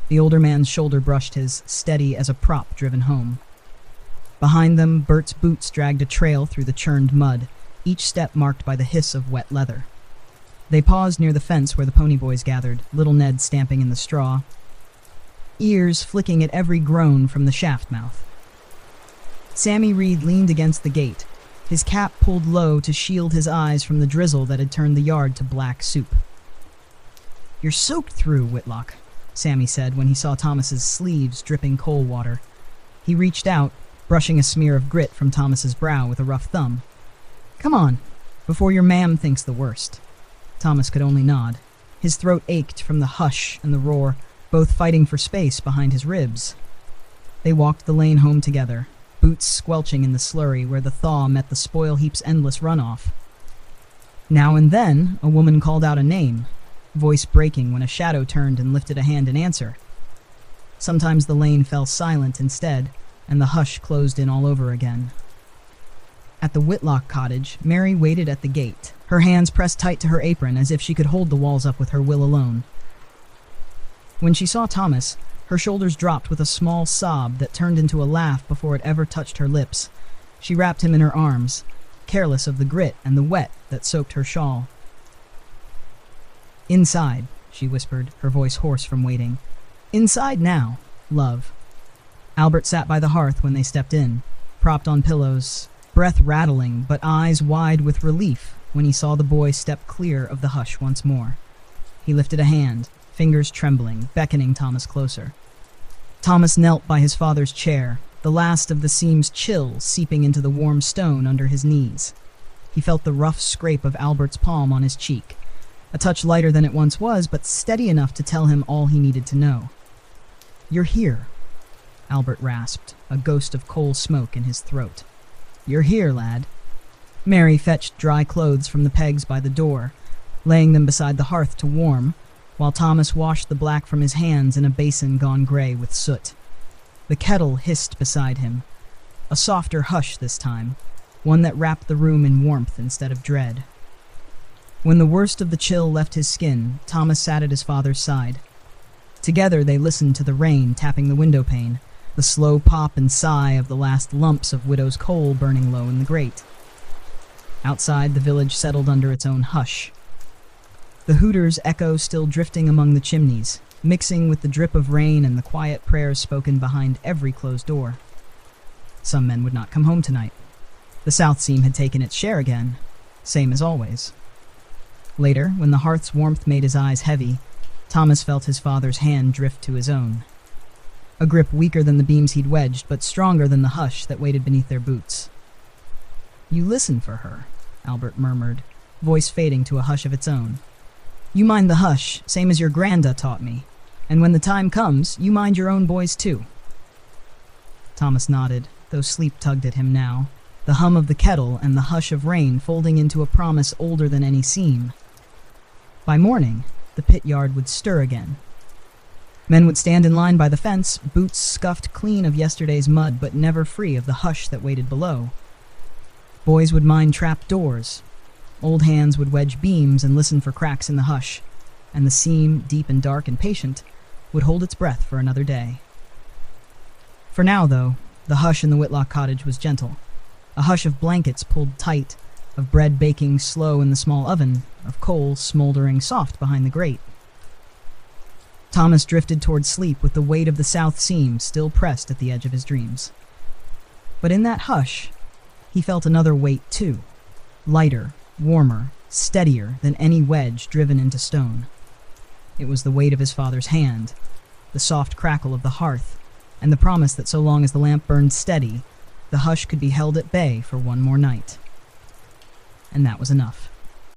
S1: The older man's shoulder brushed his, steady as a prop driven home. Behind them, Bert's boots dragged a trail through the churned mud, each step marked by the hiss of wet leather. They paused near the fence where the pony boys gathered, little Ned stamping in the straw, ears flicking at every groan from the shaft mouth. Sammy Reed leaned against the gate, his cap pulled low to shield his eyes from the drizzle that had turned the yard to black soup. "You're soaked through, Whitlock," Sammy said when he saw Thomas's sleeves dripping coal water. He reached out, brushing a smear of grit from Thomas's brow with a rough thumb. "Come on, before your ma'am thinks the worst." Thomas could only nod. His throat ached from the hush and the roar, both fighting for space behind his ribs. They walked the lane home together, boots squelching in the slurry where the thaw met the spoil heap's endless runoff. Now and then, a woman called out a name, voice breaking when a shadow turned and lifted a hand in answer. Sometimes the lane fell silent instead, and the hush closed in all over again. At the Whitlock cottage, Mary waited at the gate, her hands pressed tight to her apron as if she could hold the walls up with her will alone. When she saw Thomas, her shoulders dropped with a small sob that turned into a laugh before it ever touched her lips. She wrapped him in her arms, careless of the grit and the wet that soaked her shawl. "Inside," she whispered, her voice hoarse from waiting. "Inside now, love." Albert sat by the hearth when they stepped in, propped on pillows, breath rattling but eyes wide with relief when he saw the boy step clear of the hush once more. He lifted a hand, fingers trembling, beckoning Thomas closer. Thomas knelt by his father's chair, the last of the seam's chill seeping into the warm stone under his knees. He felt the rough scrape of Albert's palm on his cheek, a touch lighter than it once was, but steady enough to tell him all he needed to know. "You're here," Albert rasped, a ghost of coal smoke in his throat. "You're here, lad." Mary fetched dry clothes from the pegs by the door, laying them beside the hearth to warm, while Thomas washed the black from his hands in a basin gone gray with soot. The kettle hissed beside him, a softer hush this time, one that wrapped the room in warmth instead of dread. When the worst of the chill left his skin, Thomas sat at his father's side. Together they listened to the rain tapping the window pane, the slow pop and sigh of the last lumps of widow's coal burning low in the grate. Outside, the village settled under its own hush. The hooter's echo still drifting among the chimneys, mixing with the drip of rain and the quiet prayers spoken behind every closed door. Some men would not come home tonight. The South Seam had taken its share again, same as always. Later, when the hearth's warmth made his eyes heavy, Thomas felt his father's hand drift to his own. A grip weaker than the beams he'd wedged, but stronger than the hush that waited beneath their boots. "You listen for her," Albert murmured, voice fading to a hush of its own. "You mind the hush, same as your granda taught me. And when the time comes, you mind your own boys too." Thomas nodded, though sleep tugged at him now, the hum of the kettle and the hush of rain folding into a promise older than any seam. By morning, the pit yard would stir again. Men would stand in line by the fence, boots scuffed clean of yesterday's mud but never free of the hush that waited below. Boys would mind trap doors. Old hands would wedge beams and listen for cracks in the hush, and the seam, deep and dark and patient, would hold its breath for another day. For now, though, the hush in the Whitlock cottage was gentle. A hush of blankets pulled tight, of bread baking slow in the small oven, of coal smoldering soft behind the grate. Thomas drifted toward sleep with the weight of the south seam still pressed at the edge of his dreams. But in that hush, he felt another weight too, lighter, warmer, steadier than any wedge driven into stone. It was the weight of his father's hand, the soft crackle of the hearth, and the promise that so long as the lamp burned steady, the hush could be held at bay for one more night. And that was enough.